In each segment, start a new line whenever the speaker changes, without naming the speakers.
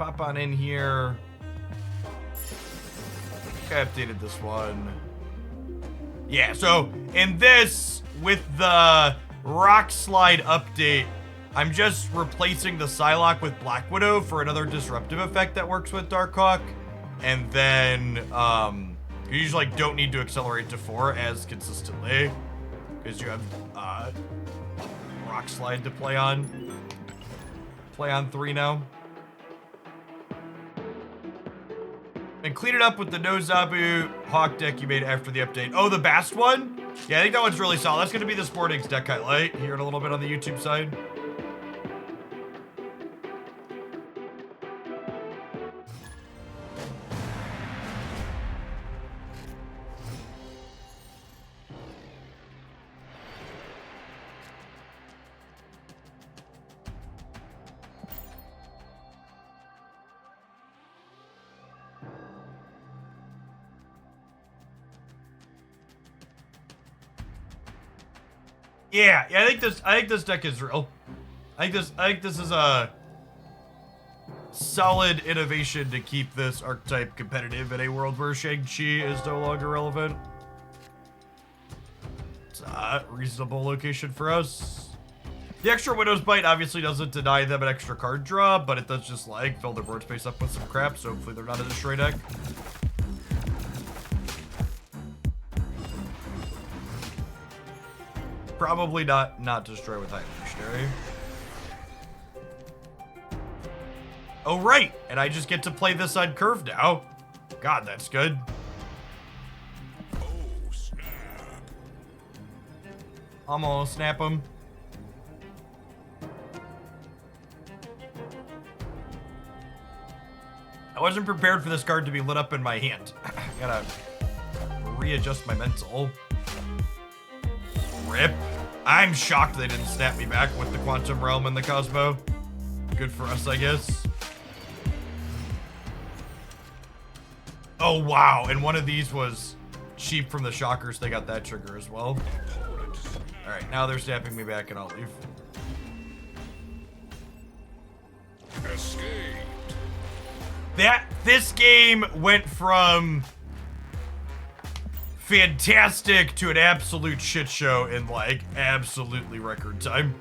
pop on in here. I think I updated this one. Yeah, so in this, with the Rock Slide update, I'm just replacing the Psylocke with Black Widow for another disruptive effect that works with Darkhawk. And then, you usually don't need to accelerate to 4 as consistently, because you have Rock Slide to play on 3 now. And clean it up with the No Zabu Hawk deck you made after the update. Oh, the Bast one? Yeah, I think that one's really solid. That's going to be the Sporting's deck highlight here in a little bit on the YouTube side. Yeah, I think this deck is real. I think this is a solid innovation to keep this archetype competitive in a world where Shang-Chi is no longer relevant. It's a reasonable location for us. The extra Widow's Bite obviously doesn't deny them an extra card draw, but it does just like fill their board space up with some crap, so hopefully they're not a destroy deck. Probably not destroy with high evolutionary. Oh, right. And I just get to play this on curve now. God, that's good.
Oh, snap.
I'm gonna snap him. I wasn't prepared for this card to be lit up in my hand. Gotta readjust my mental. Rip. I'm shocked they didn't snap me back with the Quantum Realm and the Cosmo. Good for us, I guess. Oh, wow. And one of these was cheap from the Shockers. They got that trigger as well. All right, now they're snapping me back and I'll leave.
Escaped.
This game went from fantastic to an absolute shit show in like absolutely record time.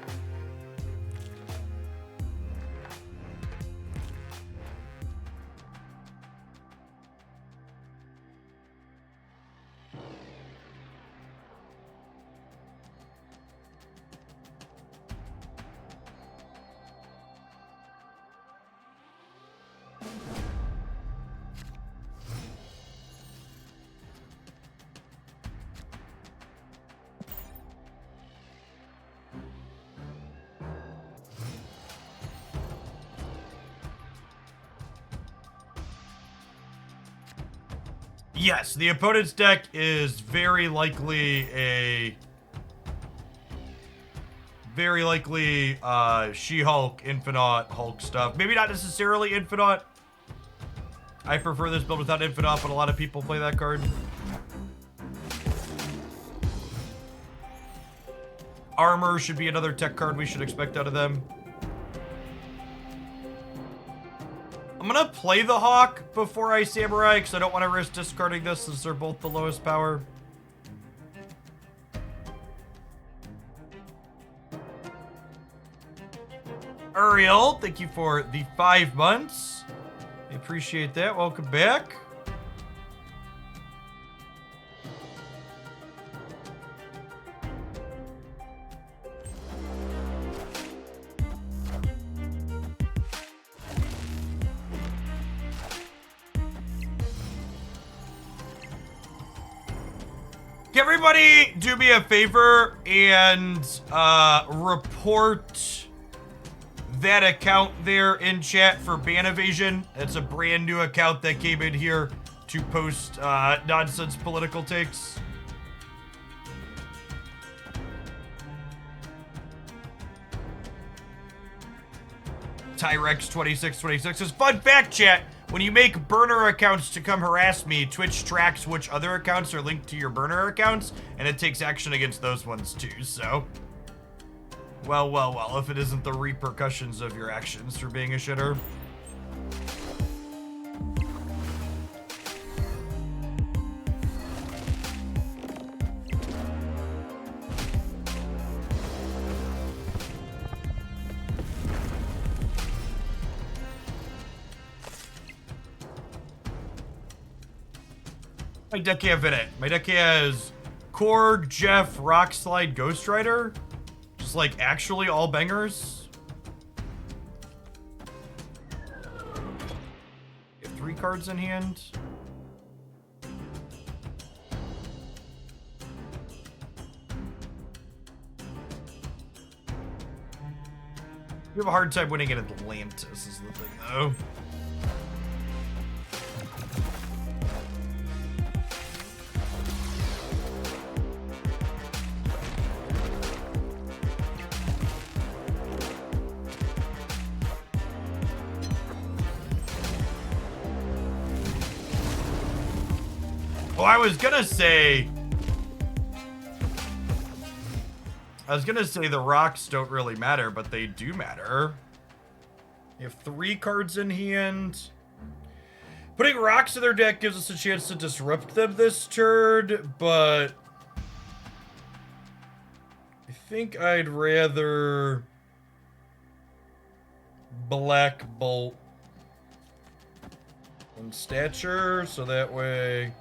Yes, the opponent's deck is very likely She-Hulk, Infinite Hulk stuff. Maybe not necessarily Infinite. I prefer this build without Infinite, but a lot of people play that card. Armor should be another tech card we should expect out of them. I'm gonna play the Hawk before I Samurai, because I don't want to risk discarding this since they're both the lowest power. Uriel, thank you for the 5 months. I appreciate that. Welcome back. Can everybody do me a favor and report that account there in chat for ban evasion? It's a brand new account that came in here to post nonsense political takes. Tyrex2626 says, fun fact, chat. When you make burner accounts to come harass me, Twitch tracks which other accounts are linked to your burner accounts, and it takes action against those ones too, so. Well, if it isn't the repercussions of your actions for being a shitter. My deck have in it. My deck has Korg, Jeff, Rockslide, Ghost Rider. Just like actually all bangers. You have 3 cards in hand. You have a hard time winning at Atlantis is the thing though. Oh, I was gonna say the rocks don't really matter, but they do matter. You have 3 cards in hand. Putting rocks in their deck gives us a chance to disrupt them this turn, but I think I'd rather Black Bolt and Stature, so that way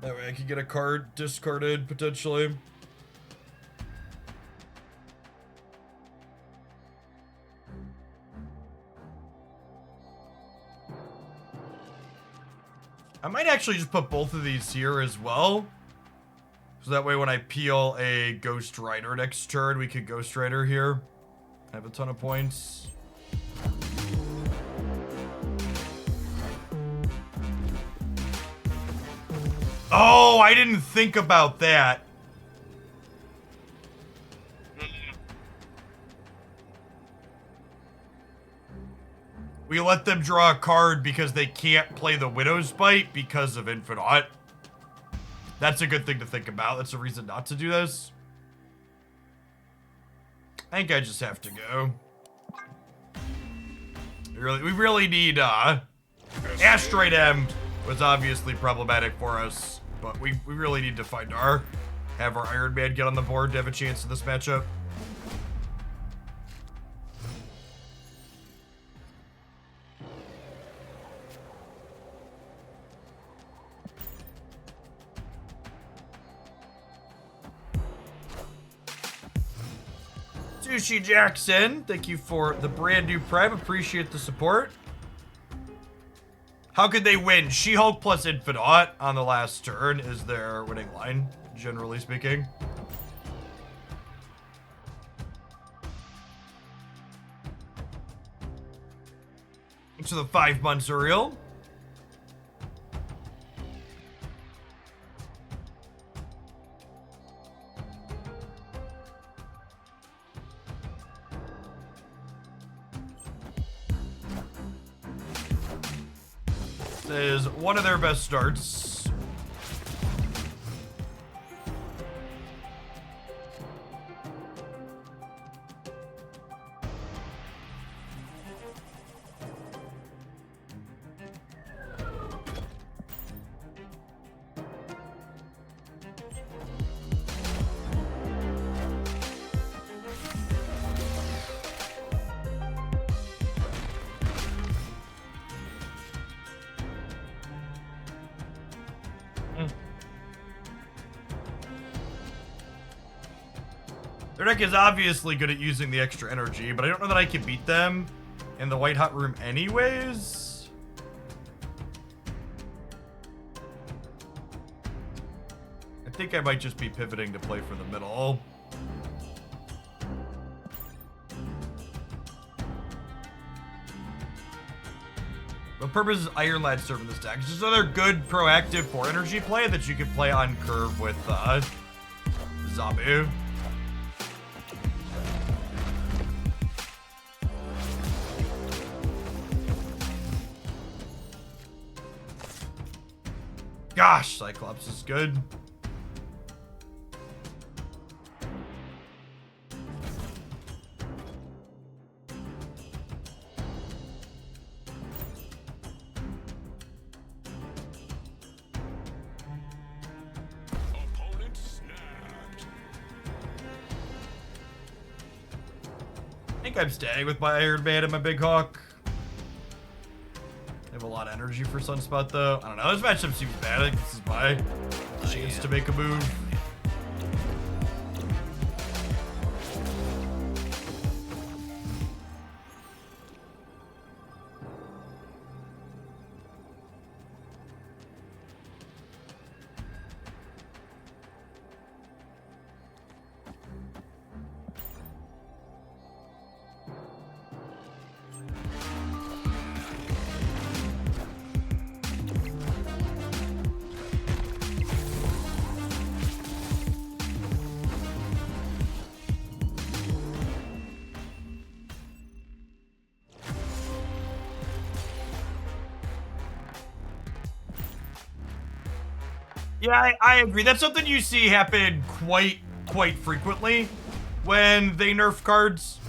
I could get a card discarded, potentially. I might actually just put both of these here as well. So that way when I peel a Ghost Rider next turn, we could Ghost Rider here. I have a ton of points. Oh, I didn't think about that. We let them draw a card because they can't play the Widow's Bite because of Infinite. That's a good thing to think about. That's a reason not to do this. I think I just have to go. We really need, Asteroid M was obviously problematic for us, but we really need to have our Iron Man get on the board to have a chance in this matchup. Sushi Jackson, thank you for the brand new Prime. Appreciate the support. How could they win? She-Hulk plus Infinite on the last turn is their winning line, generally speaking. So the 5 months are real. Is one of their best starts. Their deck is obviously good at using the extra energy, but I don't know that I can beat them in the White Hot Room anyways. I think I might just be pivoting to play for the middle. The purpose is Iron Lad serve in this deck. It's just another good proactive 4 energy play that you can play on curve with Zabu. Gosh, Cyclops is good.
Opponent snapped.
I think I'm staying with my Iron Man and my Big Hawk. have a lot of energy for Sunspot, though. I don't know. This matchup seems bad. I think this is my chance to make a move. Yeah, I agree. That's something you see happen quite frequently when they nerf cards.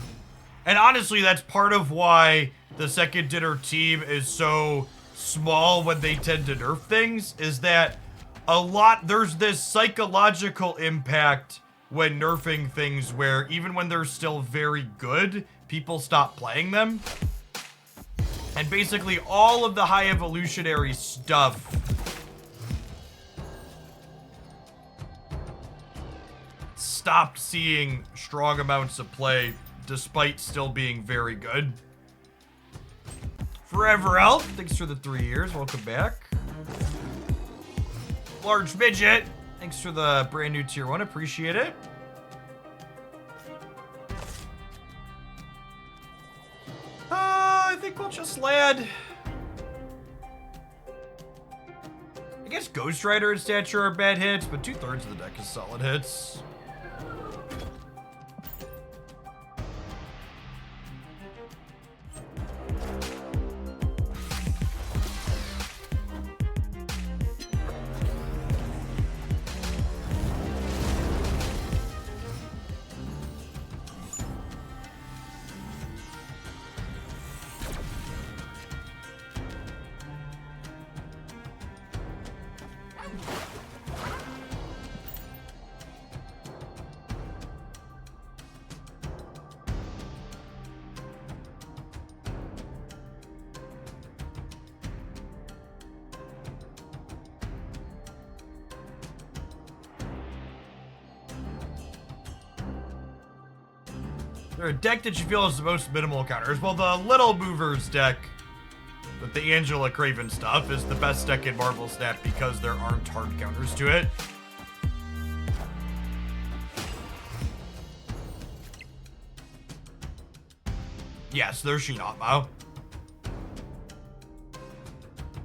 And honestly, that's part of why the second dinner team is so small when they tend to nerf things, is that there's this psychological impact when nerfing things where even when they're still very good, people stop playing them. And basically all of the high evolutionary stuff stopped seeing strong amounts of play despite still being very good. Forever Elf, thanks for the 3 years. Welcome back. Large Midget, thanks for the brand new tier 1. Appreciate it. I think we'll just land. I guess Ghost Rider and Stature are bad hits, but 2/3 of the deck is solid hits. They're a deck that you feel is the most minimal counters. Well, the Little Movers deck with the Angela Craven stuff is the best deck in Marvel Snap because there aren't hard counters to it. Yes, there's Shinatmo.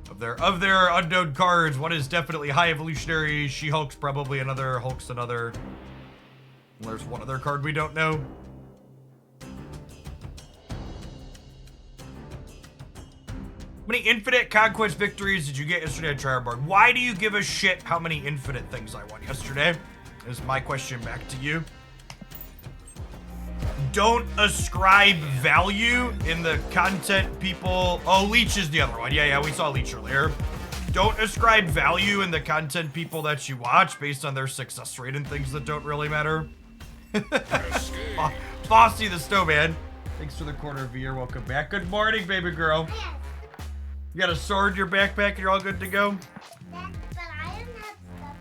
Of their unknown cards, one is definitely high evolutionary. She-Hulk's probably another. Hulk's another. And there's one other card we don't know. How many infinite conquest victories did you get yesterday at Tryhard? Why do you give a shit how many infinite things I won yesterday? Is my question back to you. Don't ascribe value in the content people... Oh, Leech is the other one. Yeah, we saw Leech earlier. Don't ascribe value in the content people that you watch based on their success rate and things that don't really matter. Fossy the Snowman. Thanks for the quarter of a year. Welcome back. Good morning, baby girl. You got a sword in your backpack and you're all good to go?
But I don't have stuff.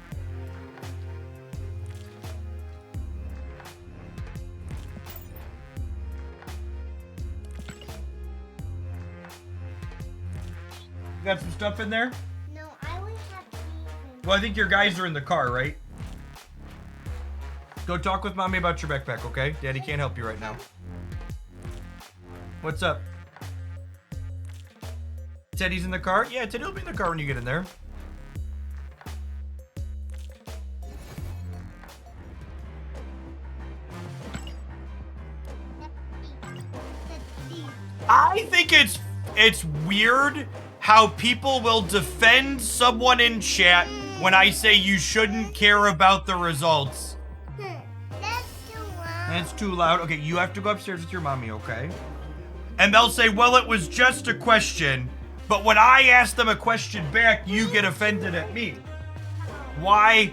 You got some stuff in there?
No, I only have these.
Well, I think your guys are in the car, right? Go talk with mommy about your backpack, okay? Daddy can't help you right now. What's up? Teddy's in the car? Yeah, Teddy will be in the car when you get in there. I think it's weird how people will defend someone in chat when I say you shouldn't care about the results.
That's too loud.
That's too loud. Okay, you have to go upstairs with your mommy, okay? And they'll say, well, it was just a question. But when I ask them a question back, you get offended at me. Why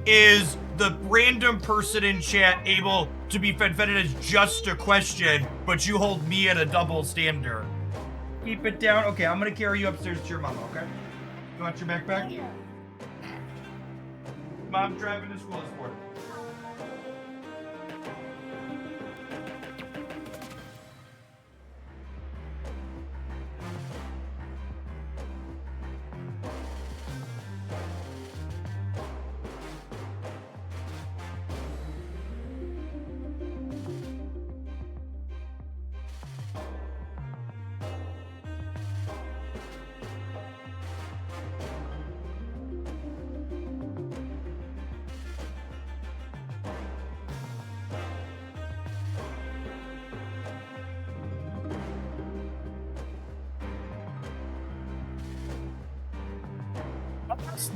is the random person in chat able to be offended as just a question, but you hold me at a double standard? Keep it down. Okay, I'm gonna carry you upstairs to your mama, okay? You want your backpack?
Yeah.
Mom's driving to school this morning.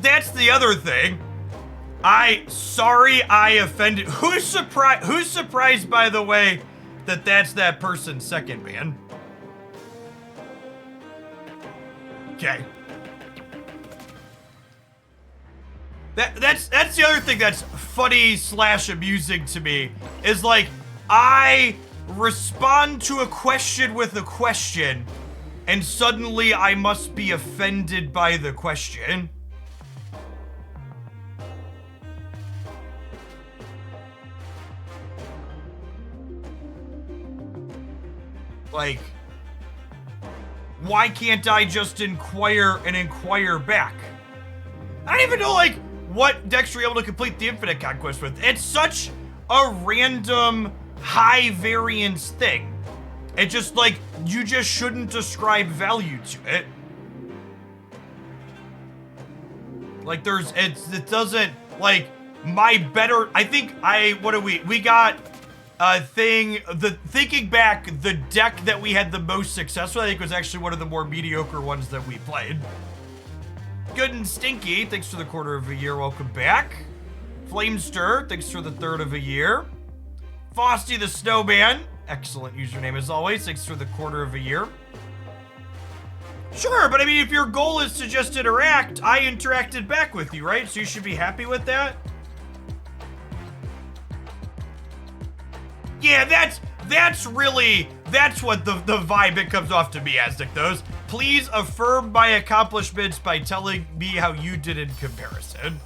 That's the other thing. Sorry I offended. Who's surprised, by the way, that that's that person's second ban? Okay. That's the other thing that's funny / amusing to me is like I respond to a question with a question and suddenly I must be offended by the question. Like, why can't I just inquire and inquire back? I don't even know, like, what decks you're able to complete the Infinite Conquest with. It's such a random, high variance thing. It just, like, you just shouldn't ascribe value to it. Like, it doesn't, like, we got thinking back, the deck that we had the most success with, I think was actually one of the more mediocre ones that we played. Good and Stinky, thanks for the quarter of a year, welcome back. Flamestir, thanks for the third of a year. Frosty the Snowman, excellent username as always, thanks for the quarter of a year. Sure, but I mean, if your goal is to just interact, I interacted back with you, right? So you should be happy with that. Yeah, that's what the vibe it comes off to me as, Nick. Those. Please affirm my accomplishments by telling me how you did in comparison.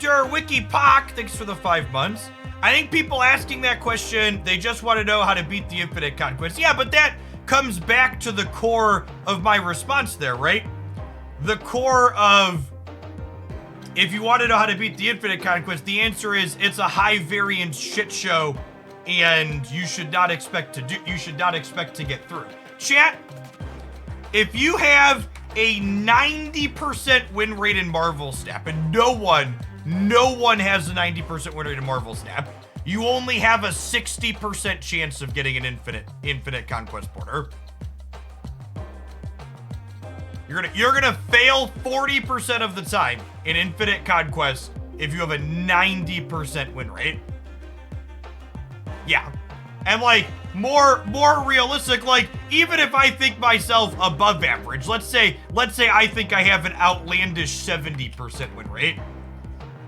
WikiPoc, thanks for the 5 months. I think people asking that question, they just want to know how to beat the Infinite Conquest. Yeah, but that comes back to the core of my response there, right? The core of, if you want to know how to beat the Infinite Conquest, the answer is it's a high variance shit show, and you should not expect to get through. Chat, if you have a 90% win rate in Marvel Snap, and no one has a 90% win rate in Marvel Snap, you only have a 60% chance of getting an infinite conquest border. You're gonna fail 40% of the time in infinite conquest if you have a 90% win rate. Yeah. And like more realistic, like even if I think myself above average, let's say I think I have an outlandish 70% win rate.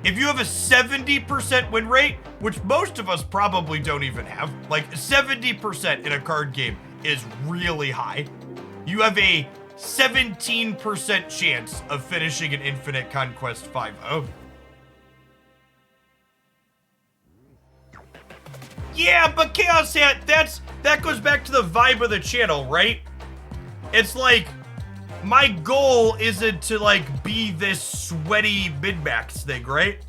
If you have a 70% win rate, which most of us probably don't even have, like 70% in a card game is really high. You have a 17% chance of finishing an Infinite Conquest 5-0. Yeah, but Chaos Hat, that goes back to the vibe of the channel, right? It's like, my goal isn't to like be this sweaty mid-max thing, right?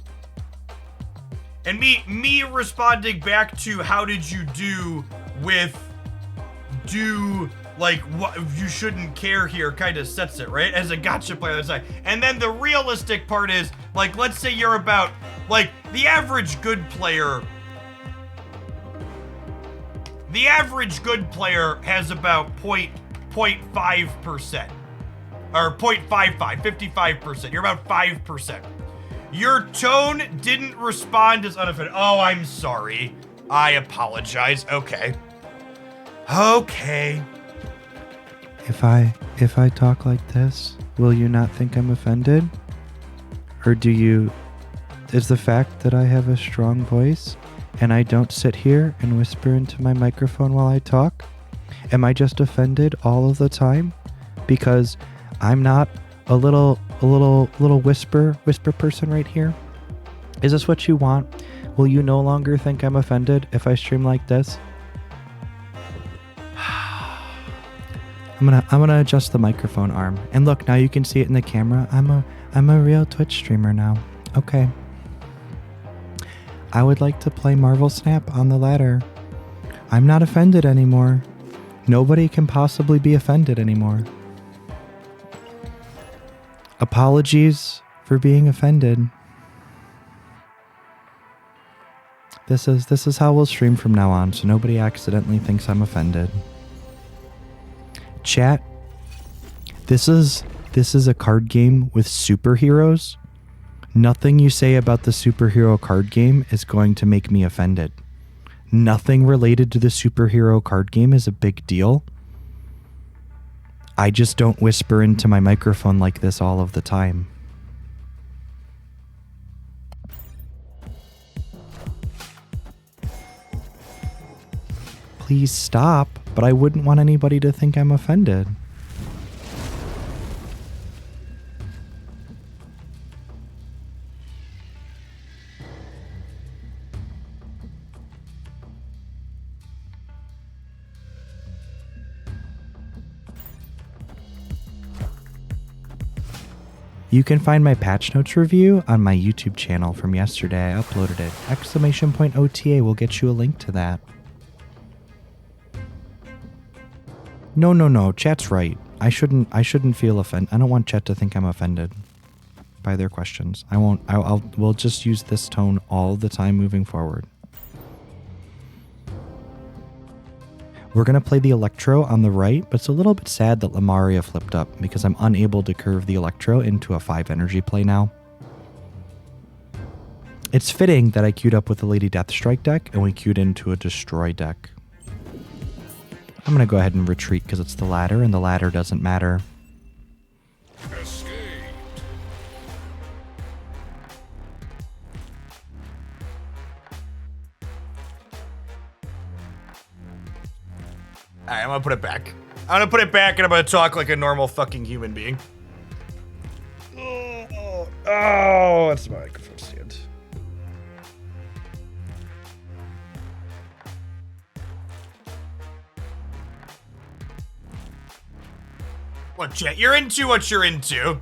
And me responding back to how did you do with like what you shouldn't care here kind of sets it, right? As a gotcha player on the side. And then the realistic part is like, let's say you're about like the average good player has about 0.5%. Or 0.55, 55%. You're about 5%. Your tone didn't respond as unoffended. Oh, I'm sorry. I apologize. Okay.
If I talk like this, will you not think I'm offended? Or do you... Is the fact that I have a strong voice and I don't sit here and whisper into my microphone while I talk? Am I just offended all of the time? Because I'm not a little whisper person right here? Is this what you want? Will you no longer think I'm offended if I stream like this? I'm gonna adjust the microphone arm. And look, now you can see it in the camera. I'm a real Twitch streamer now. Okay. I would like to play Marvel Snap on the ladder. I'm not offended anymore. Nobody can possibly be offended anymore. Apologies for being offended. This is how we'll stream from now on, so nobody accidentally thinks I'm offended. Chat, this is a card game with superheroes. Nothing you say about the superhero card game is going to make me offended. Nothing related to the superhero card game is a big deal. I just don't whisper into my microphone like this all of the time. Please stop, but I wouldn't want anybody to think I'm offended. You can find my patch notes review on my YouTube channel from yesterday. I uploaded it. ! OTA will get you a link to that. No. Chat's right. I shouldn't feel offended. I don't want chat to think I'm offended by their questions. I won't. We'll just use this tone all the time moving forward. We're going to play the Electro on the right, but it's a little bit sad that Lamaria flipped up because I'm unable to curve the Electro into a 5 energy play now. It's fitting that I queued up with the Lady Deathstrike deck and we queued into a Destroy deck. I'm going to go ahead and retreat because it's the ladder and the ladder doesn't matter.
Escaped.
Alright, I'm gonna put it back. I'm gonna put it back and I'm gonna talk like a normal fucking human being. Oh, that's my microphone stand. Look, chat, you're into what you're into.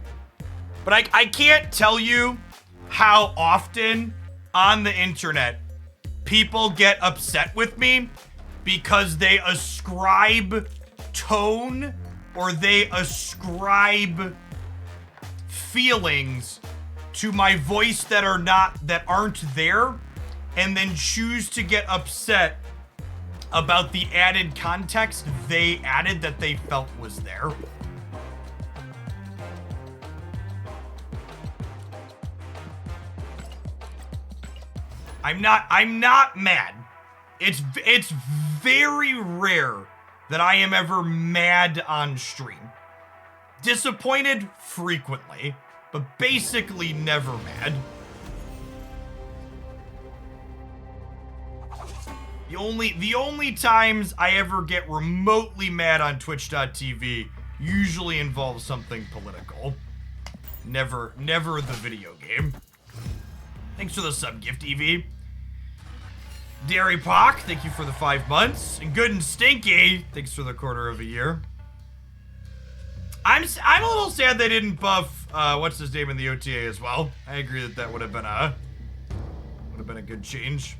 But I can't tell you how often on the internet people get upset with me because they ascribe tone or they ascribe feelings to my voice that aren't there, and then choose to get upset about the added context they added that they felt was there. I'm not mad. It's very rare that I am ever mad on stream. Disappointed frequently, but basically never mad. The only times I ever get remotely mad on Twitch.tv usually involves something political. Never the video game. Thanks for the sub gift, Evie. Dairy Pock, thank you for the 5 months. And Good and Stinky, thanks for the quarter of a year. I'm a little sad they didn't buff what's his name in the OTA as well. I agree that would have been a good change.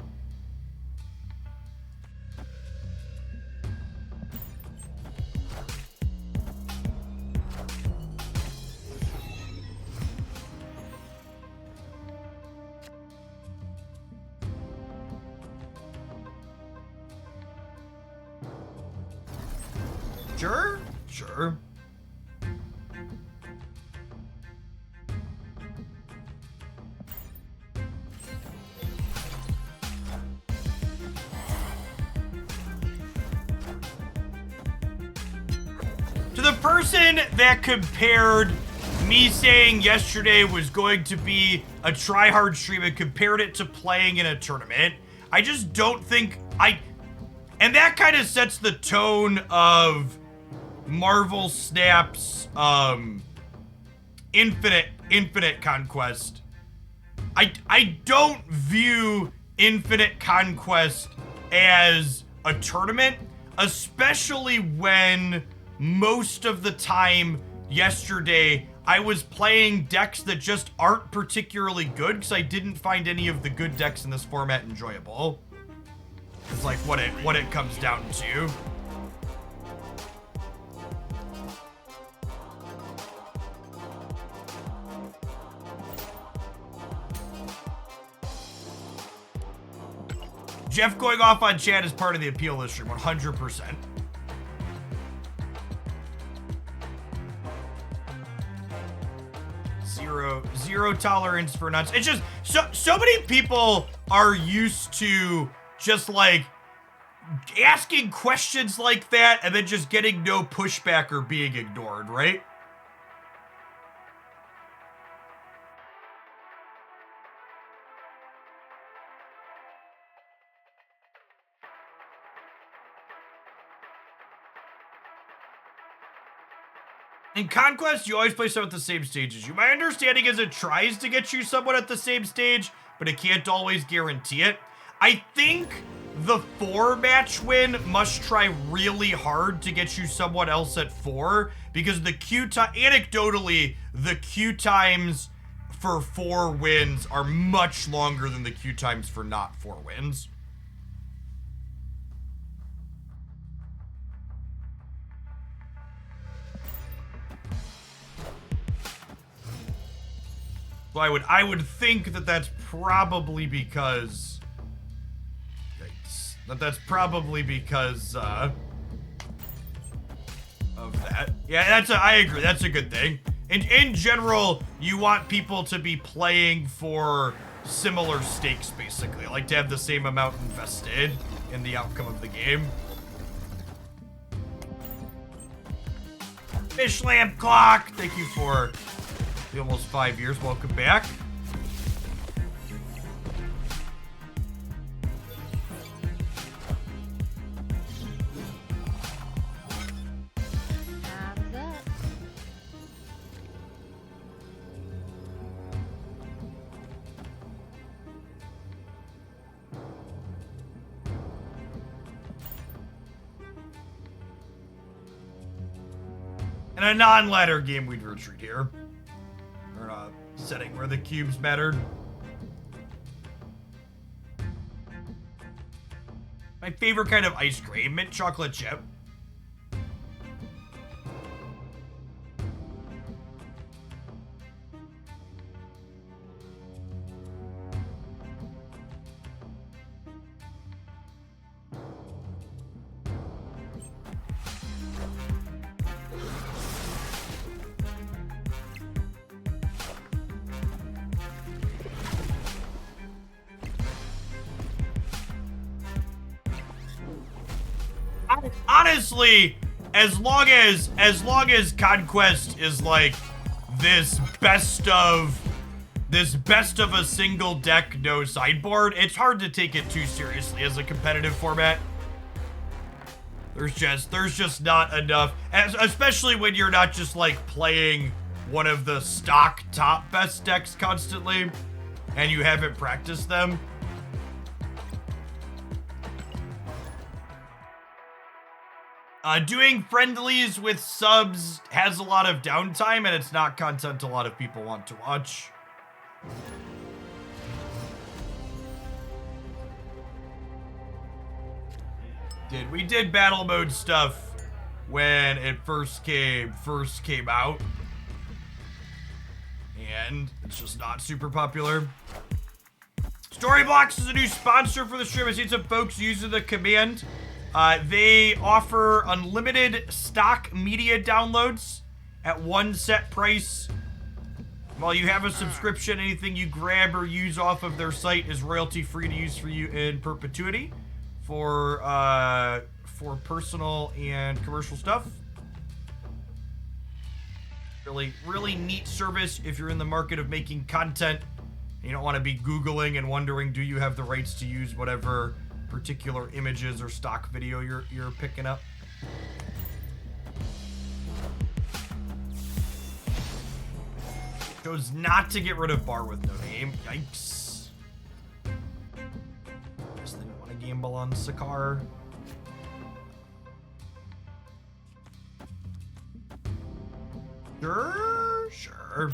Sure. To the person that compared me saying yesterday was going to be a try-hard stream and compared it to playing in a tournament. I just don't think and that kind of sets the tone of Marvel Snap's Infinite Conquest. I don't view Infinite Conquest as a tournament, especially when most of the time yesterday I was playing decks that just aren't particularly good because I didn't find any of the good decks in this format enjoyable. It's like what it comes down to. Jeff going off on chat is part of the appeal of this stream, 100%. Zero tolerance for nuts. It's just so many people are used to just like asking questions like that and then just getting no pushback or being ignored, right? In Conquest, you always play someone at the same stage as you. My understanding is it tries to get you someone at the same stage, but it can't always guarantee it. I think the 4 match win must try really hard to get you someone else at 4, because the queue time, anecdotally, the queue times for 4 wins are much longer than the queue times for not 4 wins. So I would think that that's probably because that's probably because of that. Yeah, I agree. That's a good thing. In general, you want people to be playing for similar stakes, basically. Like to have the same amount invested in the outcome of the game. Fish Lamp Clock, thank you for the almost 5 years. Welcome back. In a non-ladder game, we'd retreat here. Or in a setting where the cubes mattered. My favorite kind of ice cream, mint chocolate chip. Honestly, as long as Conquest is like this best of a single deck, no sideboard, it's hard to take it too seriously as a competitive format. There's just not enough, especially when you're not just like playing one of the stock top best decks constantly and you haven't practiced them. Doing friendlies with subs has a lot of downtime, and it's not content a lot of people want to watch. We did battle mode stuff when it first came out, and it's just not super popular. Storyblocks is a new sponsor for the stream. I see some folks using the command. They offer unlimited stock media downloads at one set price. While you have a subscription, anything you grab or use off of their site is royalty free to use for you in perpetuity for personal and commercial stuff. Really, really neat service if you're in the market of making content. You don't want to be Googling and wondering, do you have the rights to use whatever particular images or stock video you're picking up. Chose not to get rid of bar with no name. Yikes. Guess they didn't want to gamble on Sakar. Sure.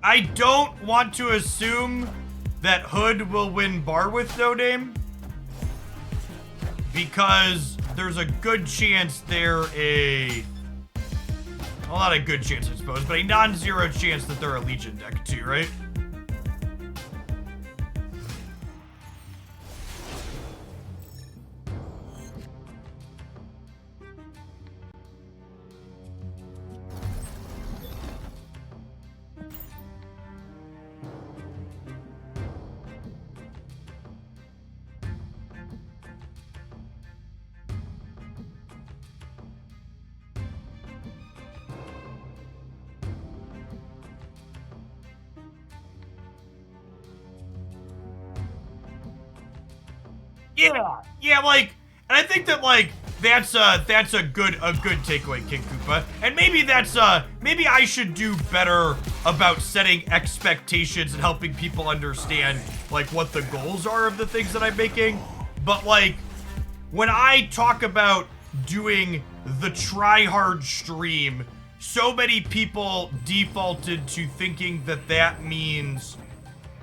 I don't want to assume that Hood will win bar with no name, because there's a good chance well, not a good chance, I suppose, but a non-zero chance that they're a Legion deck too, right? Yeah, like, and I think that, like, that's a good takeaway, King Koopa. And maybe maybe I should do better about setting expectations and helping people understand, like, what the goals are of the things that I'm making. But, like, when I talk about doing the try-hard stream, so many people defaulted to thinking that that means,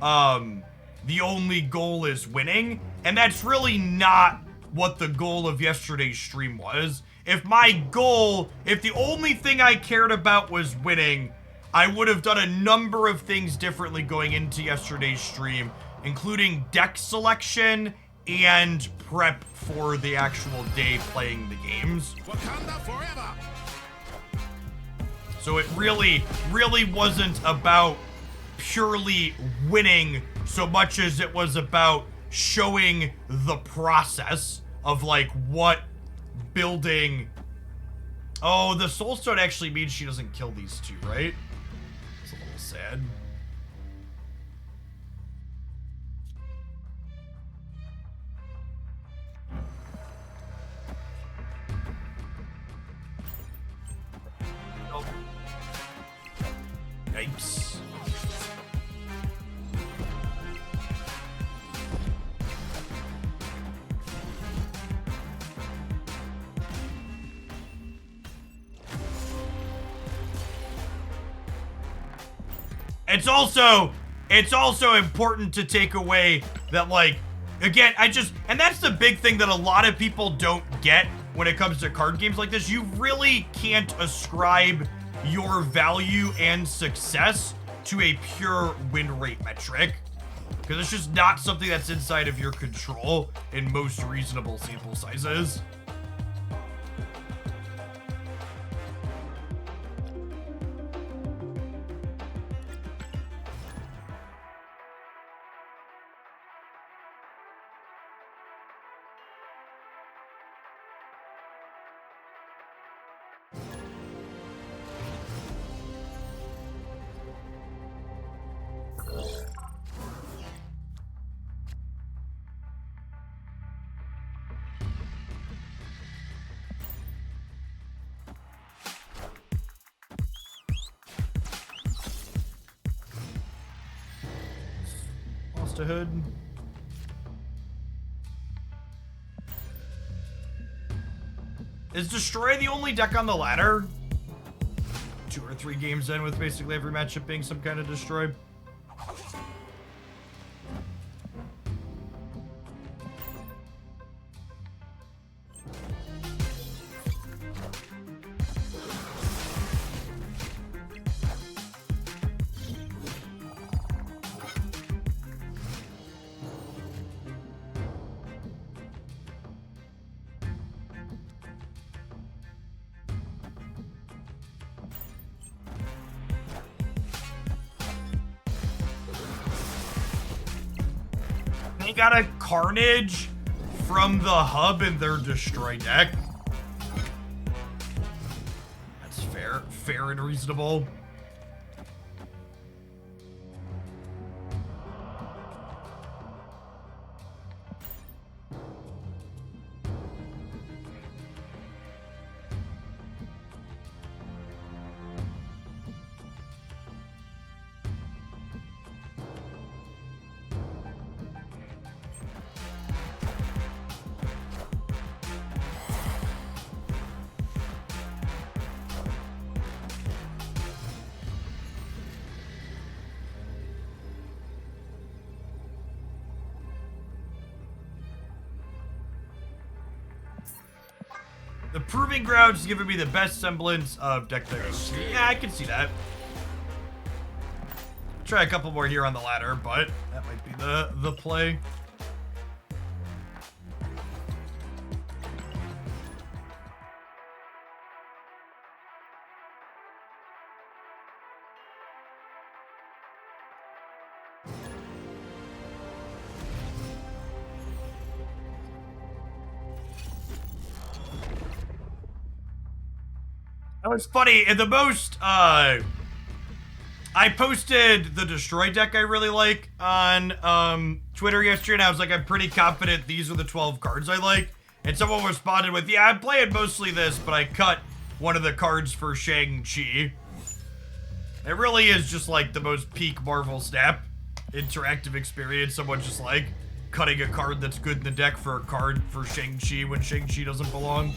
the only goal is winning, and that's really not what the goal of yesterday's stream was. If the only thing I cared about was winning, I would have done a number of things differently going into yesterday's stream, including deck selection and prep for the actual day playing the games.
Wakanda forever.
So it really wasn't about purely winning so much as it was about showing the process of, like, what building. Oh, the soulstone actually means she doesn't kill these two, right? It's a little sad. Nope. Yikes. It's also important to take away that, like, again, and that's the big thing that a lot of people don't get when it comes to card games like this. You really can't ascribe your value and success to a pure win rate metric, because it's just not something that's inside of your control in most reasonable sample sizes. To Hood. Is Destroy the only deck on the ladder? 2 or 3 games in with basically every matchup being some kind of Destroy. They got a Carnage from the hub in their destroy deck. That's fair. Fair and reasonable. The Proving Grounds is giving me the best semblance of deck diversity. Yeah, I can see that. Try a couple more here on the ladder, but that might be the play. That was funny. And the most, I posted the Destroy deck I really like on Twitter yesterday, and I was like, I'm pretty confident these are the 12 cards I like. And someone responded with, yeah, I'm playing mostly this, but I cut one of the cards for Shang-Chi. It really is just like the most peak Marvel Snap interactive experience. Someone just like cutting a card that's good in the deck for a card for Shang-Chi when Shang-Chi doesn't belong.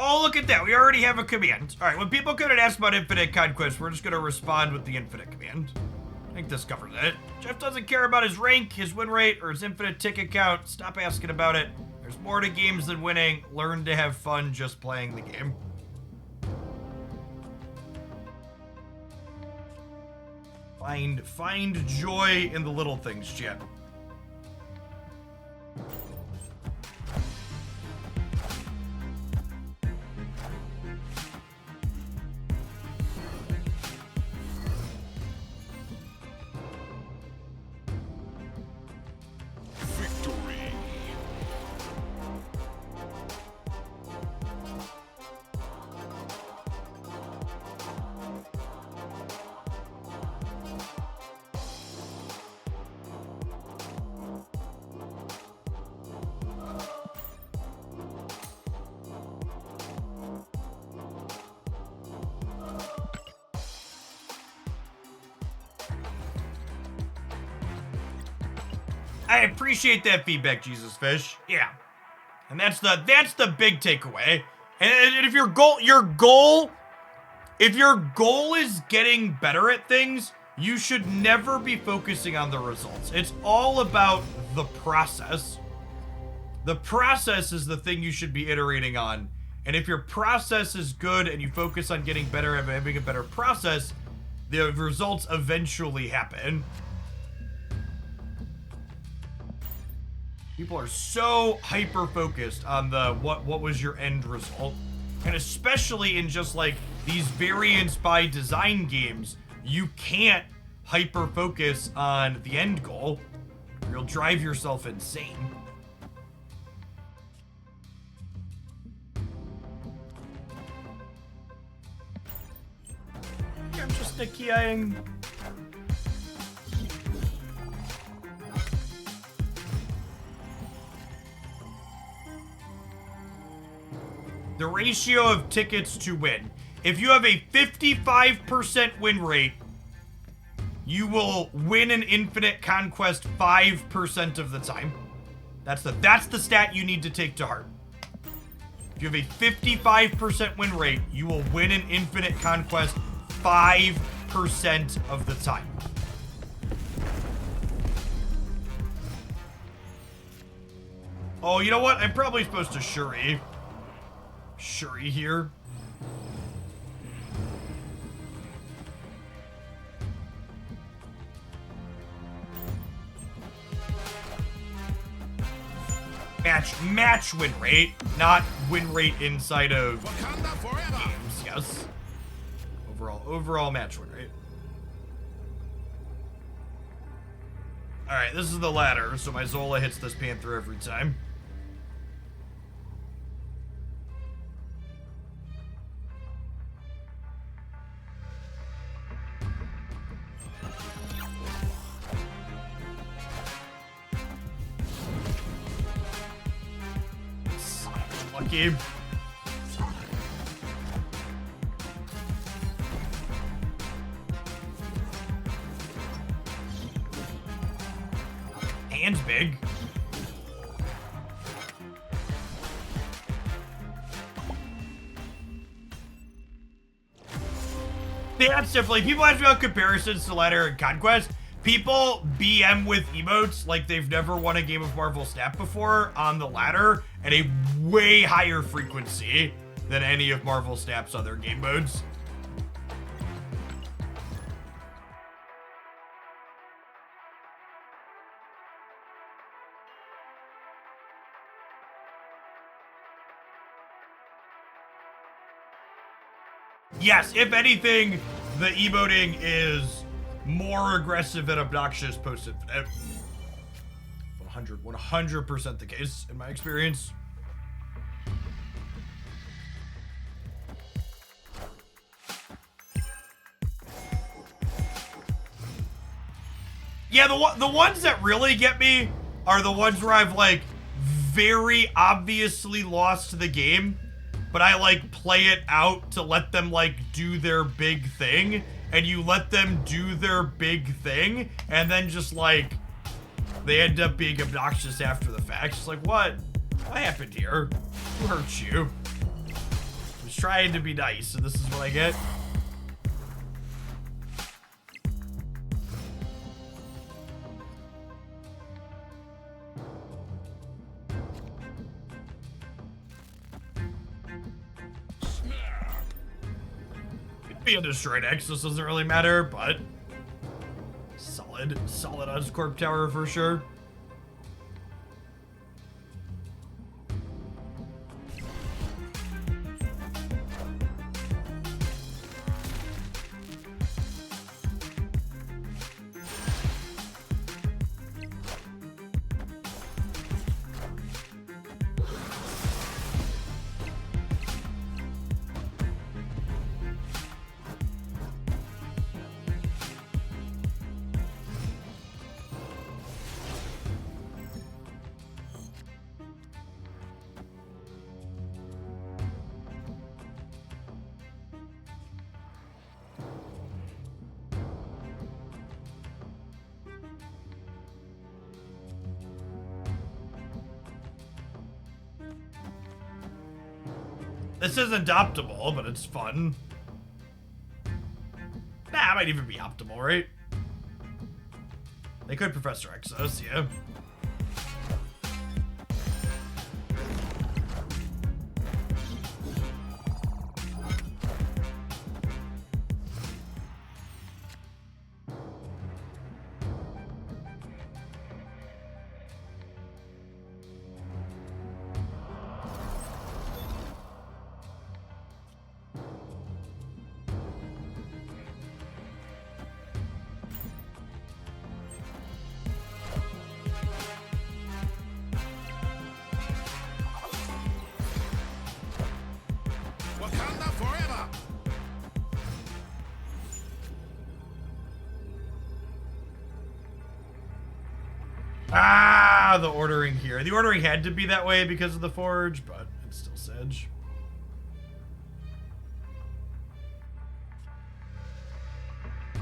Oh, look at that. We already have a command. All right, when people come and ask about Infinite Conquest, we're just going to respond with the Infinite command. I think this covers it. Jeff doesn't care about his rank, his win rate, or his Infinite ticket count. Stop asking about it. There's more to games than winning. Learn to have fun just playing the game. Find joy in the little things, chat. I appreciate that feedback, Jesus Fish. Yeah. And that's the big takeaway. And if your goal is getting better at things, you should never be focusing on the results. It's all about the process. The process is the thing you should be iterating on. And if your process is good and you focus on getting better and having a better process, the results eventually happen. People are so hyper-focused on the what was your end result. And especially in just like these variants by design games, you can't hyper-focus on the end goal, or you'll drive yourself insane. I'm just Nikiaing. The ratio of tickets to win. If you have a 55% win rate, you will win an Infinite Conquest 5% of the time. That's the stat you need to take to heart. If you have a 55% win rate, you will win an Infinite Conquest 5% of the time. Oh, you know what? I'm probably supposed to Shuri here. match win rate, not win rate inside of
Wakanda forever.
games, yes. Overall match win rate. Alright, this is the ladder, so my Zola hits this Panther every time. Lucky. Hand's big. That's definitely, people ask me about comparisons to Ladder and Conquest. People BM with emotes like they've never won a game of Marvel Snap before on the ladder at a way higher frequency than any of Marvel Snap's other game modes. Yes, if anything, the emoting is more aggressive and obnoxious post-infinite. 100% the case in my experience. Yeah, the ones that really get me are the ones where I've like very obviously lost the game, but I like play it out to let them like do their big thing, and you let them do their big thing, and then just like they end up being obnoxious after the fact. It's like, what happened here? Who hurt you? I was trying to be nice, and this is what I get. Be a destroyed X, this doesn't really matter, but solid Oscorp tower for sure. This isn't optimal, but it's fun. Nah, it might even be optimal, right? They could Professor X us, yeah.
Wakanda forever.
Ah, the ordering here. The ordering had to be that way because of the forge, but it's still Sedge. I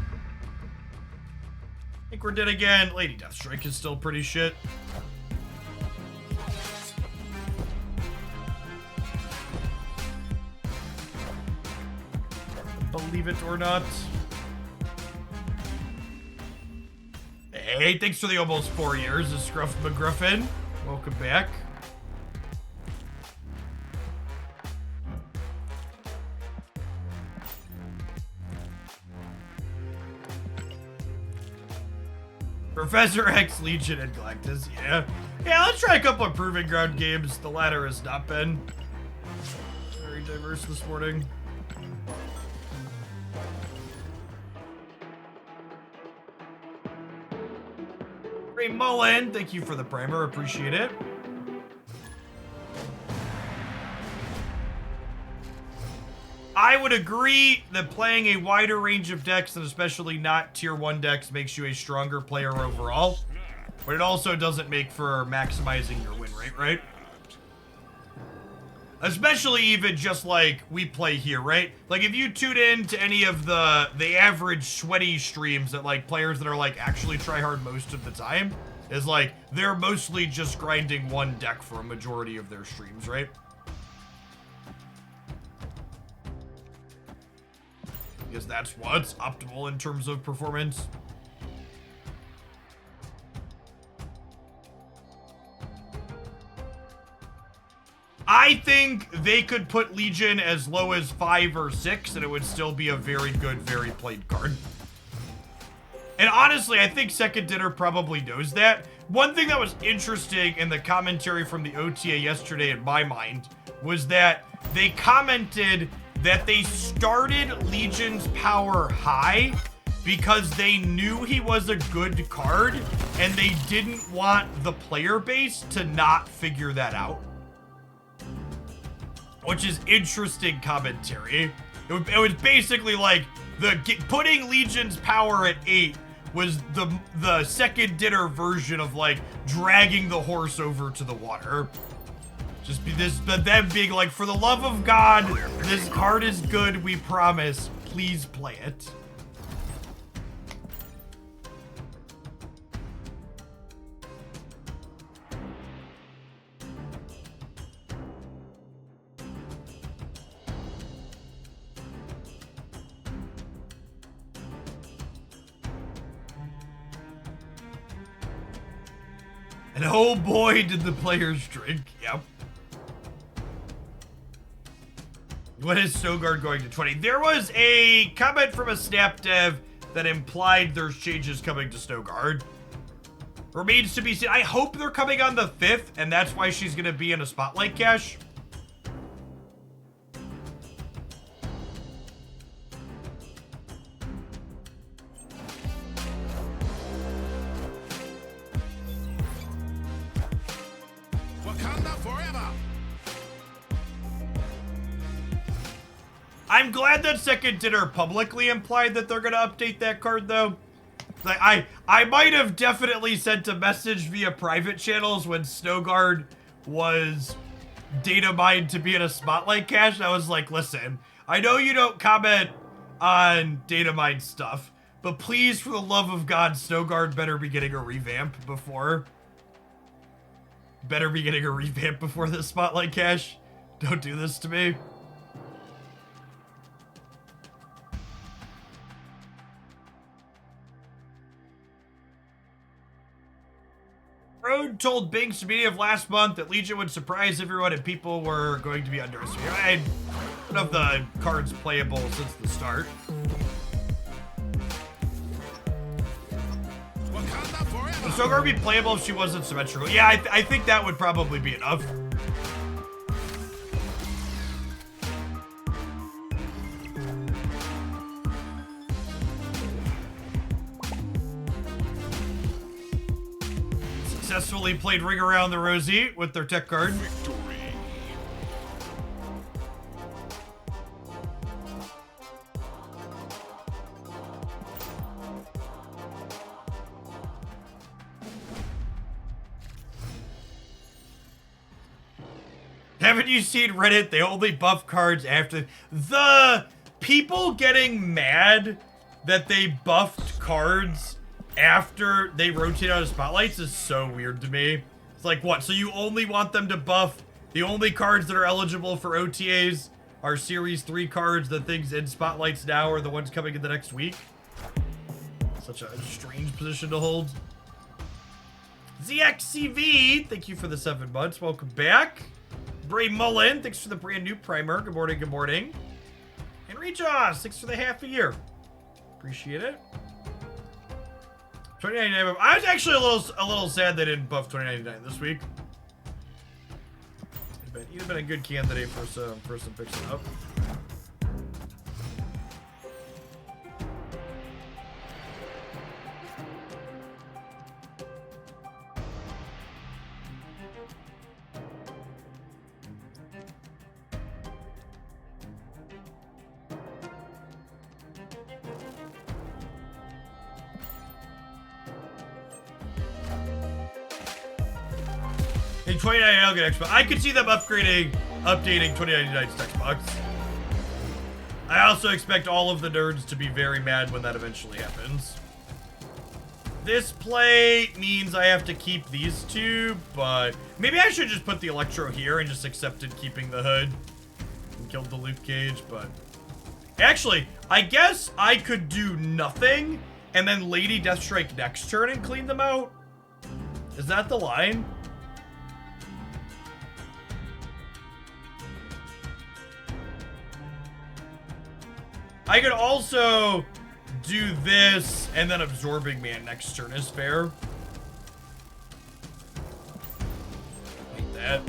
think we're dead again. Lady Deathstrike is still pretty shit. Believe it or not. Hey, thanks for the almost 4 years, Scruff McGruffin. Welcome back. Professor X, Legion, and Galactus, yeah. Yeah, let's try a couple of Proving Ground games. The latter has not been very diverse this morning. Ray Mullen, thank you for the primer. Appreciate it. I would agree that playing a wider range of decks, and especially not tier 1 decks, makes you a stronger player overall. But it also doesn't make for maximizing your win rate, right? Especially even just like we play here, right? Like if you tune in to any of the average sweaty streams that like players that are like actually try hard most of the time, is like they're mostly just grinding one deck for a majority of their streams, right? Because that's what's optimal in terms of performance. I think they could put Legion as low as 5 or 6 and it would still be a very good, very played card. And honestly, I think Second Dinner probably knows that. One thing that was interesting in the commentary from the OTA yesterday in my mind was that they commented that they started Legion's power high because they knew he was a good card and they didn't want the player base to not figure that out. Which is interesting commentary. It was basically like putting Legion's power at 8 was the Second Dinner version of like dragging the horse over to the water. Just be this, but them being like, for the love of God, this card is good, we promise. Please play it. And oh boy, did the players drink. Yep. When is Snowguard going to 20? There was a comment from a Snap dev that implied there's changes coming to Snowguard. Remains to be seen. I hope they're coming on the 5th, and that's why she's going to be in a Spotlight cache. I'm glad that Second Dinner publicly implied that they're gonna update that card, though. Like, I might have definitely sent a message via private channels when Snowguard was data mined to be in a Spotlight cache. I was like, listen, I know you don't comment on data mine stuff, but please, for the love of God, Snowguard better be getting a revamp before. Better be getting a revamp before this Spotlight cache. Don't do this to me. Road told Binks Media of last month that Legion would surprise everyone and people were going to be underestimated. I don't have the cards playable since the start. Would Snowguard be playable if she wasn't symmetrical? Yeah, I think that would probably be enough. Successfully played Ring Around the Rosie with their tech card. Victory. Haven't you seen Reddit? They only buff cards after the people getting mad that they buffed cards after they rotate out of spotlights is so weird to me. It's like, what? So you only want them to buff the only cards that are eligible for OTAs are Series 3 cards. The things in spotlights now are the ones coming in the next week. Such a strange position to hold. ZXCV, thank you for the 7 months. Welcome back. Bray Mullen, thanks for the brand new primer. Good morning, good morning. Henry Jaws, thanks for the half a year. Appreciate it. 2099 buff. I was actually a little sad they didn't buff 2099 this week. He'd have been a good candidate for some fixing up. In 2099, I'll get Xbox. I could see them updating 2099's text box. I also expect all of the nerds to be very mad when that eventually happens. This play means I have to keep these two, but maybe I should just put the Electro here and just accepted keeping the hood and killed the Luke Cage, but... Actually, I guess I could do nothing and then Lady Deathstrike next turn and clean them out. Is that the line? I could also do this and then Absorbing Man next turn is fair. Like that.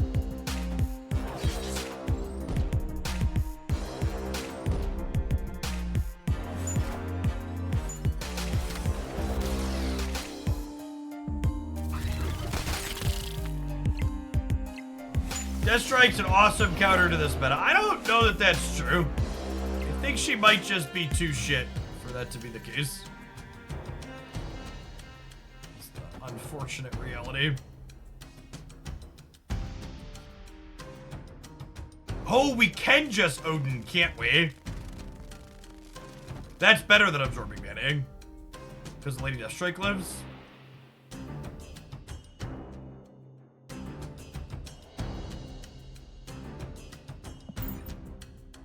Deathstrike's an awesome counter to this meta. I don't know that that's true. I think she might just be too shit for that to be the case. It's the unfortunate reality. Oh, we can just Odin, can't we? That's better than Absorbing Manning. Because Lady Deathstrike lives.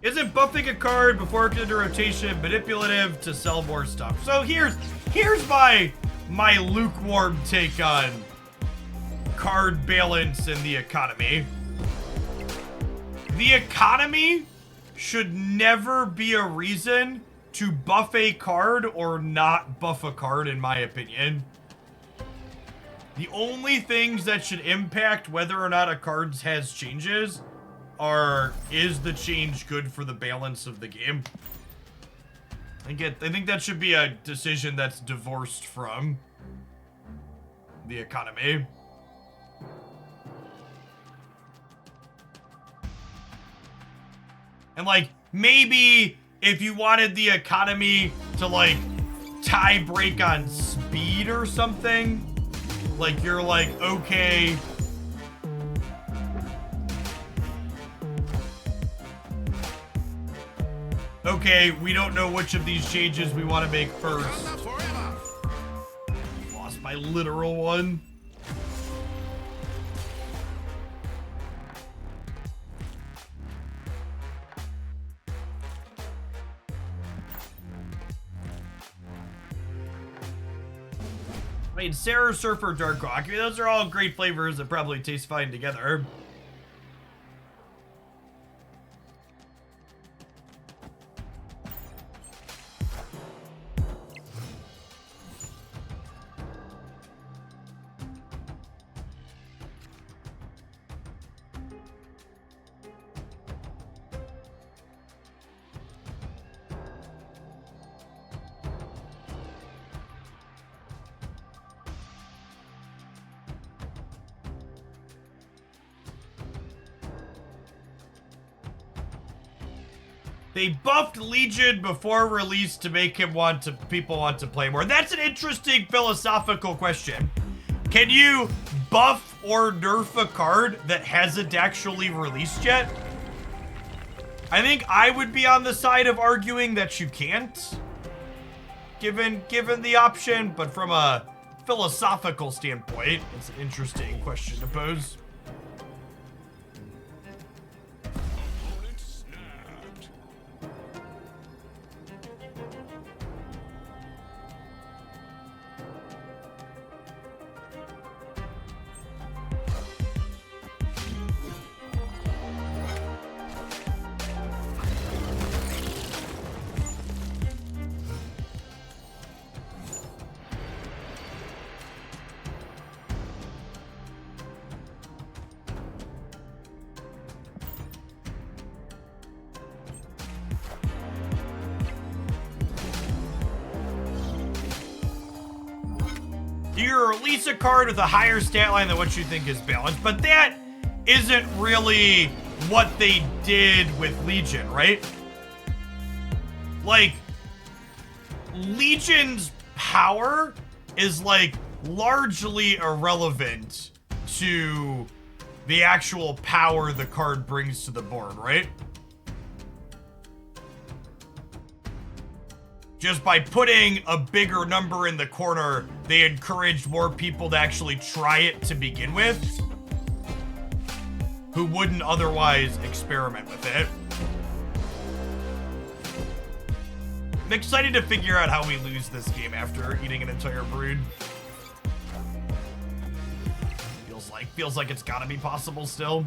Isn't buffing a card before it goes into rotation manipulative to sell more stuff? So here's my lukewarm take on card balance and the economy. The economy should never be a reason to buff a card or not buff a card, in my opinion. The only things that should impact whether or not a card has changes is the change good for the balance of the game? I think that should be a decision that's divorced from the economy. And like, maybe if you wanted the economy to like tie break on speed or something, like you're like, okay, we don't know which of these changes we want to make first. Lost my literal one. I mean, Sarah Surfer, Dark Rock, I mean, those are all great flavors that probably taste fine together. They buffed Legion before release to make him people want to play more. That's an interesting philosophical question. Can you buff or nerf a card that hasn't actually released yet? I think I would be on the side of arguing that you can't, given the option, but from a philosophical standpoint, it's an interesting question to pose. You release a card with a higher stat line than what you think is balanced, but that isn't really what they did with Legion, right? Like, Legion's power is like largely irrelevant to the actual power the card brings to the board, right? Just by putting a bigger number in the corner, they encouraged more people to actually try it to begin with, who wouldn't otherwise experiment with it. I'm excited to figure out how we lose this game after eating an entire brood. Feels like it's gotta be possible still.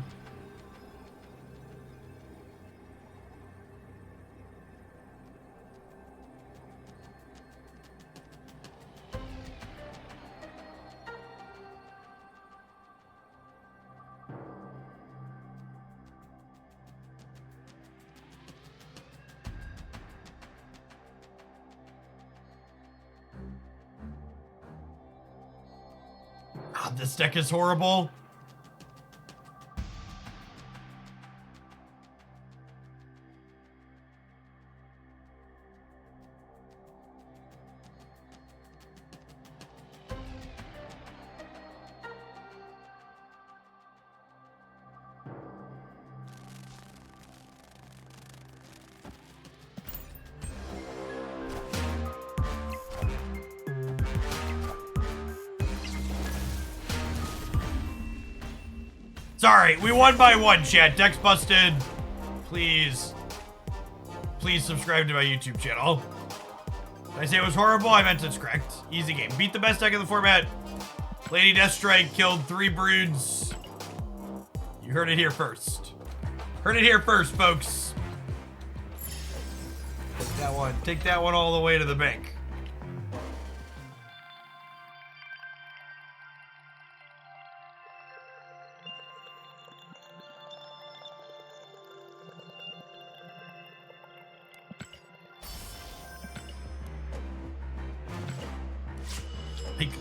God, this deck is horrible. Sorry, we won by one, chat. Deck's busted. Please subscribe to my YouTube channel. Did I say it was horrible? I meant it's correct. Easy game. Beat the best deck in the format. Lady Deathstrike killed 3 broods. You heard it here first. Heard it here first, folks. Take that one. Take that one all the way to the bank.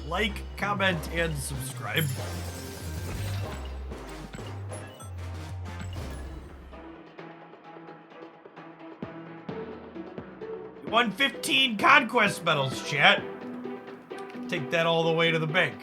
Like, comment, and subscribe. You won 15 conquest medals, chat. Take that all the way to the bank.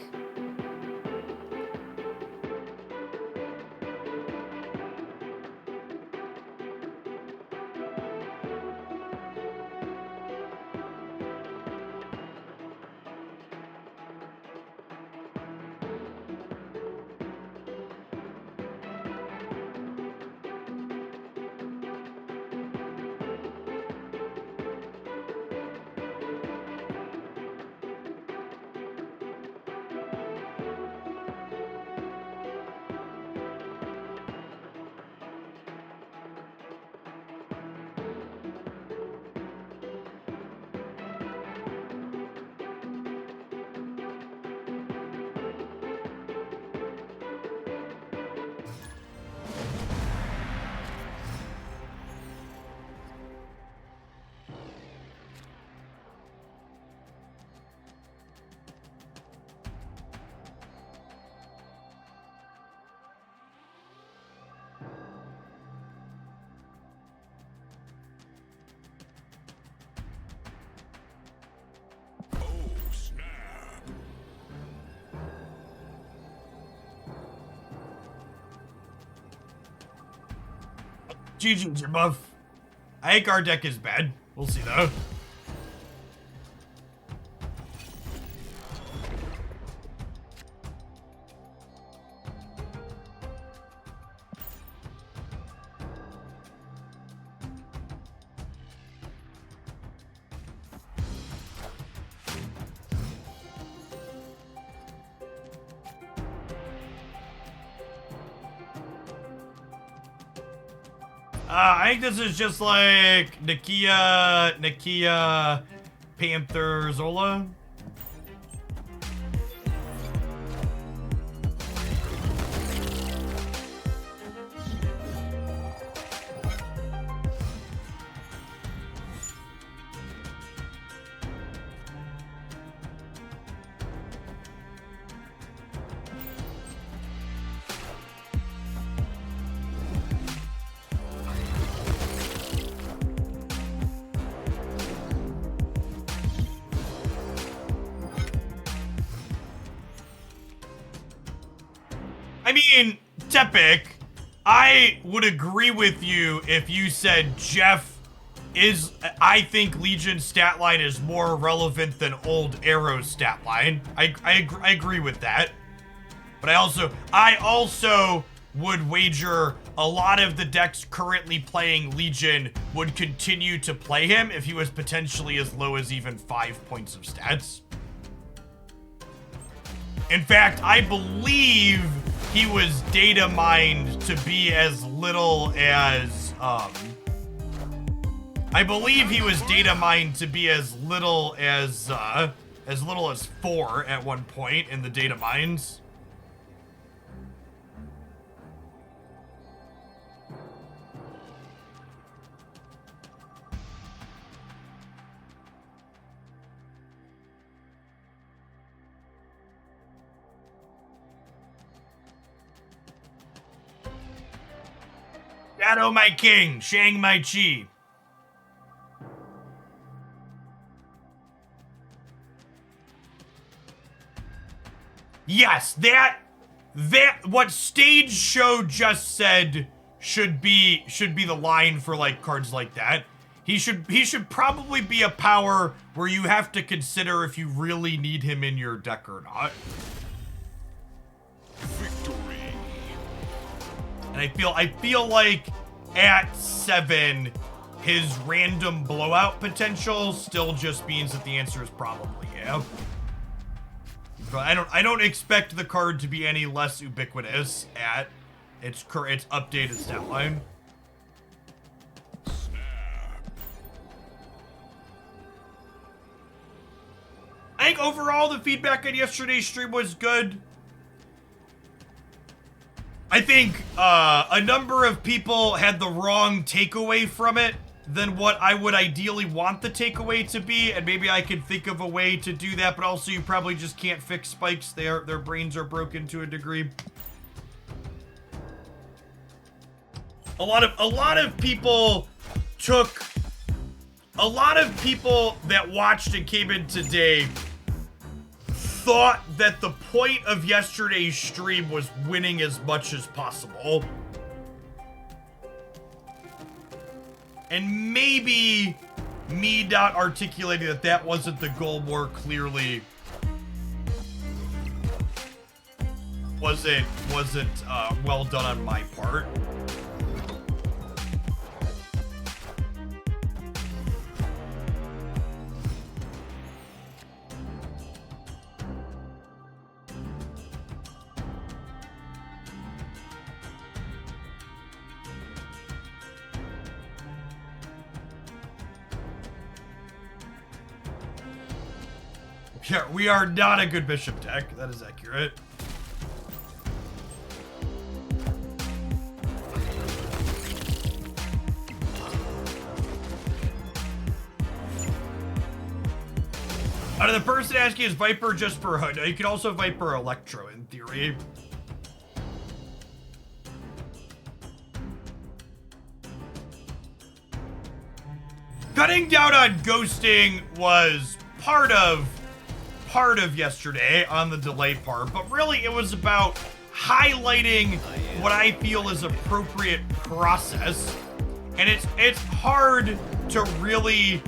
GG's, your buff. I think our deck is bad. We'll see though. I think this is just like Nakia, Panther, Zola. I mean, Tepic, I would agree with you if you said Jeff I think Legion's stat line is more relevant than old Arrow's stat line. I agree with that. But I also would wager a lot of the decks currently playing Legion would continue to play him if he was potentially as low as even 5 points of stats. In fact, I believe he was data mined to be as little as, I believe he was data mined to be as little as 4 at one point in the data mines. Shadow my king, Shang my chi. Yes, that what Stage Show just said should be the line for like cards like that. He should probably be a power where you have to consider if you really need him in your deck or not.
Victory.
And I feel like at 7, his random blowout potential still just means that the answer is probably yeah. But I don't expect the card to be any less ubiquitous at its updated stat line. I think overall the feedback on yesterday's stream was good. I think a number of people had the wrong takeaway from it than what I would ideally want the takeaway to be, and maybe I could think of a way to do that, but also you probably just can't fix spikes. Their brains are broken to a degree. A lot of people that watched and came in today thought that the point of yesterday's stream was winning as much as possible. And maybe me not articulating that wasn't the goal more clearly wasn't well done on my part. Yeah, we are not a good bishop deck. That is accurate. The person asking, is Viper just for Hood? No, you can also Viper Electro in theory. Cutting down on ghosting was part of yesterday on the delay part, but really it was about highlighting what I feel is appropriate process. And it's hard to really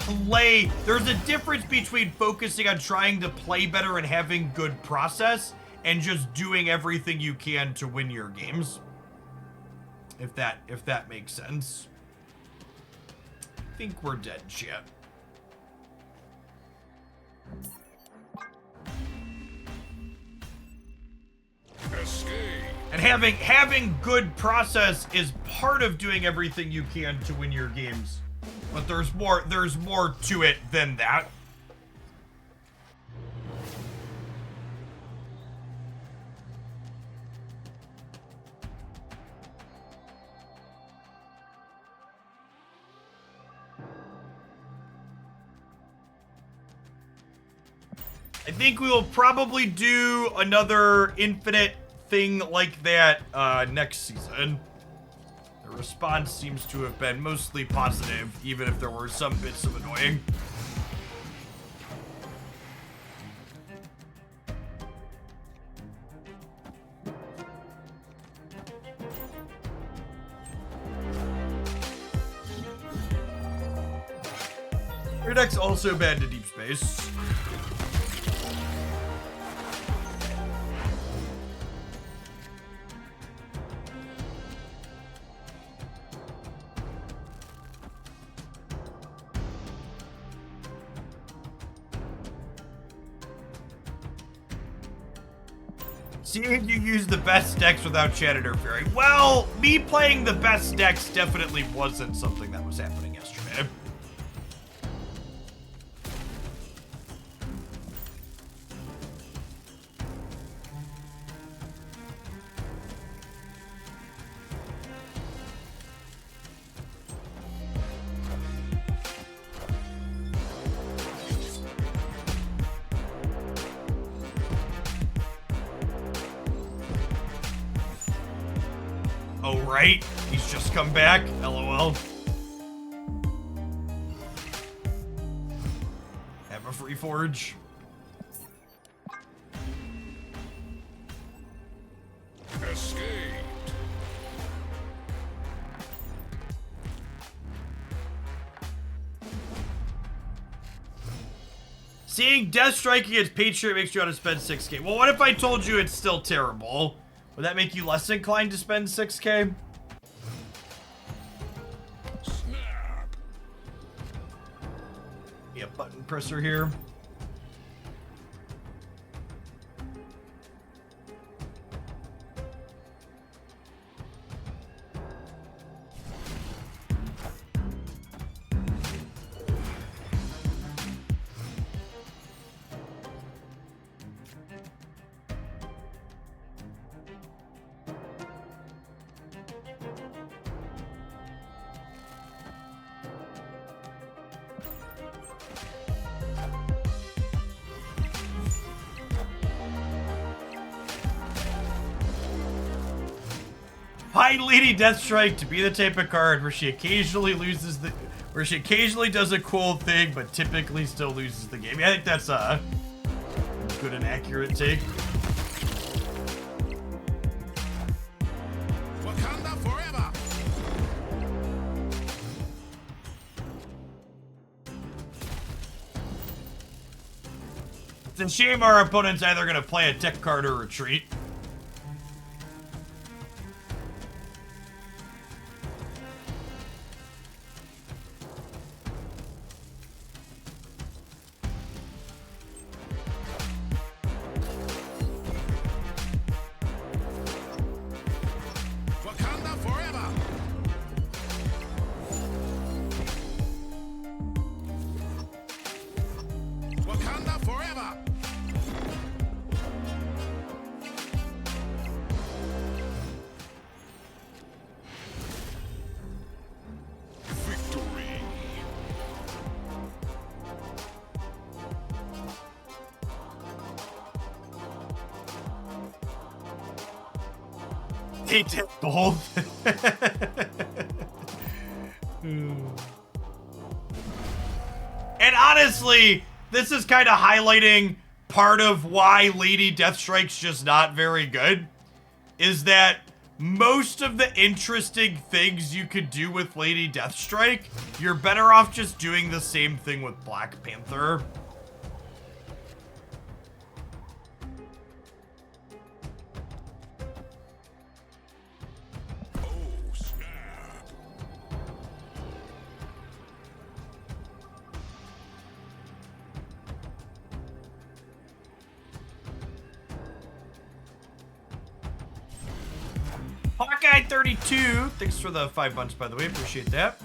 play. There's a difference between focusing on trying to play better and having good process and just doing everything you can to win your games. If that makes sense. I think we're dead, chat.
Escape.
And having good process is part of doing everything you can to win your games. But there's more to it than that. I think we will probably do another infinite thing like that next season. The response seems to have been mostly positive, even if there were some bits of annoying. Your deck's also banned to deep space. See if you use the best decks without chat interfering. Well, me playing the best decks definitely wasn't something that was happening yesterday. Oh, right? He's just come back? LOL. Have a free forge.
Escaped.
Seeing Deathstrike against Patriot makes you want to spend 6k. Well, what if I told you it's still terrible? Would that make you less inclined to spend 6k?
Snap.
Yeah, button presser here. Find Lady Deathstrike to be the type of card where she occasionally does a cool thing, but typically still loses the game. Yeah, I think that's a good and accurate take.
Wakanda forever.
It's a shame our opponent's either going to play a tech card or retreat.
Wakanda forever. Wakanda forever. Victory.
He did the whole thing. And honestly, this is kind of highlighting part of why Lady Deathstrike's just not very good. Is that most of the interesting things you could do with Lady Deathstrike, you're better off just doing the same thing with Black Panther.
Oh, snap.
Hawkeye 32, thanks for the 5 months, by the way, appreciate that.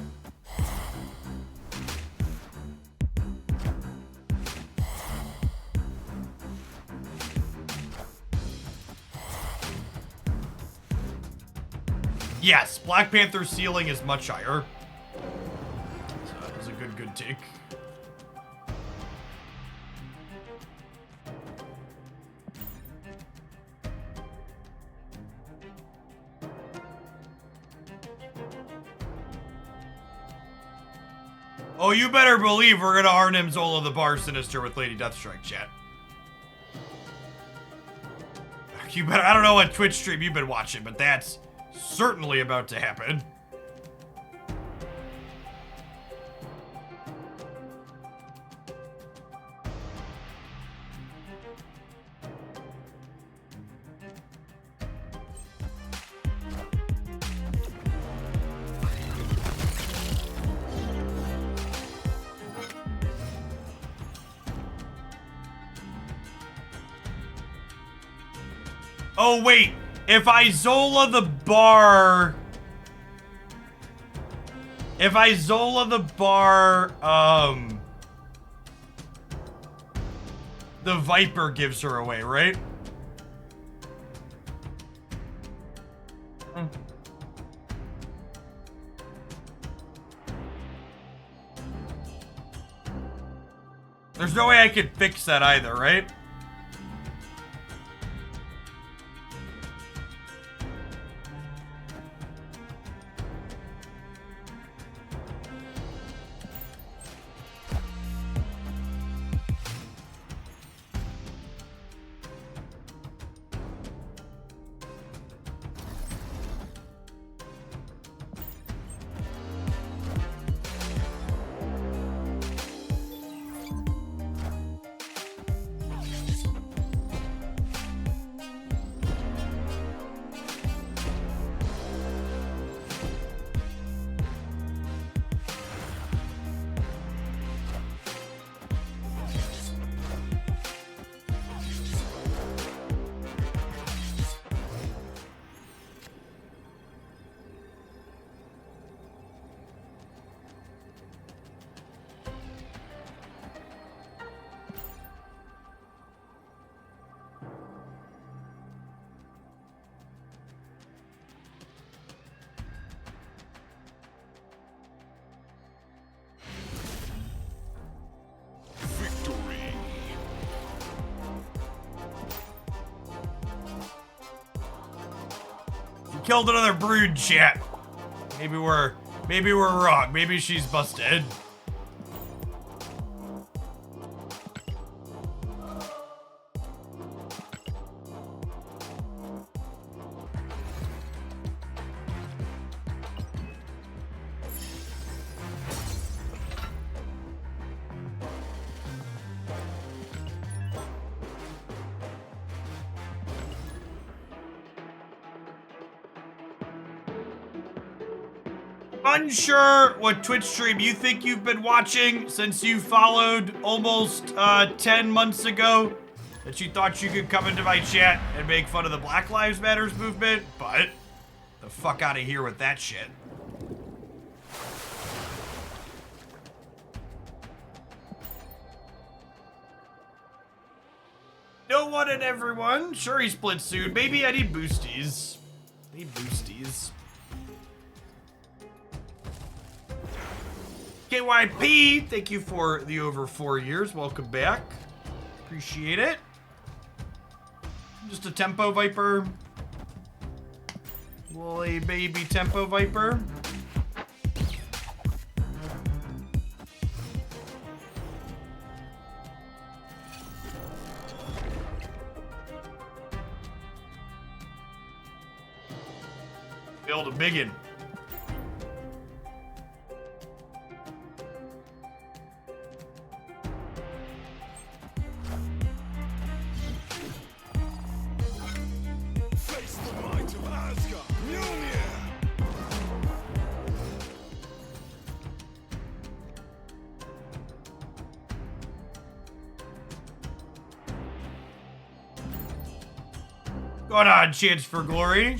Yes, Black Panther's ceiling is much higher. So that was a good take. Oh, you better believe we're gonna Arnim Zola the Bar Sinister with Lady Deathstrike, chat. You better, I don't know what Twitch stream you've been watching, but that's certainly about to happen. Oh, wait. If I Zola the bar... If I Zola the bar, the Viper gives her away, right? There's no way I could fix that either, right?
Victory.
You killed another brood, chat. Maybe we're wrong. Maybe she's busted. Unsure what Twitch stream you think you've been watching since you followed almost 10 months ago that you thought you could come into my chat and make fun of the Black Lives Matters movement, but the fuck out of here with that shit. No one and everyone. Sure, he split soon. Maybe I need boosties. Need boosties. KYP, thank you for the over 4 years. Welcome back. Appreciate it. Just a tempo viper. Little baby tempo viper. Build a biggin.
Face the might of Asgard. Mjolnir.
Going on, Chance for Glory.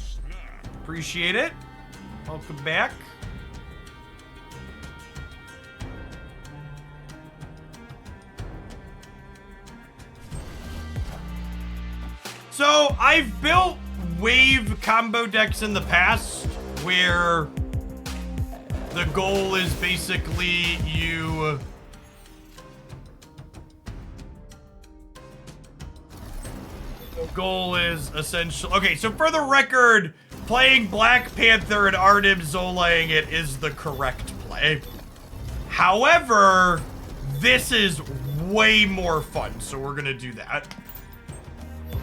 Appreciate it. Welcome back. So, I've built wave combo decks in the past where the goal is basically you... The goal is essentially... Okay, so for the record, playing Black Panther and Arnim Zolaing it is the correct play. However, this is way more fun, so we're gonna do that.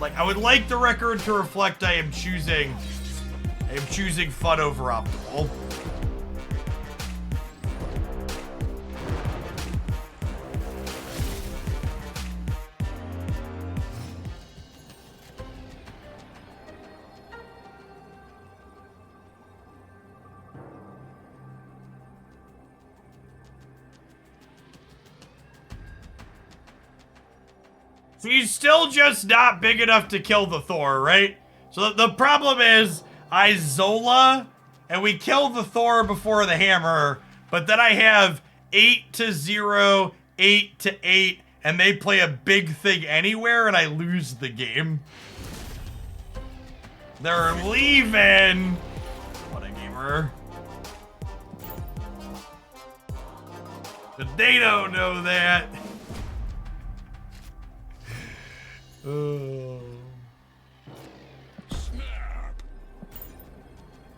Like, I would like the record to reflect I am choosing fun over optimal. She's still just not big enough to kill the Thor, right? So the problem is, I Zola, and we kill the Thor before the hammer, but then I have 8 to 0, 8 to 8, and they play a big thing anywhere, and I lose the game. They're leaving. What a gamer. But they don't know that.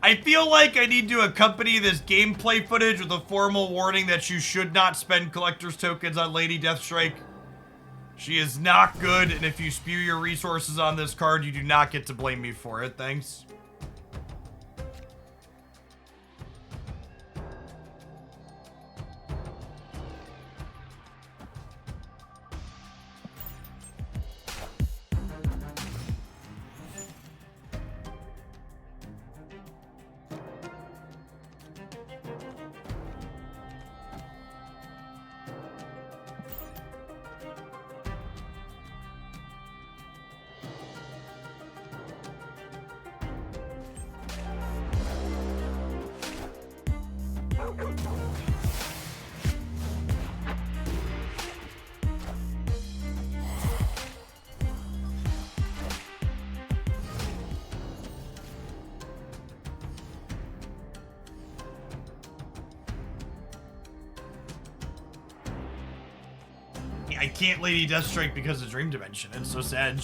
I feel like I need to accompany this gameplay footage with a formal warning that you should not spend collector's tokens on Lady Deathstrike. She is not good, and if you spew your resources on this card, you do not get to blame me for it. Thanks. I can't Lady Deathstrike because of Dream Dimension. It's so sad.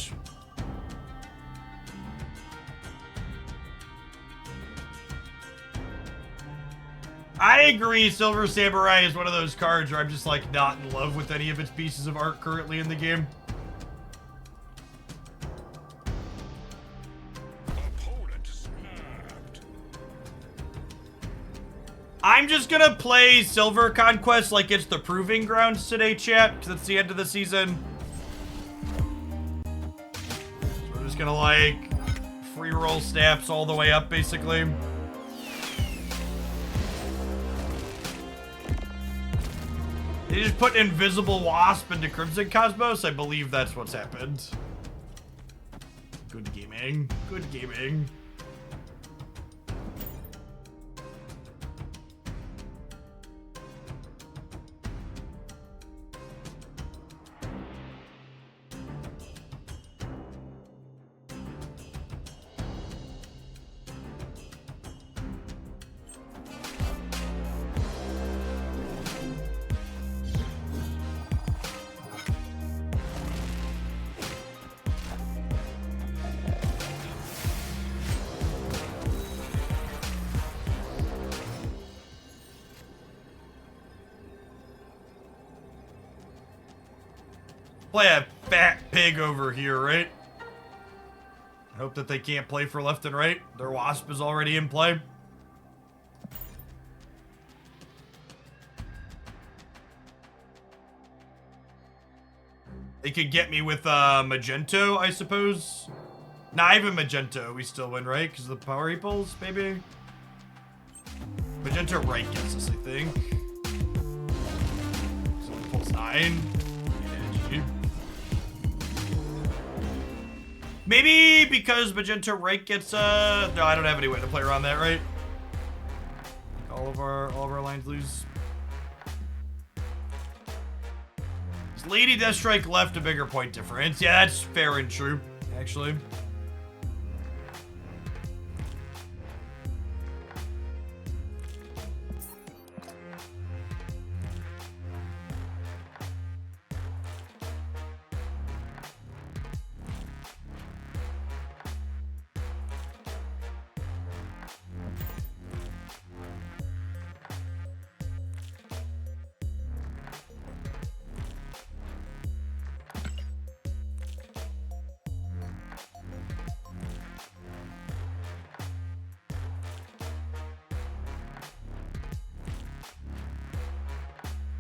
I agree, Silver Samurai is one of those cards where I'm just like not in love with any of its pieces of art currently in the game. I'm just gonna play Silver Conquest like it's the Proving Grounds today, chat, because it's the end of the season. So we're just gonna like free roll snaps all the way up, basically. They just put Invisible Wasp into Crimson Cosmos? I believe that's what's happened. Good gaming. Good gaming. Play a fat pig over here, right? I hope that they can't play for left and right. Their Wasp is already in play. They could get me with Magento, I suppose. Not even Magento. We still win, right? Because of the power he pulls, maybe? Magento right gets us, I think. So he pulls 9. Yeah, maybe because Magento right gets no, I don't have any way to play around that, right? All of our lines lose. Is Lady Deathstrike left a bigger point difference? Yeah, that's fair and true, actually.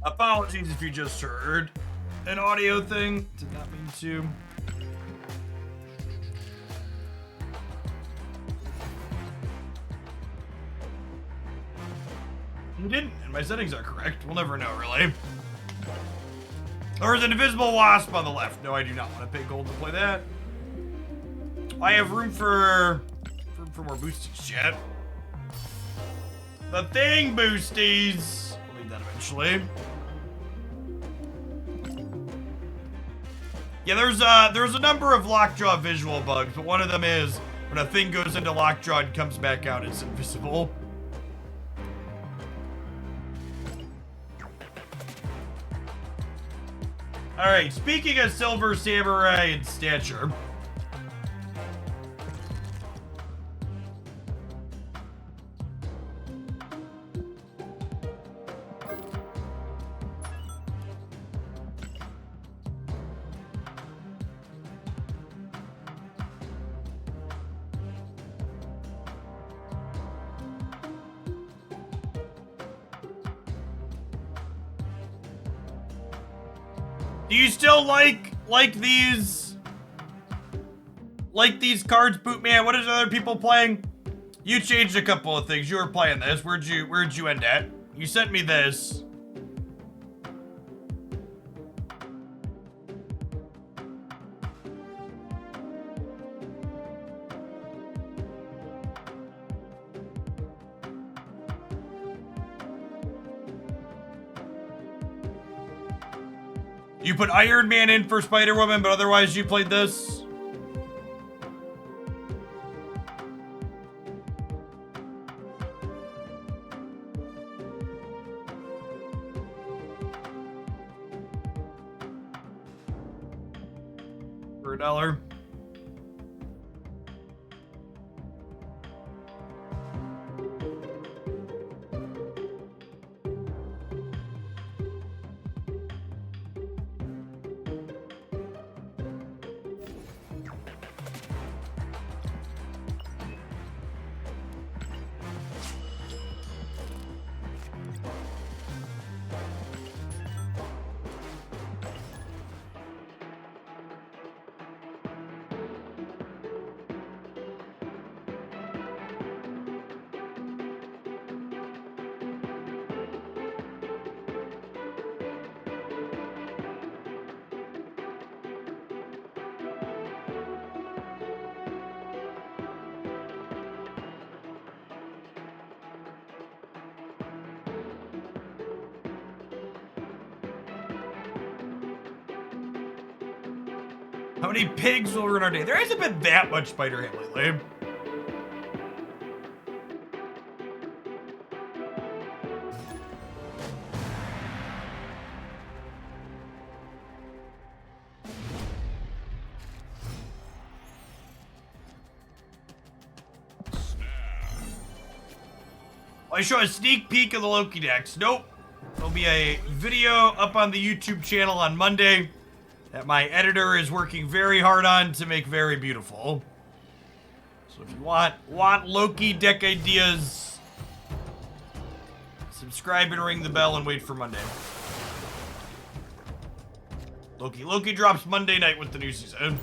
Apologies if you just heard an audio thing. Did not mean to. You didn't, and my settings are correct. We'll never know, really. Or is an invisible wasp on the left? No, I do not want to pay gold to play that. I have room for more boosties, chat. The thing boosties. We'll need that eventually. Yeah, there's a number of lockjaw visual bugs, but one of them is when a thing goes into lockjaw and comes back out, it's invisible. Alright, speaking of Silver Samurai and stature. Do you still like these cards, Bootman? What is other people playing? You changed a couple of things. You were playing this. Where'd you end at? You sent me this. You put Iron Man in for Spider-Woman, but otherwise you played this? For $1. How many pigs will ruin our day? There hasn't been that much Spider-Ham lately. I show a sneak peek of the Loki decks. Nope. There'll be a video up on the YouTube channel on Monday that my editor is working very hard on to make very beautiful. So if you want Loki deck ideas, subscribe and ring the bell and wait for Monday. Loki drops Monday night with the new season.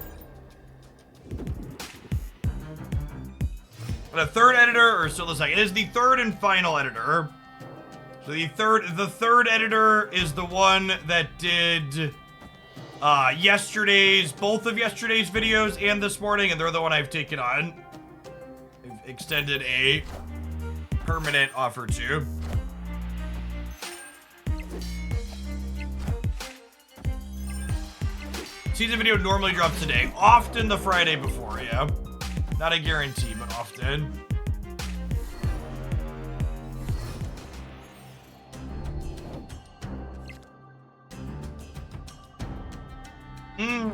But a third editor, or still the second, it is the third and final editor. So the third editor is the one that did both of yesterday's videos and this morning, and they're the one I've taken on. I've extended a permanent offer to. Season video normally drops today, often the Friday before, yeah. Not a guarantee, but often.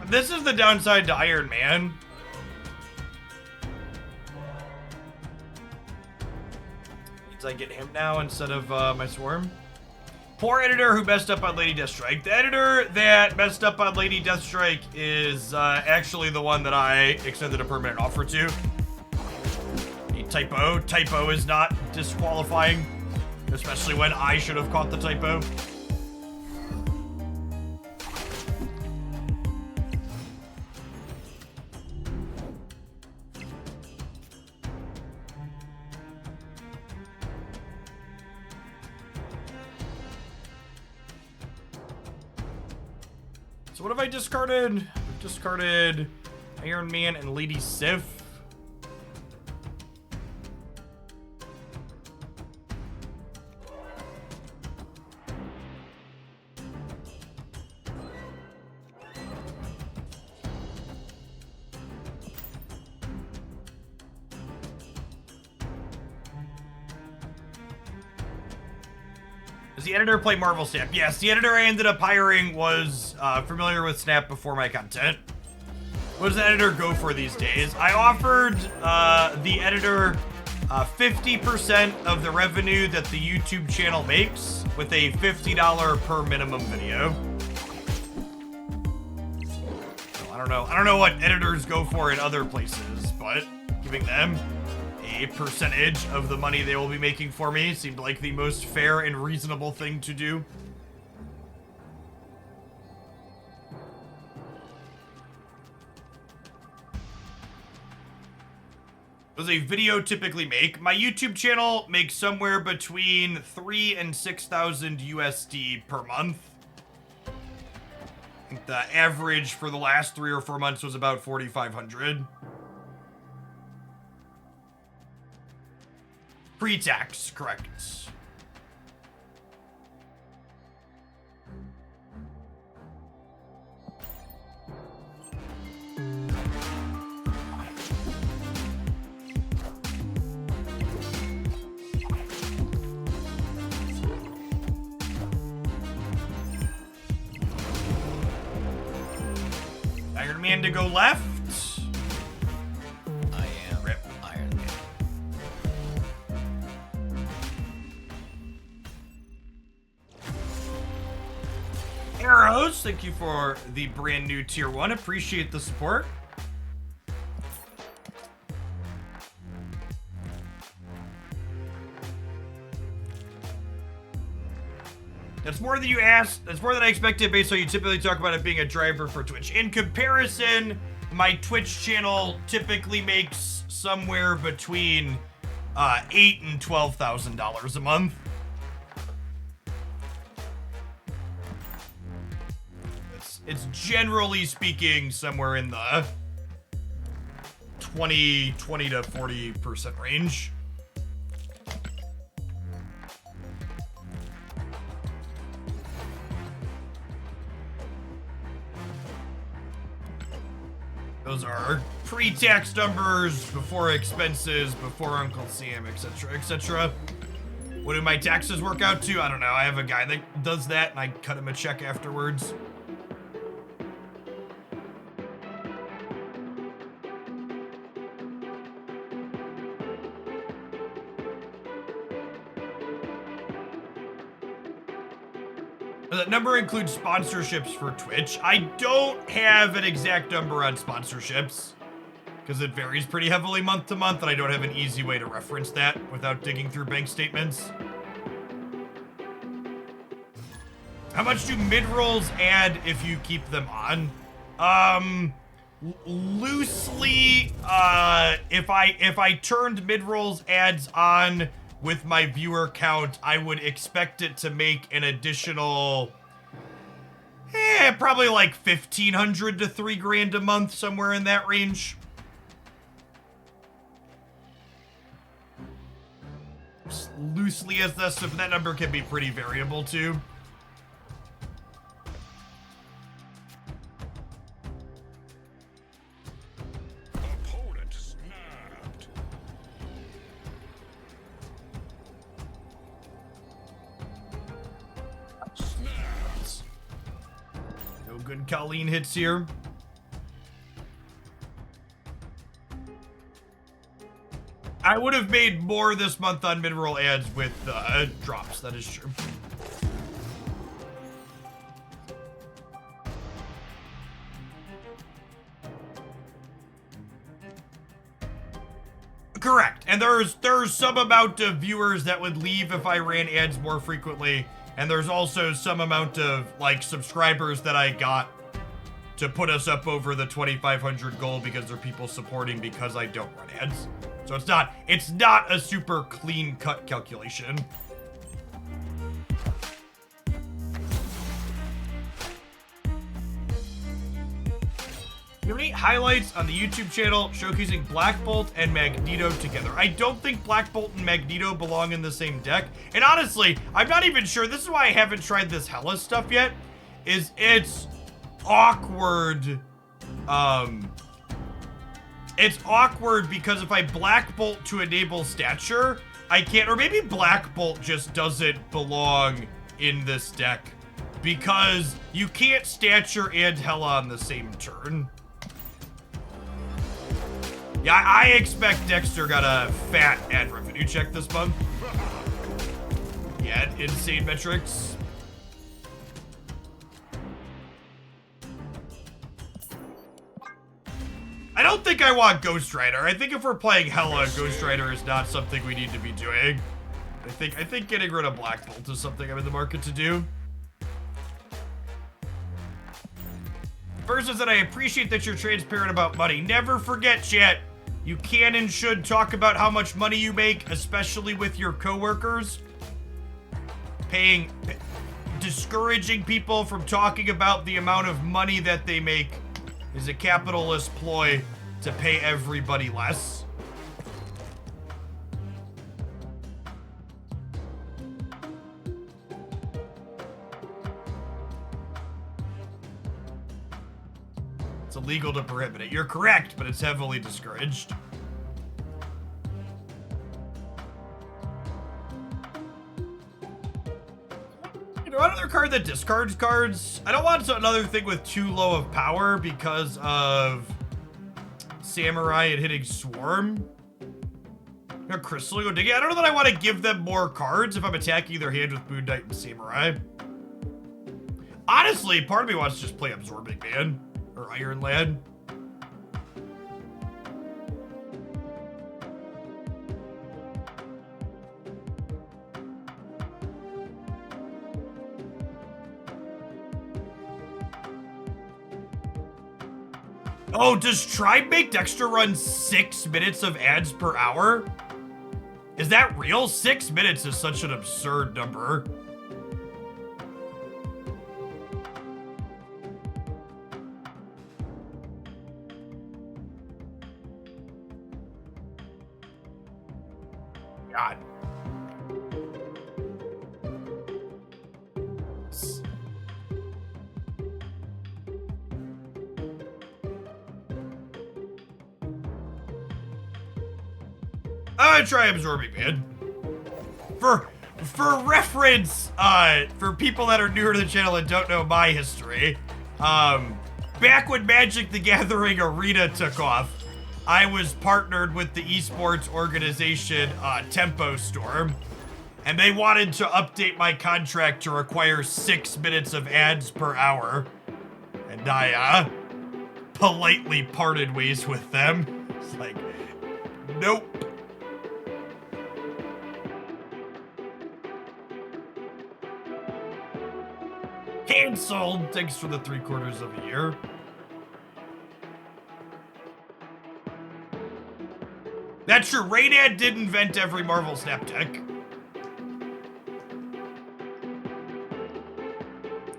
This is the downside to Iron Man. Means I get him now instead of my Swarm. Poor editor who messed up on Lady Deathstrike. The editor that messed up on Lady Deathstrike is actually the one that I extended a permanent offer to. A typo. Typo is not disqualifying, especially when I should have caught the typo. So what have I discarded? I've discarded Iron Man and Lady Sif. Does the editor play Marvel Snap? Yes, the editor I ended up hiring was familiar with Snap before my content. What does the editor go for these days? I offered the editor 50% of the revenue that the YouTube channel makes with a $50 per minimum video. So I don't know what editors go for in other places, but giving them a percentage of the money they will be making for me seemed like the most fair and reasonable thing to do. Does a video typically make? My YouTube channel makes somewhere between 3,000 and 6,000 USD per month. I think the average for the last 3 or 4 months was about 4,500. Pre-tax, correct. Iron Man to go left.
I am
Rip.
Iron Man.
Arrows, thank you for the brand new tier 1. Appreciate the support. That's more than you asked. That's more than I expected based on you typically talk about it being a driver for Twitch. In comparison, my Twitch channel typically makes somewhere between $8,000 and $12,000 a month. It's generally speaking somewhere in the 20 to 40% range. Those are pre-tax numbers, before expenses, before Uncle Sam, etc., etc. What do my taxes work out to? I don't know. I have a guy that does that, and I cut him a check afterwards. That number includes sponsorships for Twitch. I don't have an exact number on sponsorships because it varies pretty heavily month to month, and I don't have an easy way to reference that without digging through bank statements. How much do mid-rolls add if you keep them on? Loosely, if I turned mid-rolls ads on with my viewer count, I would expect it to make an additional, probably like 1,500 to $3,000 a month, somewhere in that range. Just loosely as this, but that number can be pretty variable too.
Opponent snapped. Snapped.
No good Colleen hits here. I would have made more this month on mid-roll ads with drops, that is true. Correct. And there's some amount of viewers that would leave if I ran ads more frequently, and there's also some amount of like subscribers that I got to put us up over the 2,500 goal because there are people supporting because I don't run ads. So it's not a super clean cut calculation. Create highlights on the YouTube channel showcasing Black Bolt and Magneto together. I don't think Black Bolt and Magneto belong in the same deck. And honestly, I'm not even sure. This is why I haven't tried this Hella stuff yet. It's awkward. It's awkward because if I Black Bolt to enable stature, I can't, or maybe Black Bolt just doesn't belong in this deck because you can't stature and Hella on the same turn. Yeah, I expect Dexter got a fat ad revenue check this month. Yeah, insane metrics. I don't think I want Ghost Rider. I think if we're playing Hella, Ghost Rider is not something we need to be doing. I think getting rid of Black Bolt is something I'm in the market to do. First is that I appreciate that you're transparent about money. Never forget, chat. You can and should talk about how much money you make, especially with your coworkers. Discouraging people from talking about the amount of money that they make is a capitalist ploy to pay everybody less. It's illegal to prohibit it. You're correct, but it's heavily discouraged. You know, another card that discards cards. I don't want another thing with too low of power because of Samurai and hitting Swarm. Crystal go digging. I don't know that I want to give them more cards if I'm attacking their hand with Moon Knight and Samurai. Honestly, part of me wants to just play Absorbing Man. Or Iron Lad. Oh, does Tribe make Dexter run 6 minutes of ads per hour? Is that real? 6 minutes is such an absurd number. God. I'm gonna try Absorbing Man. For reference, for people that are newer to the channel and don't know my history, back when Magic the Gathering Arena took off, I was partnered with the esports organization Tempo Storm, and they wanted to update my contract to require 6 minutes of ads per hour, and I politely parted ways with them. It's like, nope. Cancelled. Thanks for the 3/4 of a year. That's true. Raynad did invent every Marvel Snap deck.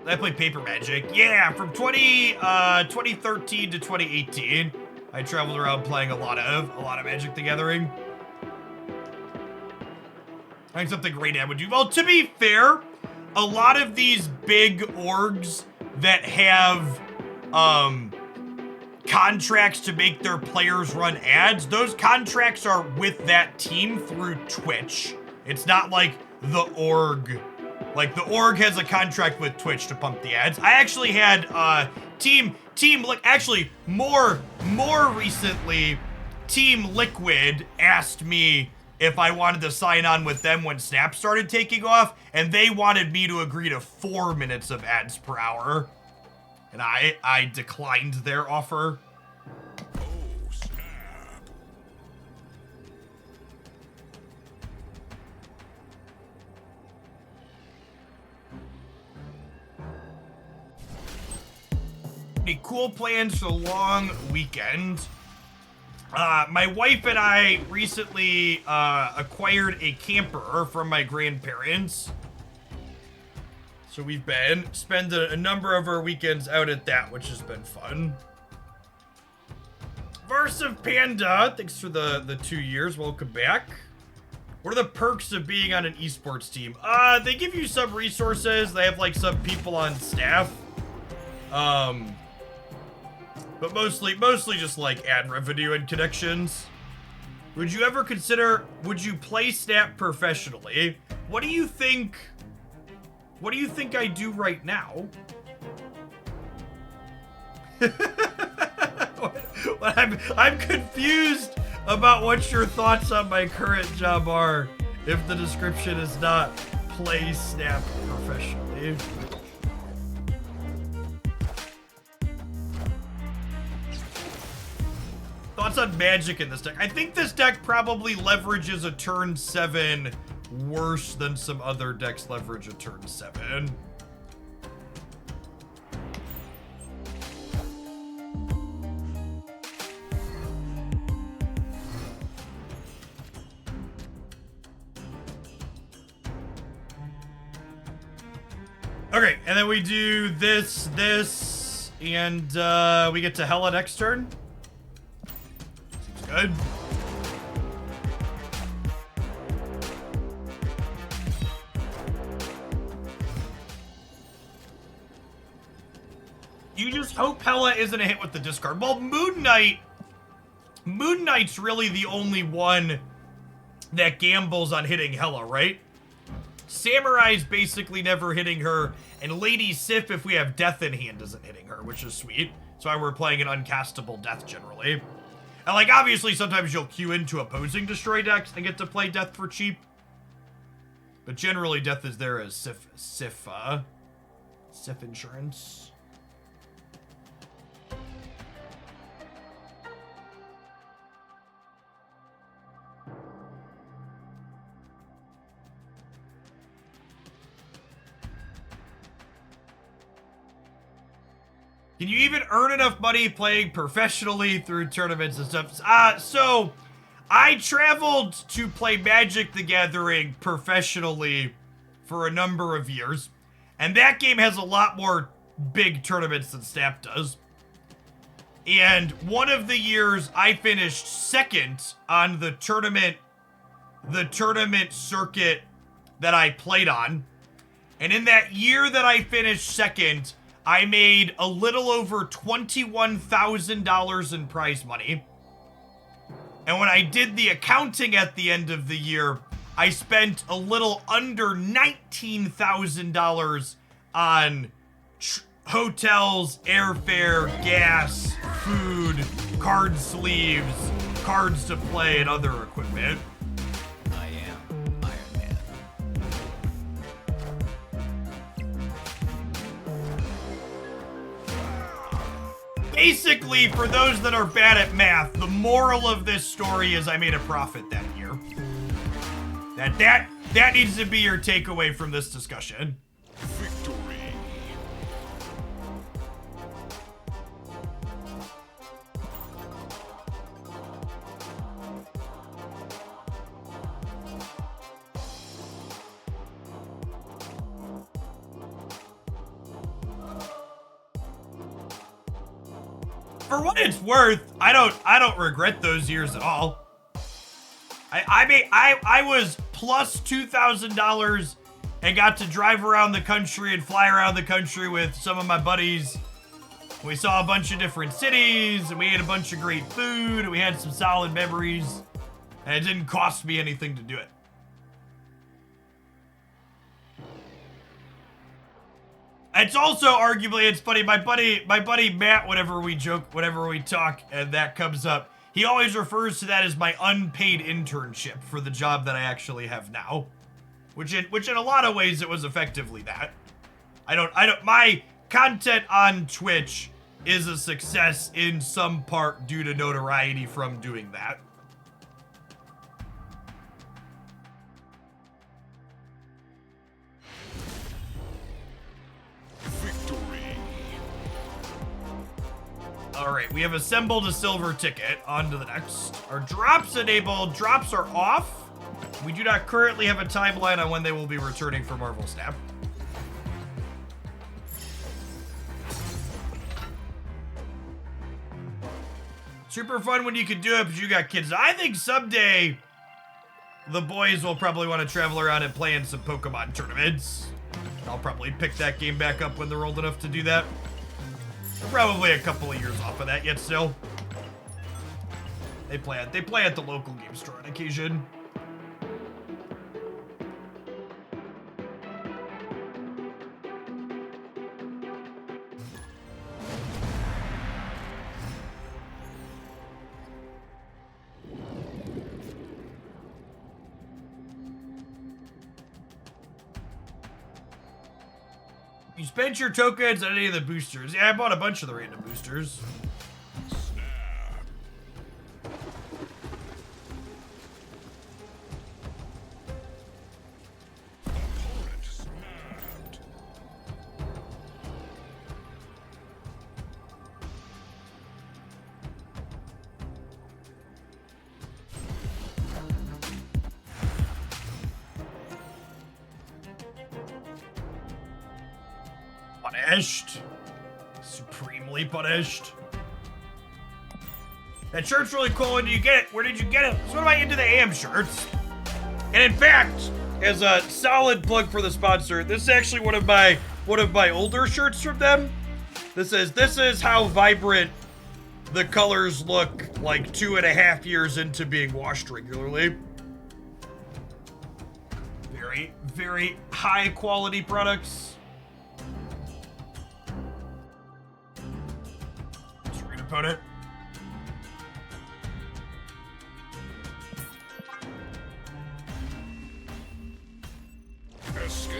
I played Paper Magic. Yeah, from 2013 to 2018. I traveled around playing a lot of Magic the Gathering. I think something Raynad would do. Well, to be fair, a lot of these big orgs that have contracts to make their players run ads, those contracts are with that team through Twitch. It's not like the org. Like, the org has a contract with Twitch to pump the ads. I actually had more recently, Team Liquid asked me if I wanted to sign on with them when Snap started taking off, and they wanted me to agree to 4 minutes of ads per hour. And I declined their offer.
Oh, snap.
Any cool plans for the long weekend? My wife and I recently acquired a camper from my grandparents. So we've been spending a number of our weekends out at that, which has been fun. Immersive Panda, thanks for the 2 years. Welcome back. What are the perks of being on an esports team? They give you some resources. They have like some people on staff. But mostly just like ad revenue and connections. Would you ever consider, would you play Snap professionally? What do you think I do right now? I'm confused about what your thoughts on my current job are if the description is not play Snap professionally. Thoughts on magic in this deck? I think this deck probably leverages a turn 7 worse than some other decks leverage a turn 7. Okay, and then we do this, and we get to Hela next turn. Seems good. You just hope Hela isn't a hit with the discard. Well, Moon Knight's really the only one that gambles on hitting Hela, right? Samurai's basically never hitting her, and Lady Sif, if we have Death in hand, isn't hitting her, which is sweet. That's why we're playing an uncastable Death generally. And like, obviously, sometimes you'll queue into opposing Destroy decks and get to play Death for cheap. But generally, Death is there as Sif insurance. Can you even earn enough money playing professionally through tournaments and stuff? So I traveled to play Magic the Gathering professionally for a number of years, and that game has a lot more big tournaments than Snap does. And one of the years I finished second on the tournament circuit that I played on. And in that year that I finished second, I made a little over $21,000 in prize money. And when I did the accounting at the end of the year, I spent a little under $19,000 on hotels, airfare, gas, food, card sleeves, cards to play, and other equipment.
I am Iron Man.
Basically, for those that are bad at math, the moral of this story is I made a profit that year. That needs to be your takeaway from this discussion.
Victory.
For what it's worth, I don't regret those years at all. I was plus $2,000 and got to drive around the country and fly around the country with some of my buddies. We saw a bunch of different cities, and we ate a bunch of great food, and we had some solid memories, and it didn't cost me anything to do it. It's also arguably, it's funny, my buddy Matt, whenever we talk, and that comes up, he always refers to that as my unpaid internship for the job that I actually have now. Which in a lot of ways it was effectively that. My content on Twitch is a success in some part due to notoriety from doing that. Alright, we have assembled a silver ticket. On to the next. Our drops enabled. Drops are off. We do not currently have a timeline on when they will be returning for Marvel Snap. Super fun when you can do it, but you got kids. I think someday the boys will probably want to travel around and play in some Pokemon tournaments. I'll probably pick that game back up when they're old enough to do that. We're probably a couple of years off of that yet still. They play at the local game store on occasion. You spent your tokens on any of the boosters. Yeah, I bought a bunch of the random boosters. Punished. Supremely punished. That shirt's really cool. When did you get it? Where did you get it? So what am I into the AM shirts? And in fact, as a solid plug for the sponsor, this is actually one of my older shirts from them. This is how vibrant the colors look like 2.5 years into being washed regularly. Very, very high quality products. Opponent.
Escaped.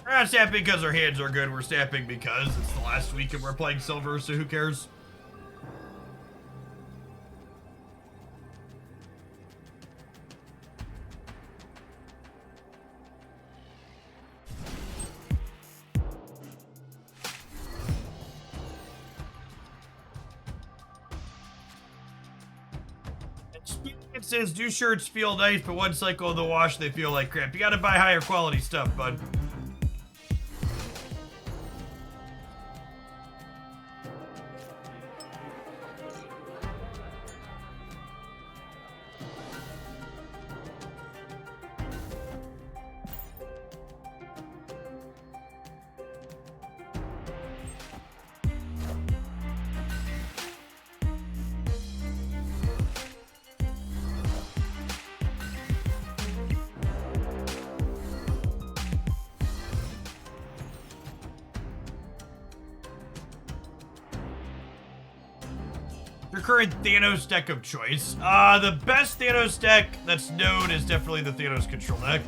We're not snapping because our hands are good. We're snapping because it's the last week and we're playing silver, so who cares? Says do shirts feel nice, but one cycle of the wash they feel like crap. You gotta buy higher quality stuff, bud. Your current Thanos deck of choice. The best Thanos deck that's known is definitely the Thanos control deck.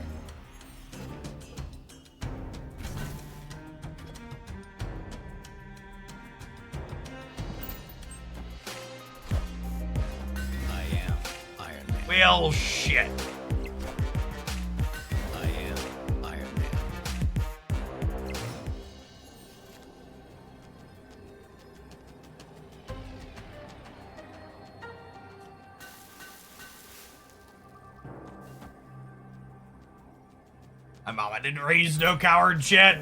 I am Iron Man.
Well, shit.
I am Iron Man.
My mama didn't raise no coward shit.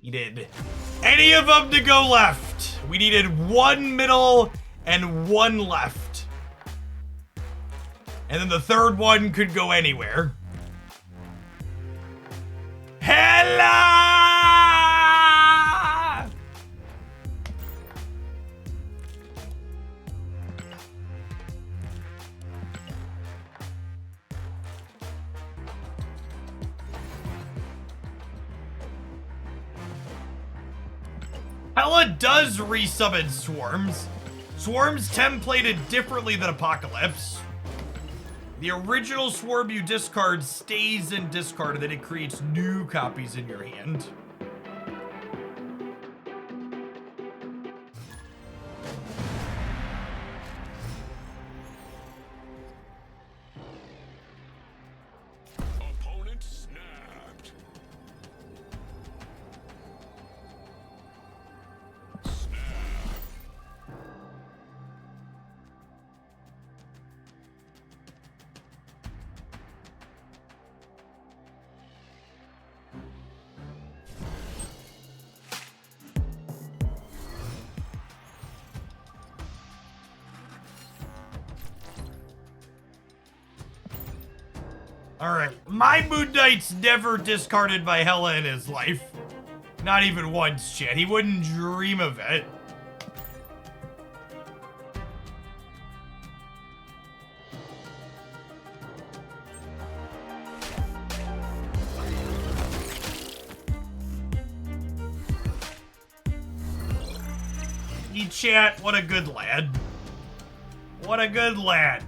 Needed any of them to go left. We needed one middle and one left. And then the third one could go anywhere. Hella! Hella does resummon swarms. Swarms templated differently than Apocalypse. The original swarm you discard stays in discard, and then it creates new copies in your hand. Alright, my Moon Knight's never discarded by Hela in his life. Not even once, chat. He wouldn't dream of it. Chat, what a good lad. What a good lad.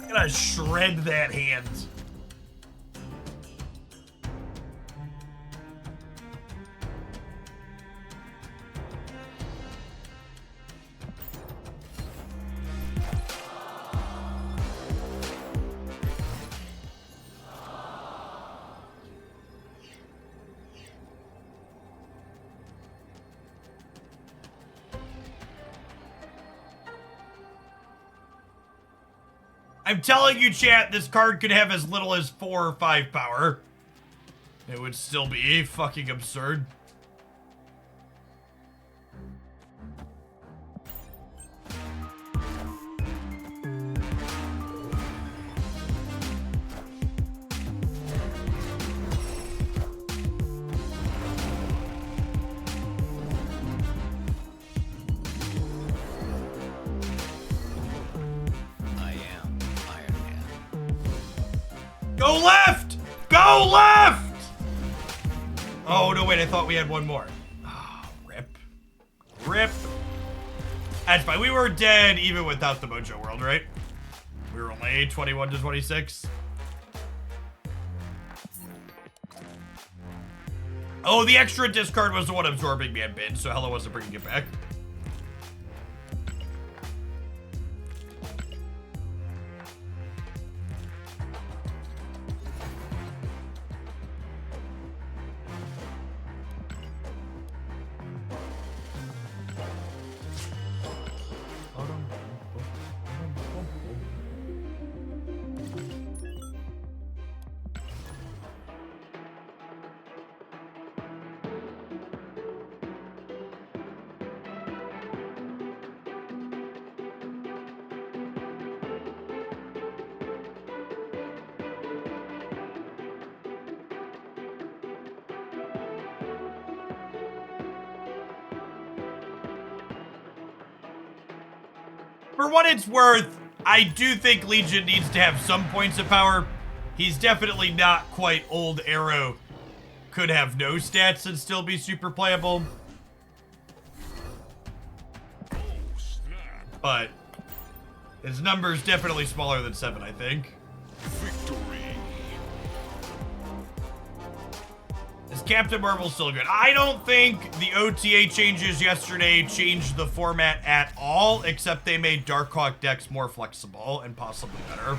Gonna shred that hand. I'm telling you, chat, this card could have as little as 4 or 5 power. It would still be fucking absurd. Go left! Go left! Oh, no, wait, I thought we had one more. Oh, rip. Rip. That's fine. We were dead even without the Mojo World, right? We were only 21 to 26. Oh, the extra discard was the one absorbing Man Bin, so Hela wasn't bringing it back. For what it's worth, I do think Legion needs to have some points of power. He's definitely not quite old Arrow. Could have no stats and still be super playable. But his number's definitely smaller than 7, I think.
Victory.
Is Captain Marvel still good? I don't think the OTA changes yesterday changed the format at all, except they made Darkhawk decks more flexible and possibly better.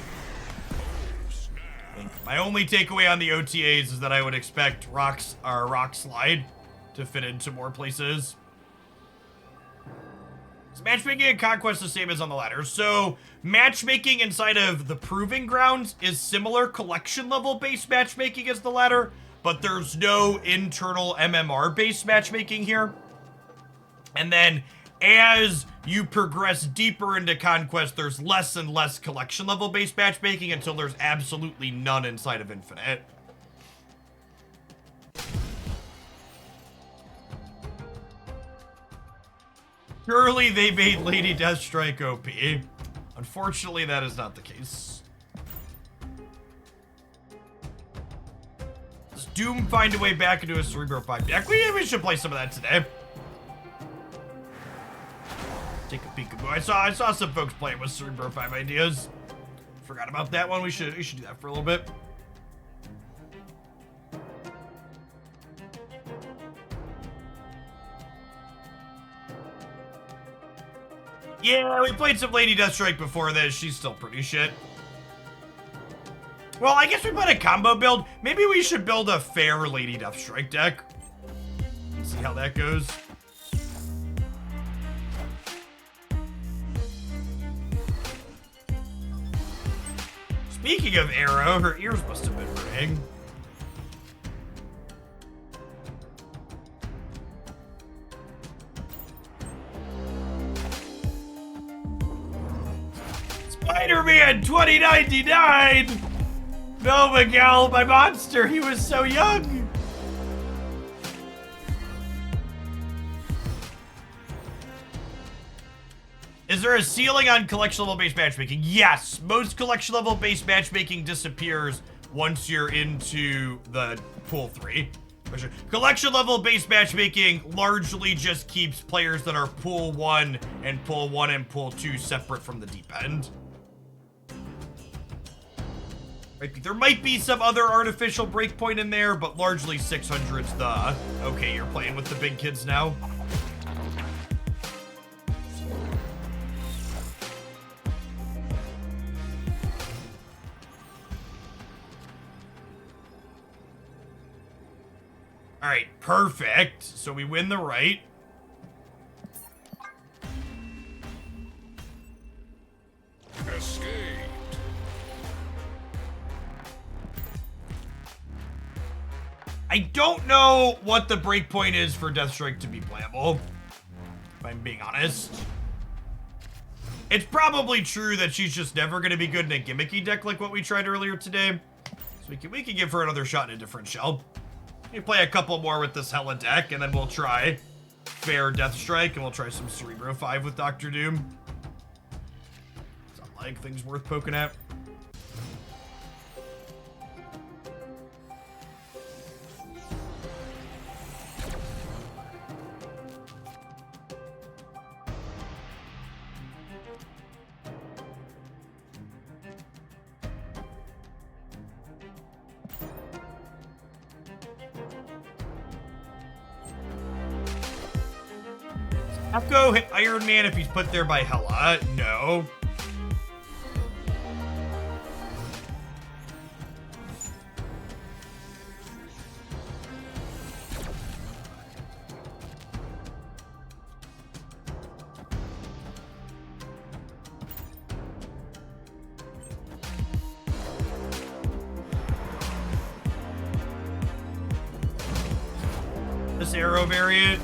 My only takeaway on the OTAs is that I would expect Rock Slide to fit into more places. Is matchmaking and conquest the same as on the ladder? So matchmaking inside of the Proving Grounds is similar collection level based matchmaking as the ladder, but there's no internal MMR based matchmaking here. And then as you progress deeper into Conquest, there's less and less collection level based matchmaking until there's absolutely none inside of Infinite. Surely they made Lady Deathstrike OP. Unfortunately, that is not the case. Does Doom find a way back into a Cerebro 5 deck? We should play some of that today. Take a peekaboo. I saw some folks playing with Cerebro 5 ideas. Forgot about that one. We should do that for a little bit. Yeah, we played some Lady Deathstrike before this. She's still pretty shit. Well, I guess we played a combo build. Maybe we should build a fair Lady Deathstrike deck. See how that goes. Speaking of Arrow, her ears must have been ringing. Spider-Man 2099! No, Miguel, my monster, he was so young! Is there a ceiling on collection level based matchmaking? Yes, most collection level based matchmaking disappears once you're into the pool 3. For sure. Collection level based matchmaking largely just keeps players that are pool 1 and pool 2 separate from the deep end. There might be some other artificial breakpoint in there, but largely 600's the, okay, you're playing with the big kids now. All right, perfect. So we win the right.
Escaped.
I don't know what the breakpoint is for Deathstrike to be playable, if I'm being honest. It's probably true that she's just never going to be good in a gimmicky deck like what we tried earlier today. So we can give her another shot in a different shell. We play a couple more with this Hella deck, and then we'll try fair Deathstrike, and we'll try some Cerebro 5 with Dr. Doom. Sound like things worth poking at. Go hit Iron Man if he's put there by Hela. No. This arrow variant.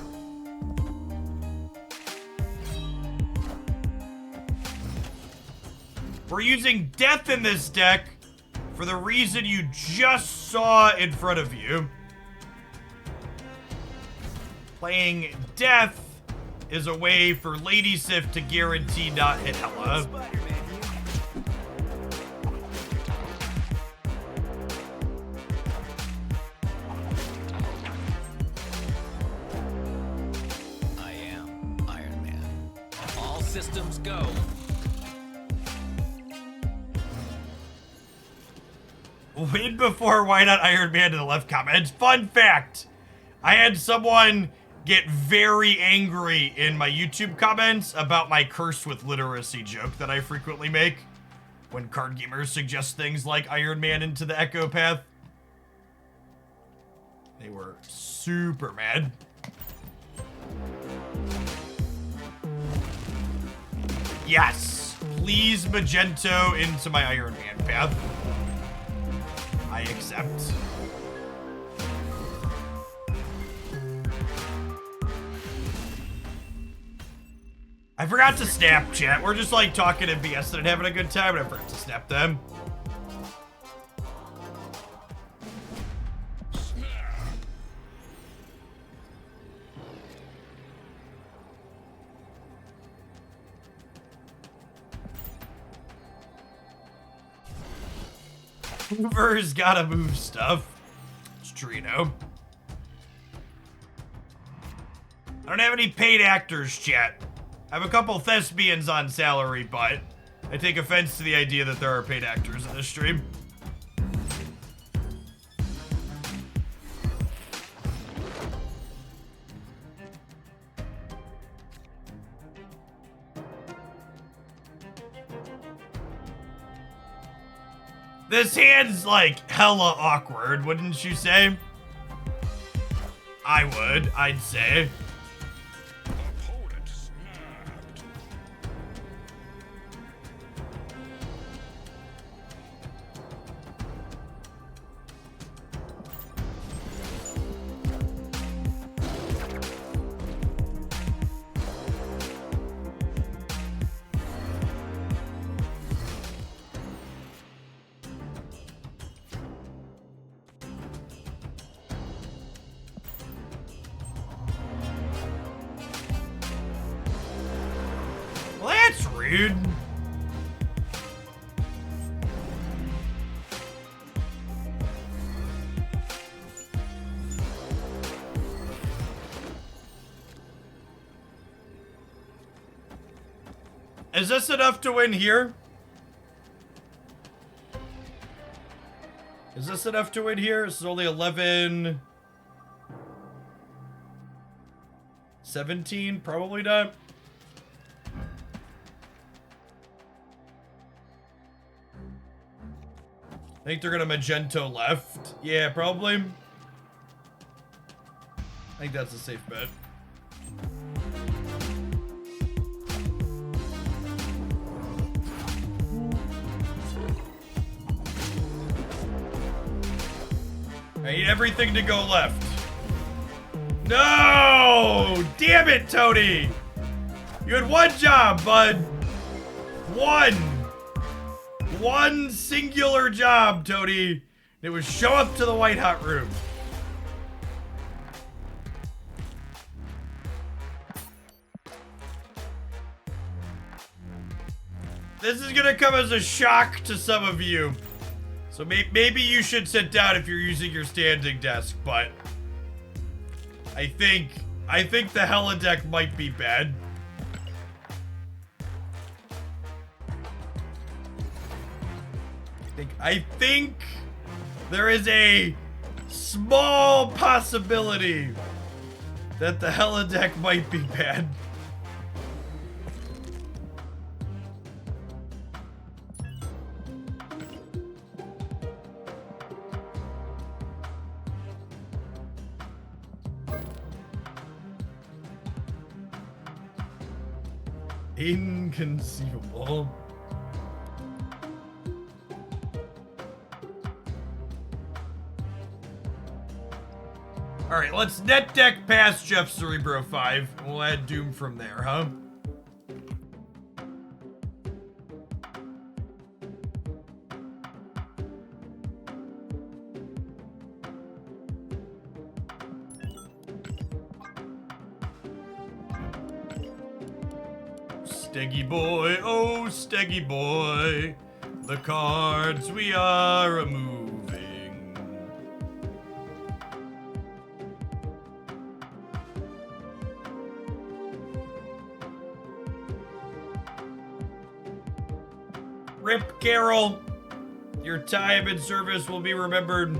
We're using death in this deck for the reason you just saw in front of you. Playing death is a way for Lady Sif to guarantee not hit Hela.
I am Iron Man. All systems go.
Win before why not Iron Man in the left comments. Fun fact, I had someone get very angry in my YouTube comments about my curse with literacy joke that I frequently make when card gamers suggest things like Iron Man into the Echo Path. They were super mad. Yes, please Magento into my Iron Man path. I accept. I forgot to snap, chat. We're just like talking and BS and having a good time, and I forgot to snap them. Hoover's gotta move stuff. It's true, you know. I don't have any paid actors, chat. I have a couple thespians on salary, but I take offense to the idea that there are paid actors in this stream. This hand's like hella awkward, wouldn't you say? I would, I'd say.
Opponent snapped.
Rude. Is this enough to win here? Is this enough to win here? This is only 11... 17? Probably not. I think they're gonna Magento left. Yeah, probably. I think that's a safe bet. I need everything to go left. No! Damn it, Tony! You had one job, bud. One singular job, Tony. It was show up to the White Hot Room. This is gonna come as a shock to some of you. So maybe you should sit down if you're using your standing desk, but I think the helideck might be bad. I think there is a small possibility that the helideck might be bad. Inconceivable. Alright, let's net deck past Jeff Cerebro 5. We'll add Doom from there, huh? Steggy boy, oh Steggy boy, the cards we are removing. Rip Carol, your time in service will be remembered.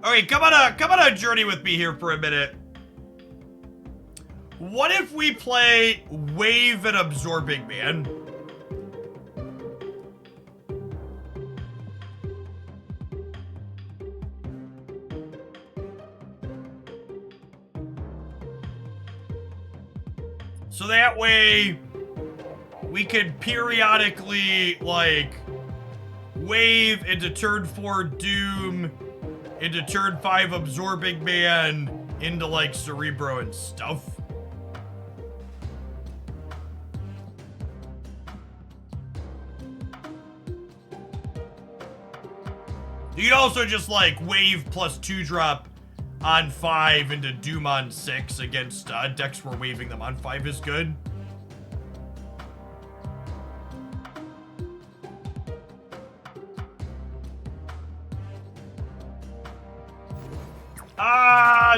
Okay, come on a journey with me here for a minute. What if we play Wave and Absorbing Man? So that way, we could periodically, like, Wave into turn 4 Doom, into turn 5 Absorbing Man, into, like, Cerebro and stuff. You can also just, like, Wave plus 2-drop on 5 into Doom on 6 against decks where waving them on 5 is good.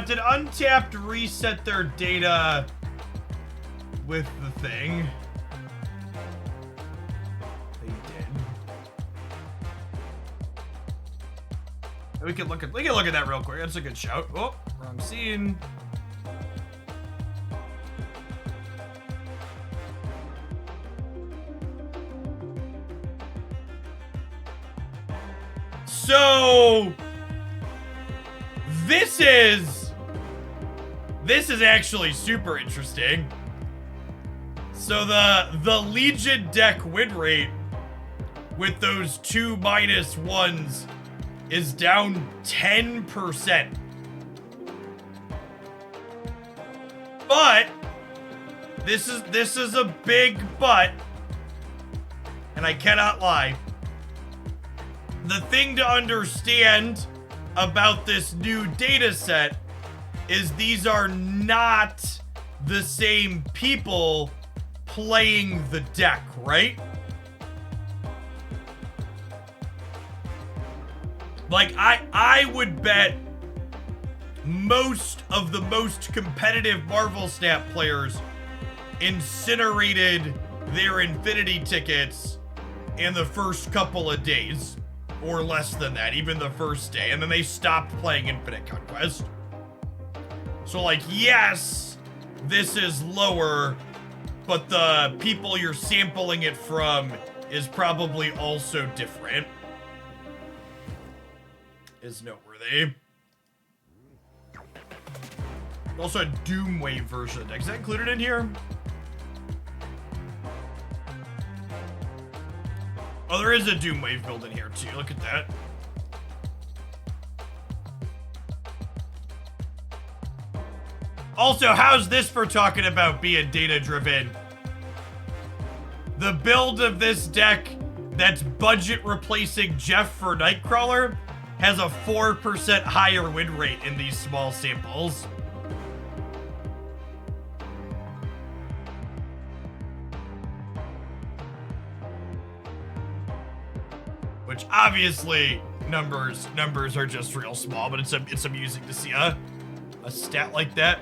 Did Untapped reset their data with the thing? They did. We can look at that real quick. That's a good shout. Oh, wrong scene. So this is actually super interesting. So the Legion deck win rate with those 2 -1s is down 10%. But this is a big but, and I cannot lie. The thing to understand about this new data set is these are not the same people playing the deck, right? Like, I would bet most of the most competitive Marvel Snap players incinerated their Infinity tickets in the first couple of days, or less than that, even the first day, and then they stopped playing Infinite Conquest. So, like, yes, this is lower, but the people you're sampling it from is probably also different. Is noteworthy. Also a Doomwave version of the deck. Is that included in here? Oh, there is a Doomwave build in here too. Look at that. Also, how's this for talking about being data-driven? The build of this deck that's budget replacing Jeff for Nightcrawler has a 4% higher win rate in these small samples. Which obviously numbers are just real small, but it's amusing to see a stat like that.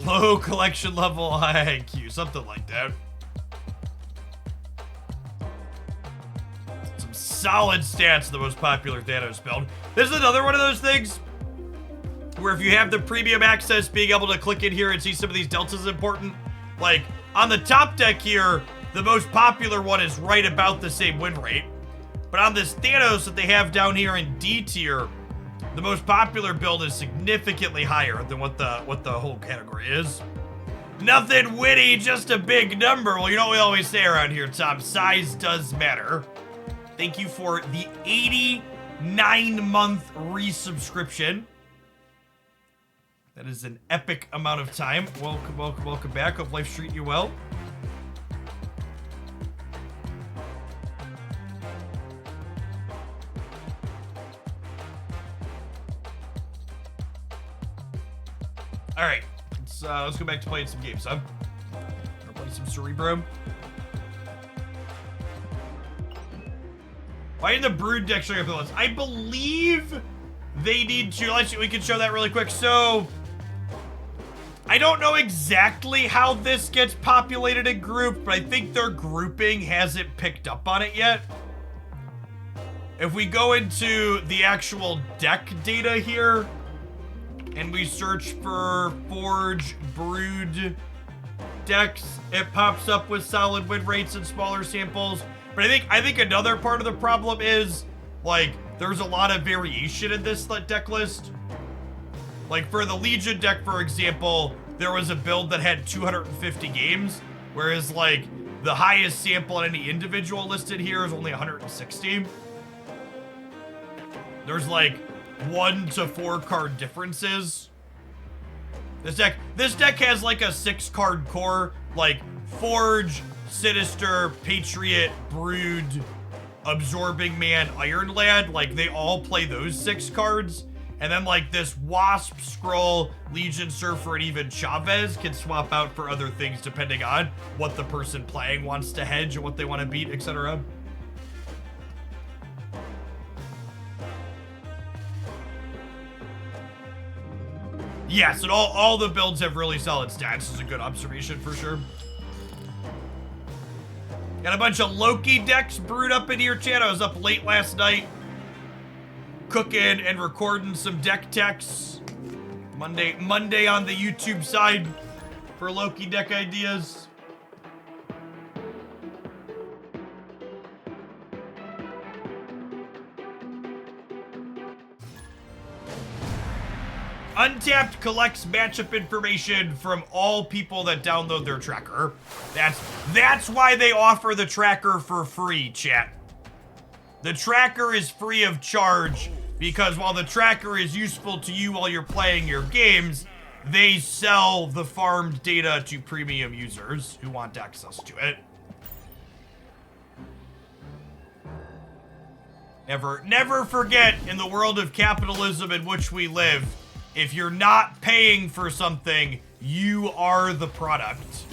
Low collection level, high IQ, something like that. Some solid stats in the most popular Thanos build. This is another one of those things where if you have the premium access, being able to click in here and see some of these deltas is important. Like, on the top deck here, the most popular one is right about the same win rate. But on this Thanos that they have down here in D tier, the most popular build is significantly higher than what the whole category is. Nothing witty, just a big number. Well, you know what we always say around here, Tom. Size does matter. Thank you for the 89-month resubscription. That is an epic amount of time. Welcome, welcome, welcome back. Hope life's treating you well. All right, let's go back to playing some games, huh? Wanna play some Cerebro? Why didn't the Brood deck show up the list? I believe they need to. We can show that really quick. So, I don't know exactly how this gets populated in group, but I think their grouping hasn't picked up on it yet. If we go into the actual deck data here, and we search for Forge Brood decks, it pops up with solid win rates and smaller samples. But I think another part of the problem is, like, there's a lot of variation in this deck list. Like, for the Legion deck, for example, there was a build that had 250 games, whereas, like, the highest sample in any individual listed here is only 160. There's, like, 1 to 4 card differences. This deck has like a 6-card core, like Forge, Sinister, Patriot, Brood, Absorbing Man, Ironlad. Like, they all play those 6 cards. And then like this Wasp, Scroll, Legion, Surfer, and even Chavez can swap out for other things depending on what the person playing wants to hedge and what they want to beat, etc. Yes, and all the builds have really solid stats. This is a good observation for sure. Got a bunch of Loki decks brewed up in here, chat. I was up late last night cooking and recording some deck techs. Monday on the YouTube side for Loki deck ideas. Untapped collects matchup information from all people that download their tracker. That's why they offer the tracker for free, chat. The tracker is free of charge because while the tracker is useful to you while you're playing your games, they sell the farmed data to premium users who want access to it. Never forget, in the world of capitalism in which we live, if you're not paying for something, you are the product.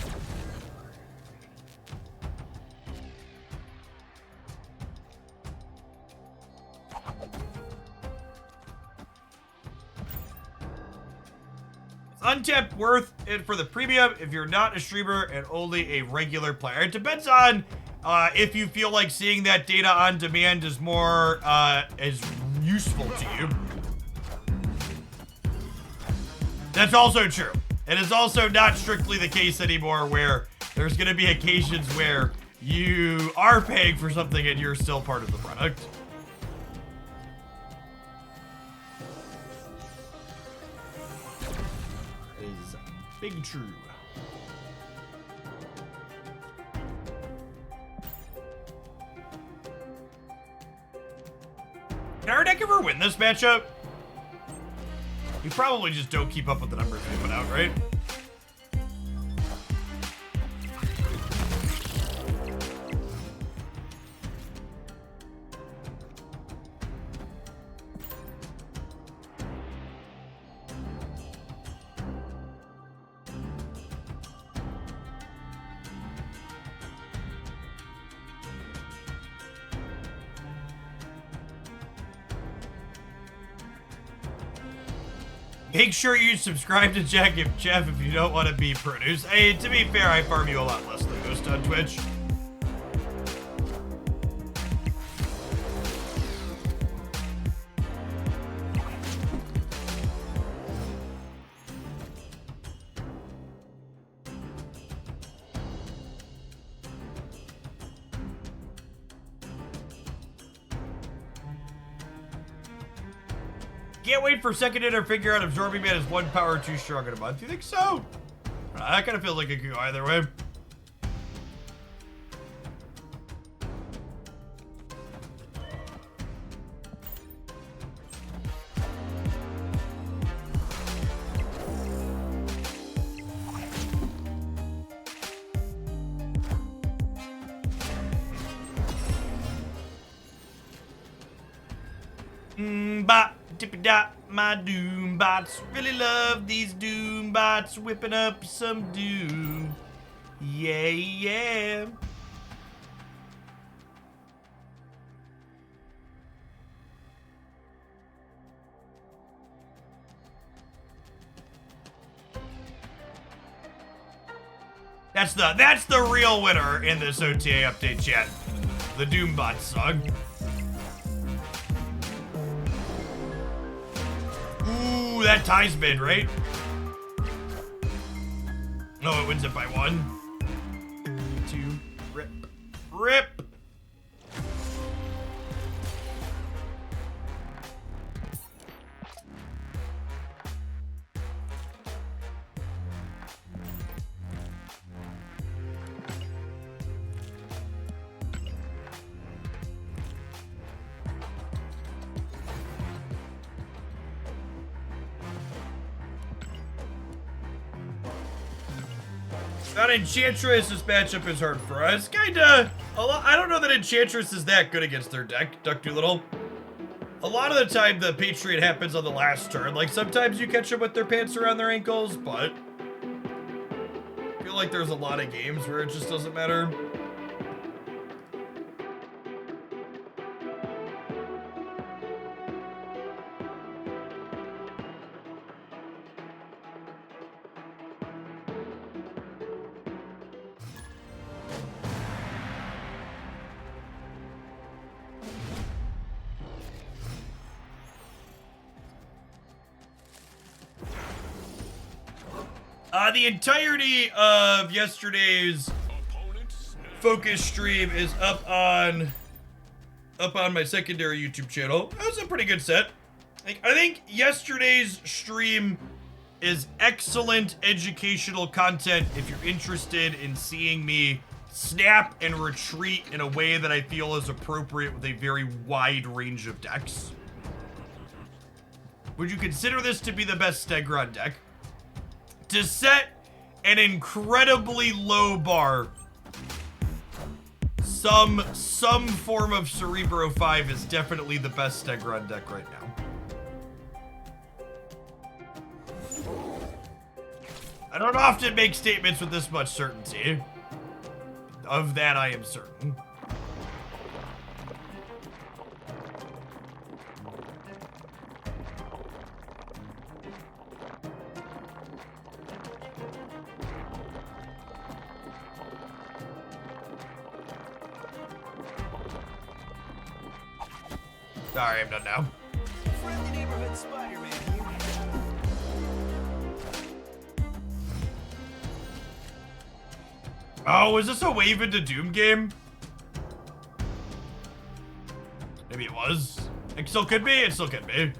Untapped worth it for the premium if you're not a streamer and only a regular player. It depends on if you feel like seeing that data on demand is more is useful to you. That's also true. It is also not strictly the case anymore where there's going to be occasions where you are paying for something and you're still part of the product. Is big true. Can our deck ever win this matchup? You probably just don't keep up with the numbers they put out, right? Make sure you subscribe to Jeff if you don't want to be produced. Hey, to be fair, I farm you a lot less than Ghost on Twitch. Can't wait for second to figure out Absorbing Man is 1 power too strong in a month. You think so? That kind of feels like it could go either way. Bot, tippy dot, my doom bots. Really love these doom bots whipping up some doom. Yeah, yeah. That's the real winner in this OTA update, chat. The Doombot song. Ooh, that ties mid, right? No, it wins it by 1. 2, rip. Rip! Not Enchantress, this matchup is hard for us. Kinda. I don't know that Enchantress is that good against their deck, Duck Doolittle. A lot of the time, the Patriot happens on the last turn. Like, sometimes you catch them with their pants around their ankles, but I feel like there's a lot of games where it just doesn't matter. The entirety of yesterday's focus stream is up on my secondary YouTube channel. That was a pretty good set. I think yesterday's stream is excellent educational content if you're interested in seeing me snap and retreat in a way that I feel is appropriate with a very wide range of decks. Would you consider this to be the best Stegron deck? to set an incredibly low bar, some form of Cerebro 5 is definitely the best Stegron deck right now. I don't often make statements with this much certainty. Of that I am certain. Sorry, I'm done now.
Friendly neighborhood Spider-Man here.
Oh, is this a Wave into Doom game? Maybe it was. It still could be. It still could be.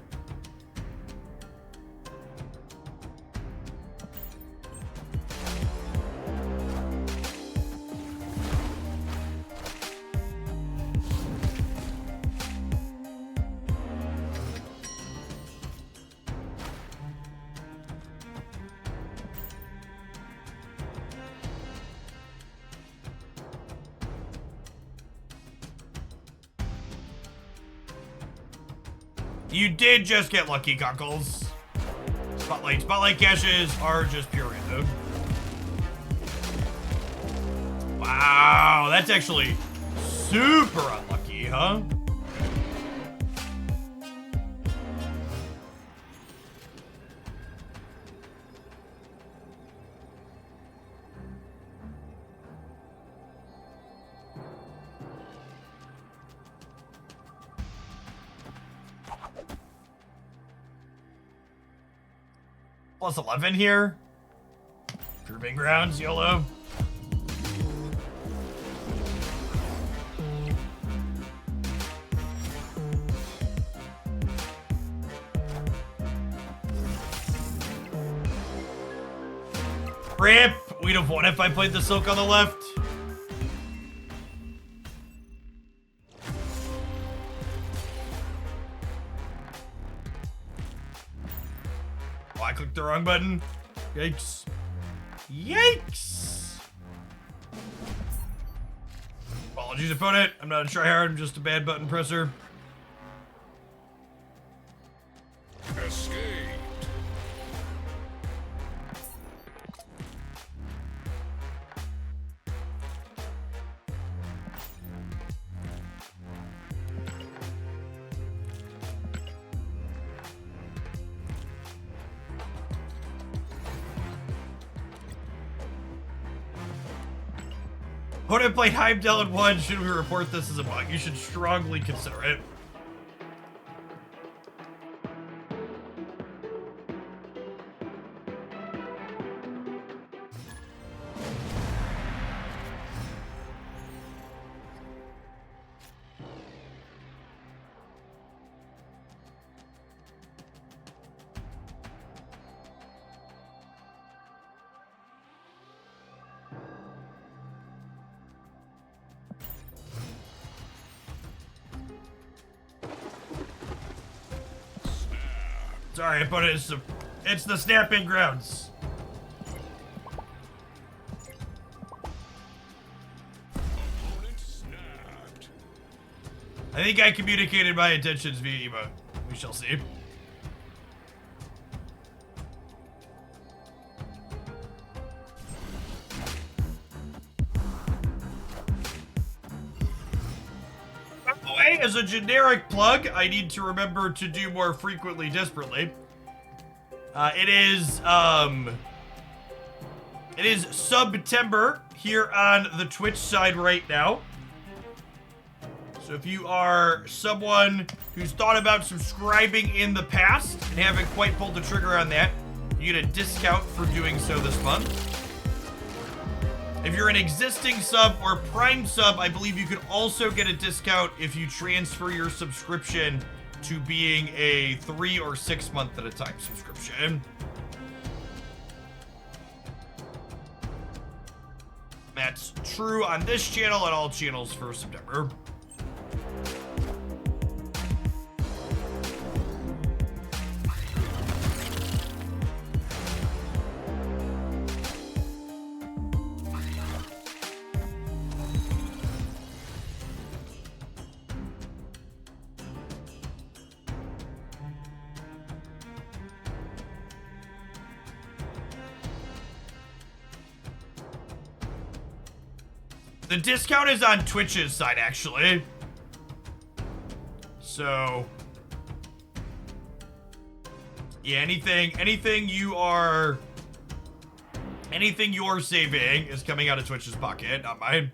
You did just get lucky, Cockles. Spotlight caches are just pure random. Wow, that's actually super unlucky, huh? Plus 11 here. Proving grounds, YOLO. Rip! We'd have won if I played the Silk on the left. Oh, I clicked the wrong button. Yikes. Yikes! Apologies, opponent. I'm not a tryhard, I'm just a bad button presser.
Escaped.
Opponent played Heimdall in 1. Should we report this as a bug? You should strongly consider it. Sorry, opponent, it's the snapping grounds.
Opponent snapped.
I think I communicated my intentions via emote. We shall see. By the way, as a generic plug, I need to remember to do more frequently, desperately. It is September here on the Twitch side right now. So if you are someone who's thought about subscribing in the past and haven't quite pulled the trigger on that, you get a discount for doing so this month. If you're an existing sub or Prime sub, I believe you could also get a discount if you transfer your subscription to being a 3 or 6 month at a time subscription. That's true on this channel and all channels for September. The discount is on Twitch's side, actually. So, yeah, anything you're saving is coming out of Twitch's pocket, not mine.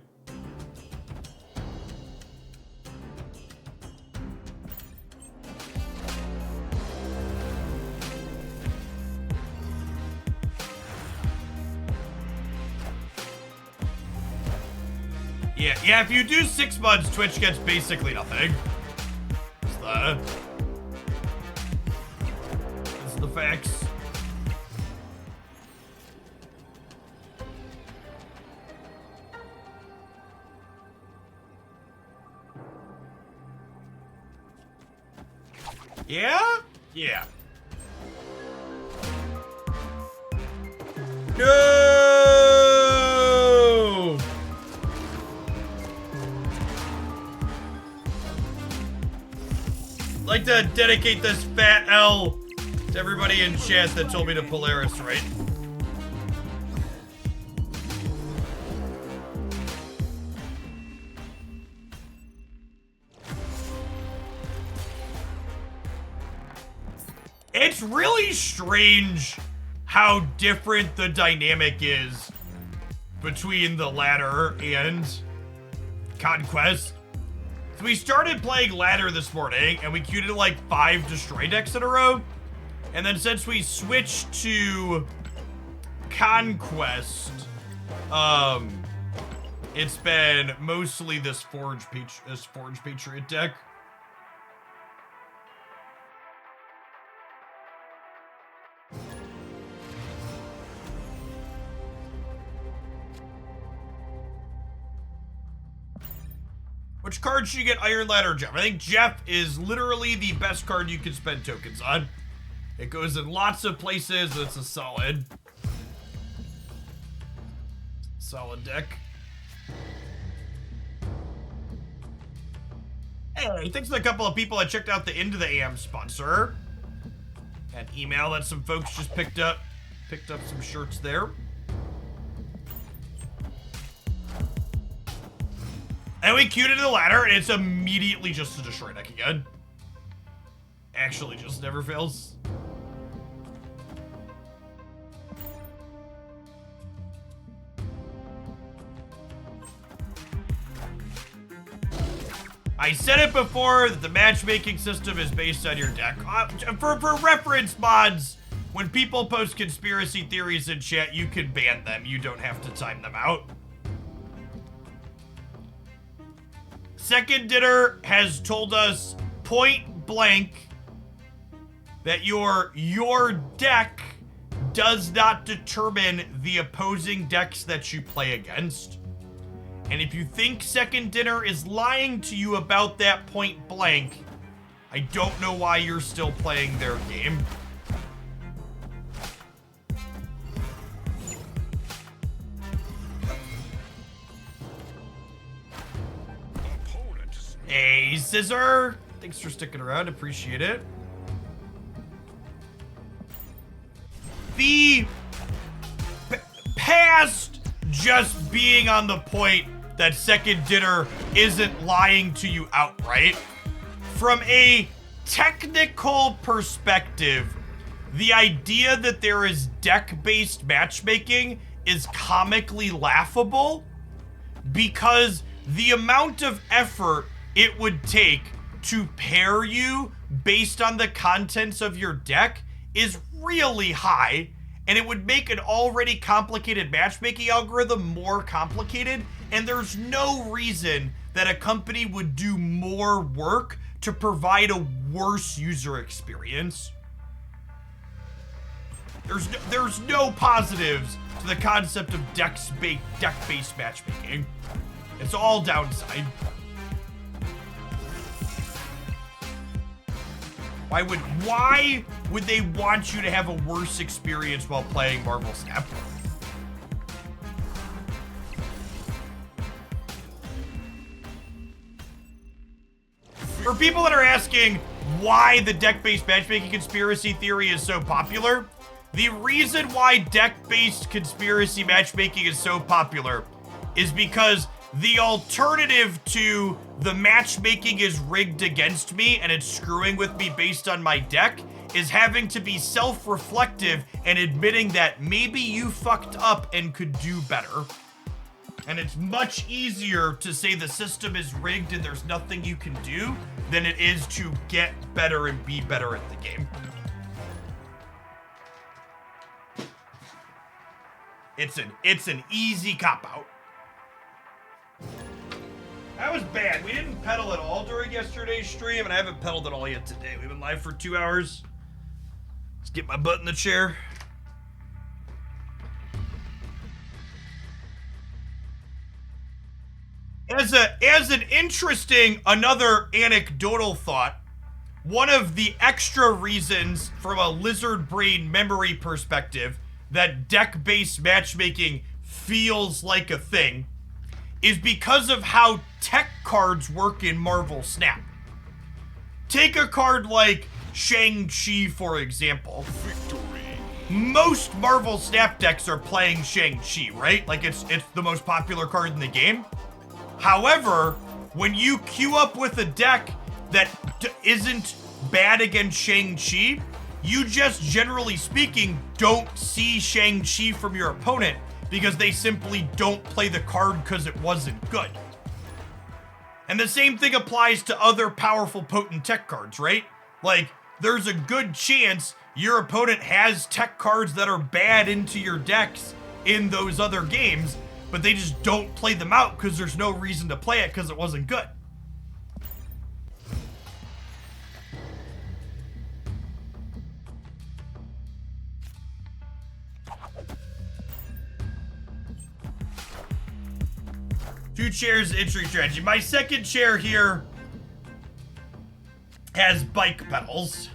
Yeah, if you do 6 months, Twitch gets basically nothing. That's the facts. Yeah? Yeah. No! Like to dedicate this fat L to everybody in chat that told me to Polaris, right? It's really strange how different the dynamic is between the ladder and Conquest. So we started playing ladder this morning and we queued in like 5 destroy decks in a row. And then since we switched to Conquest, it's been mostly this Forge Patriot deck. Which card should you get Iron Ladder Jeff? I think Jeff is literally the best card you can spend tokens on. It goes in lots of places. It's a solid deck. Hey, thanks to a couple of people that checked out the Into the AM sponsor. An email that some folks just picked up some shirts there. And we queued into the ladder, and it's immediately just a destroy deck again. Actually, just never fails. I said it before that the matchmaking system is based on your deck. For reference mods, when people post conspiracy theories in chat, you can ban them. You don't have to time them out. Second Dinner has told us point blank that your deck does not determine the opposing decks that you play against. And if you think Second Dinner is lying to you about that point blank, I don't know why you're still playing their game. Hey, Scissor! Thanks for sticking around, appreciate it. The past just being on the point that Second Dinner isn't lying to you outright. From a technical perspective, the idea that there is deck-based matchmaking is comically laughable because the amount of effort it would take to pair you based on the contents of your deck is really high, and it would make an already complicated matchmaking algorithm more complicated, and there's no reason that a company would do more work to provide a worse user experience. There's no positives to the concept of deck-based matchmaking. It's all downside. Why would they want you to have a worse experience while playing Marvel Snap? For people that are asking why the deck-based matchmaking conspiracy theory is so popular, the reason why deck-based conspiracy matchmaking is so popular is because the alternative to the matchmaking is rigged against me and it's screwing with me based on my deck is having to be self-reflective and admitting that maybe you fucked up and could do better. And it's much easier to say the system is rigged and there's nothing you can do than it is to get better and be better at the game. It's an easy cop-out. That was bad. We didn't pedal at all during yesterday's stream, and I haven't pedaled at all yet today. We've been live for 2 hours. Let's get my butt in the chair. As an interesting, another anecdotal thought, one of the extra reasons from a lizard brain memory perspective that deck-based matchmaking feels like a thing is because of how tech cards work in Marvel Snap. Take a card like Shang-Chi, for example.
Victory.
Most Marvel Snap decks are playing Shang-Chi, right? Like, it's the most popular card in the game. However, when you queue up with a deck that isn't bad against Shang-Chi, you just, generally speaking, don't see Shang-Chi from your opponent because they simply don't play the card because it wasn't good. And the same thing applies to other powerful, potent tech cards, right? Like, there's a good chance your opponent has tech cards that are bad into your decks in those other games, but they just don't play them out because there's no reason to play it because it wasn't good. Two chairs, entry strategy. My second chair here has bike pedals.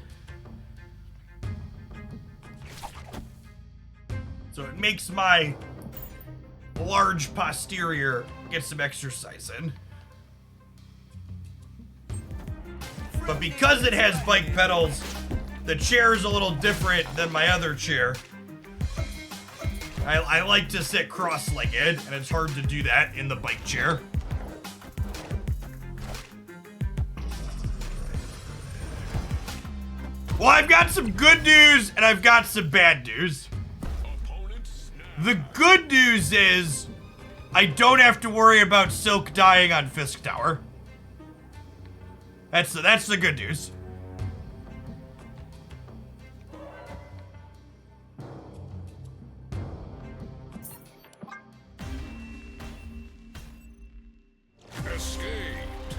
So it makes my large posterior get some exercise in. But because it has bike pedals, the chair is a little different than my other chair. I like to sit cross-legged, and it's hard to do that in the bike chair. Well, I've got some good news, and I've got some bad news. The good news is I don't have to worry about Silk dying on Fisk Tower. That's the good news.
Escaped.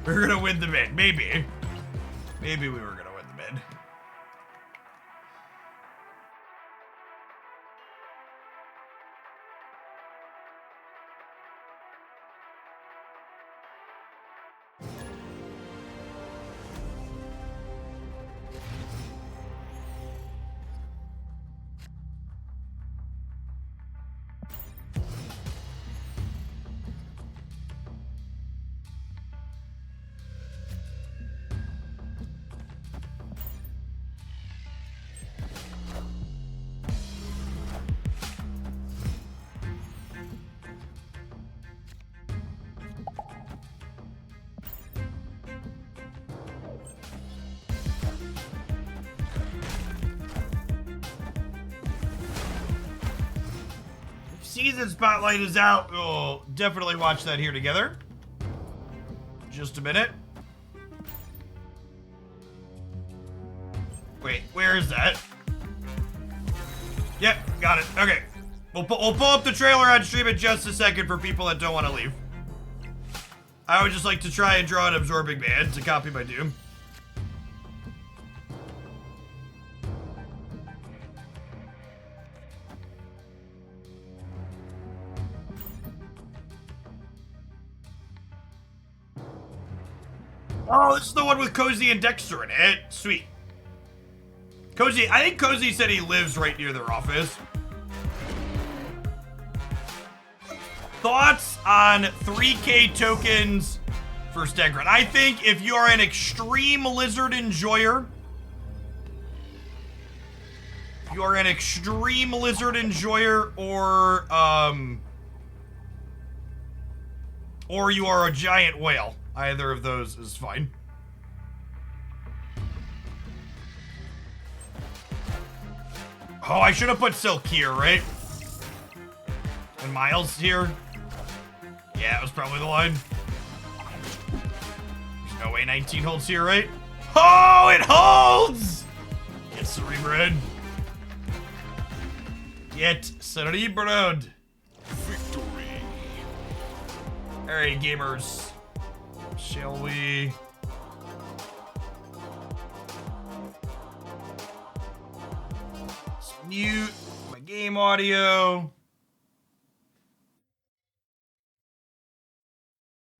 We're gonna win the mid. Maybe. Maybe we were gonna win the mid. Season Spotlight is out. We'll definitely watch that here together. Just a minute. Wait, where is that? Yep, got it. Okay. We'll pull up the trailer on stream in just a second for people that don't want to leave. I would just like to try and draw an Absorbing Man to copy my Doom. Oh, this is the one with Cozy and Dexter in it. Sweet. Cozy, I think Cozy said he lives right near their office. Thoughts on 3K tokens for Stegron. I think if you are an extreme lizard enjoyer, or you are a giant whale, either of those is fine. Oh, I should have put Silk here, right? And Miles here. Yeah, it was probably the line. There's no way 19 holds here, right? Oh, it holds! Get Cerebred. Get Cerebred.
Victory.
Alright, gamers. Shall we? Let's mute my game audio.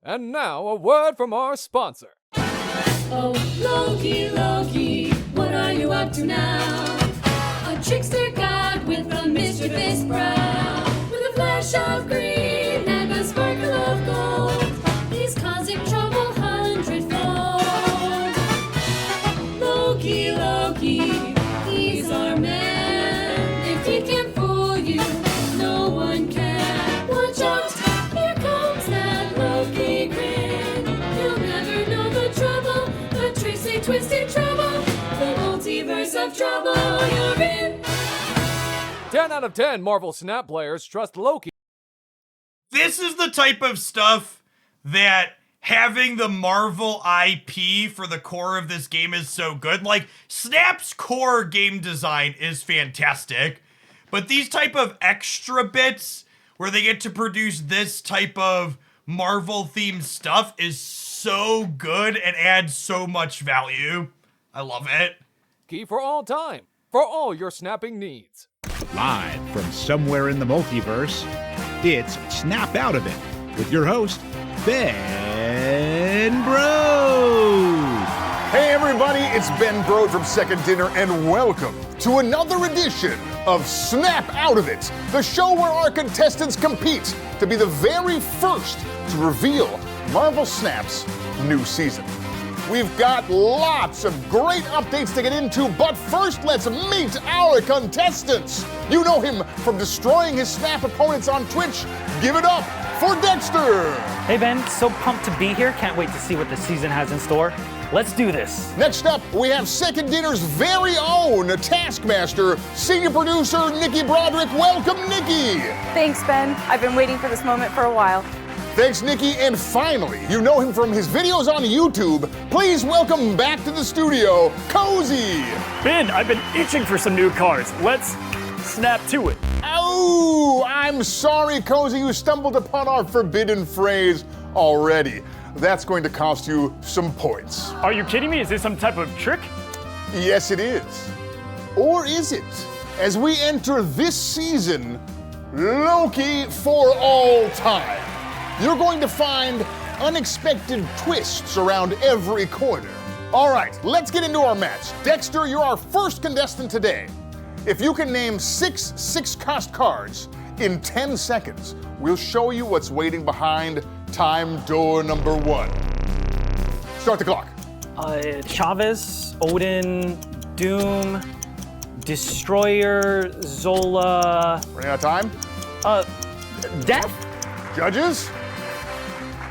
And now, a word from our sponsor.
Oh, Loki, Loki, what are you up to now? A trickster god with a mischievous brow, with a flash of green and a sparkle of gold. He's causing trouble hundredfold. Loki, Loki, he's our man. If he can't fool you, no one can. Watch out, here comes that Loki grin. You'll never know the trouble, the tricksy, twisty trouble, the multiverse of trouble you're in.
10 out of 10 Marvel Snap players trust Loki.
This is the type of stuff that having the Marvel IP for the core of this game is so good. Like, Snap's core game design is fantastic, but these type of extra bits where they get to produce this type of Marvel-themed stuff is so good and adds so much value. I love it.
Key for all time, for all your snapping needs.
Live from somewhere in the multiverse, it's Snap Out of It with your host, Ben Brode.
Hey everybody, it's Ben Brode from Second Dinner, and welcome to another edition of Snap Out of It, the show where our contestants compete to be the very first to reveal Marvel Snap's new season. We've got lots of great updates to get into, but first let's meet our contestants. You know him from destroying his Snap opponents on Twitch. Give it up for Dexter.
Hey Ben, so pumped to be here. Can't wait to see what the season has in store. Let's do this.
Next up, we have Second Dinner's very own Taskmaster, senior producer Nikki Broderick. Welcome, Nikki.
Thanks, Ben. I've been waiting for this moment for a while.
Thanks, Nikki. And finally, you know him from his videos on YouTube. Please welcome back to the studio, Cozy.
Ben, I've been itching for some new cards. Let's snap to it.
Oh, I'm sorry, Cozy. You stumbled upon our forbidden phrase already. That's going to cost you some points.
Are you kidding me? Is this some type of trick?
Yes, it is. Or is it? As we enter this season, Loki for all time. You're going to find unexpected twists around every corner. All right, let's get into our match. Dexter, you're our first contestant today. If you can name 6 six-cost cards in 10 seconds, we'll show you what's waiting behind time door number 1. Start the clock.
Chavez, Odin, Doom, Destroyer, Zola.
Running out of time?
Death?
Judges?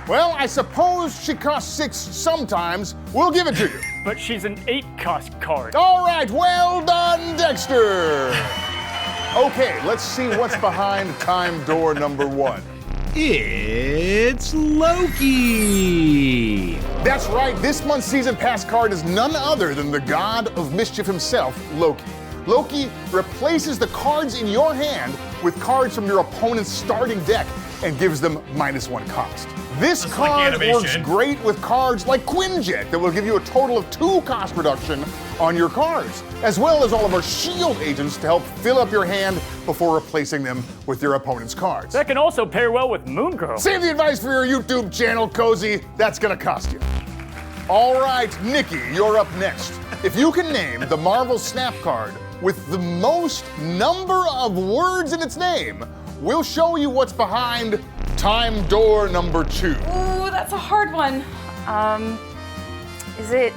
Well, I suppose she costs 6 sometimes. We'll give it to you.
But she's an 8-cost card.
All right, well done, Dexter. Okay, let's see what's behind time door number 1.
It's Loki.
That's right, this month's season pass card is none other than the god of mischief himself, Loki. Loki replaces the cards in your hand with cards from your opponent's starting deck and gives them -1 cost. This card works great with cards like Quinjet that will give you a total of 2 cost reduction on your cards, as well as all of our shield agents to help fill up your hand before replacing them with your opponent's cards.
That can also pair well with Moon Girl.
Save the advice for your YouTube channel, Cozy. That's gonna cost you. All right, Nikki, you're up next. If you can name the Marvel Snap card with the most number of words in its name, we'll show you what's behind time door number 2.
Ooh, that's a hard one. Is it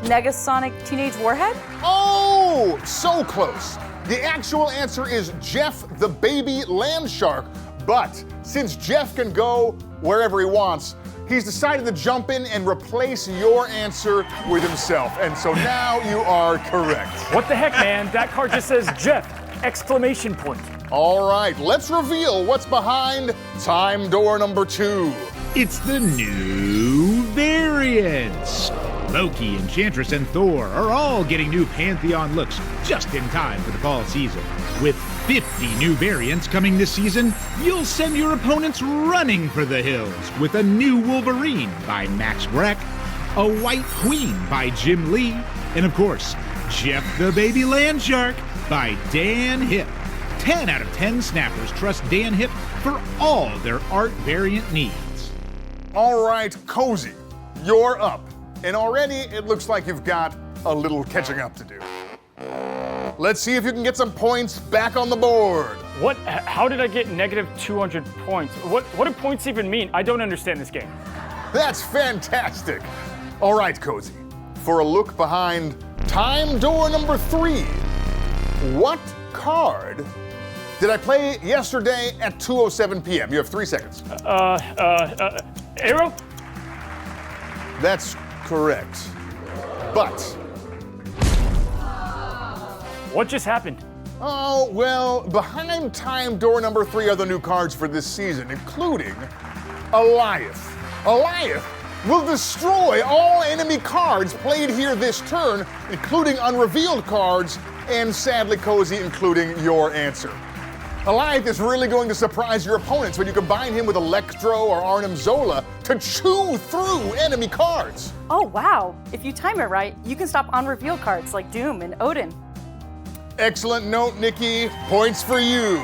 Negasonic Teenage Warhead?
Oh, so close. The actual answer is Jeff the Baby Land Shark. But since Jeff can go wherever he wants, he's decided to jump in and replace your answer with himself. And so now you are correct.
What the heck, man? That card just says Jeff! Exclamation point.
All right, let's reveal what's behind time door number 2.
It's the new variants. Loki, Enchantress, and Thor are all getting new Pantheon looks just in time for the fall season. With 50 new variants coming this season, you'll send your opponents running for the hills with a new Wolverine by Max Breck, a White Queen by Jim Lee, and of course, Jeff the Baby Land Shark by Dan Hip. 10 out of 10 snappers trust Dan Hip for all their art variant needs.
All right, Cozy, you're up. And already it looks like you've got a little catching up to do. Let's see if you can get some points back on the board.
What? How did I get negative 200 points? What do points even mean? I don't understand this game.
That's fantastic. All right, Cozy, for a look behind time door number 3, what card did I play yesterday at 2:07 p.m.? You have 3 seconds.
Arrow?
That's correct. But
what just happened?
Oh, well, behind time door number 3 are the new cards for this season, including Eliath. Eliath will destroy all enemy cards played here this turn, including unrevealed cards, and sadly, Cozy, including your answer. Eliath is really going to surprise your opponents when you combine him with Electro or Arnim Zola to chew through enemy cards.
Oh, wow. If you time it right, you can stop unrevealed cards like Doom and Odin.
Excellent note, Nikki. Points for you.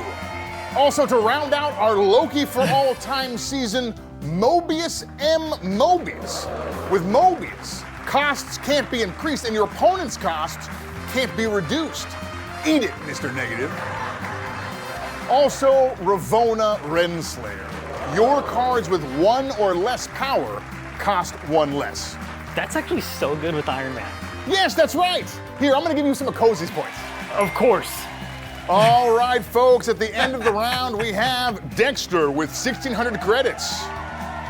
Also, to round out our Loki for all time season, Mobius M. Mobius. With Mobius, costs can't be increased and your opponent's costs can't be reduced. Eat it, Mr. Negative. Also, Ravonna Renslayer. Your cards with 1 or less power cost 1 less.
That's actually so good with Iron Man.
Yes, that's right. Here, I'm gonna give you some of Cozy's points.
Of course.
All right, folks, at the end of the round, we have Dexter with 1,600 credits,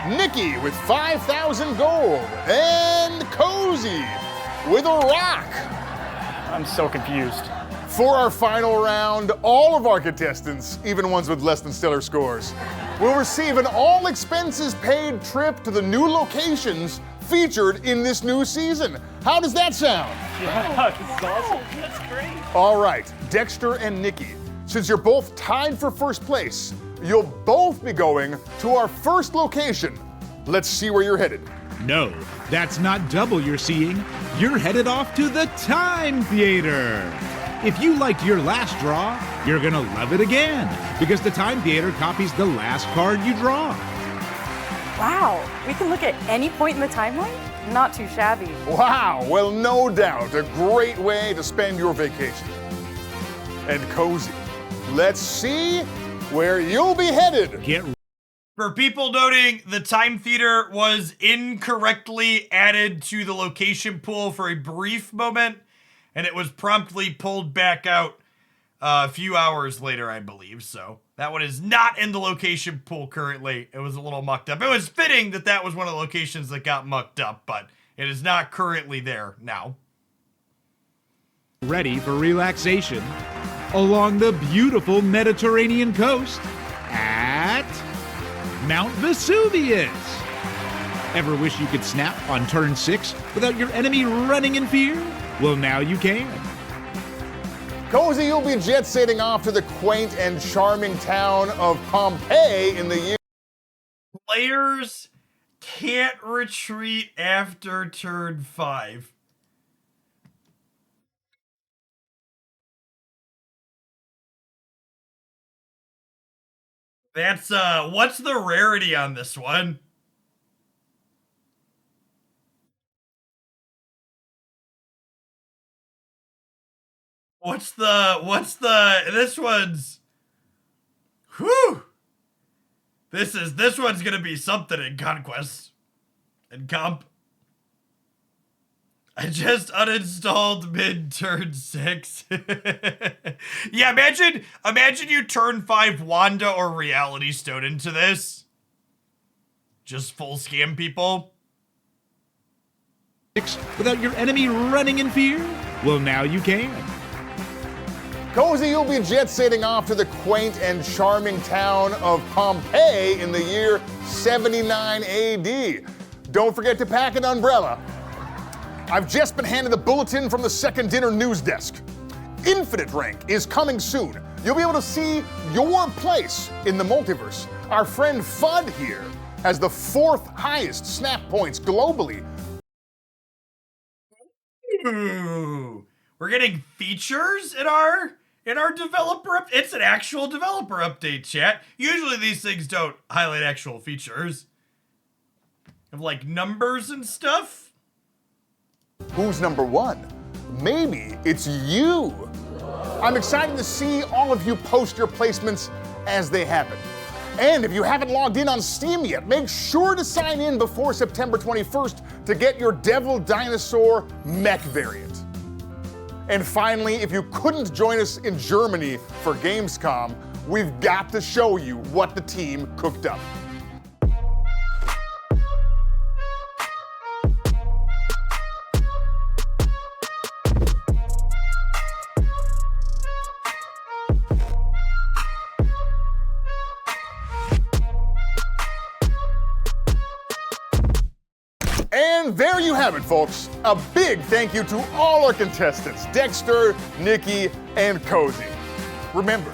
Nikki with 5,000 gold, and Cozy with a rock.
I'm so confused.
For our final round, all of our contestants, even ones with less than stellar scores, will receive an all-expenses-paid trip to the new locations featured in this new season. How does that sound?
Yeah, that's awesome. That's great.
All right, Dexter and Nikki, since you're both tied for first place, you'll both be going to our first location. Let's see where you're headed.
No, that's not double you're seeing. You're headed off to the Time Theater. If you liked your last draw, you're gonna love it again, because the Time Theater copies the last card you draw.
Wow, we can look at any point in the timeline? Not too shabby.
Wow, well, no doubt, a great way to spend your vacation. And Cozy, let's see where you'll be headed.
For people noting, the Time Theater was incorrectly added to the location pool for a brief moment, and it was promptly pulled back out a few hours later, I believe. So that one is not in the location pool currently. It was a little mucked up. It was fitting that that was one of the locations that got mucked up, but it is not currently there now.
Ready for relaxation along the beautiful Mediterranean coast at Mount Vesuvius. Ever wish you could snap on turn 6 without your enemy running in fear? Well, now you can.
Cozy, you'll be jet-setting off to the quaint and charming town of Pompeii in the year.
Players can't retreat after turn 5. That's, what's the rarity on this one? This one's, whew. This one's gonna be something in Conquest and Comp. I just uninstalled mid-turn 6. Yeah, imagine you turn 5 Wanda or Reality Stone into this. Just full scam people.
Without your enemy running in fear? Well, now you can.
Cozy, you'll be jet-setting off to the quaint and charming town of Pompeii in the year 79 AD. Don't forget to pack an umbrella. I've just been handed a bulletin from the second dinner news desk. Infinite Rank is coming soon. You'll be able to see your place in the multiverse. Our friend Fudd here has the 4th highest snap points globally.
Ooh, we're getting features in our developer. It's an actual developer update, chat. Usually these things don't highlight actual features of like numbers and stuff.
Who's number 1? Maybe it's you. I'm excited to see all of you post your placements as they happen. And if you haven't logged in on Steam yet, make sure to sign in before September 21st to get your Devil Dinosaur mech variant. And finally, if you couldn't join us in Germany for Gamescom, we've got to show you what the team cooked up. And there you have it, folks. A big thank you to all our contestants, Dexter, Nikki, and Cozy. Remember,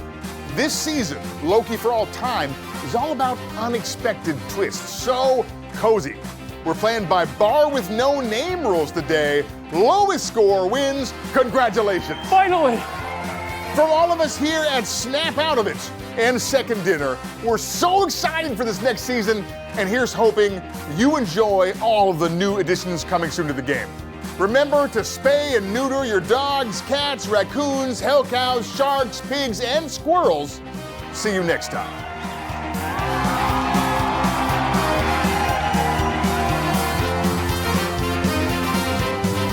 this season, Loki for All Time is all about unexpected twists. So, Cozy, we're playing by bar with no name rules today. Lowest score wins. Congratulations.
Finally!
From all of us here at Snap Out of It and Second Dinner, we're so excited for this next season, and here's hoping you enjoy all of the new additions coming soon to the game. Remember to spay and neuter your dogs, cats, raccoons, hell cows, sharks, pigs, and squirrels. See you next time.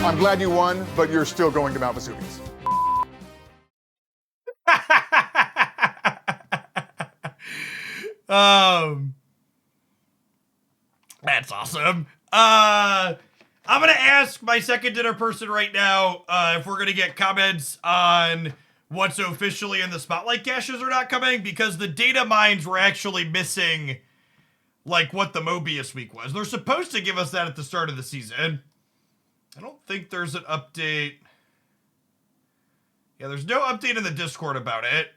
I'm glad you won, but you're still going to Mount Vesuvius.
That's awesome. I'm gonna ask my second dinner person right now if we're gonna get comments on what's officially in the spotlight caches are not coming, because the data mines were actually missing like what the Mobius week was. They're supposed to give us that at the start of the season. I don't think there's an update. Yeah, there's no update in the Discord about it.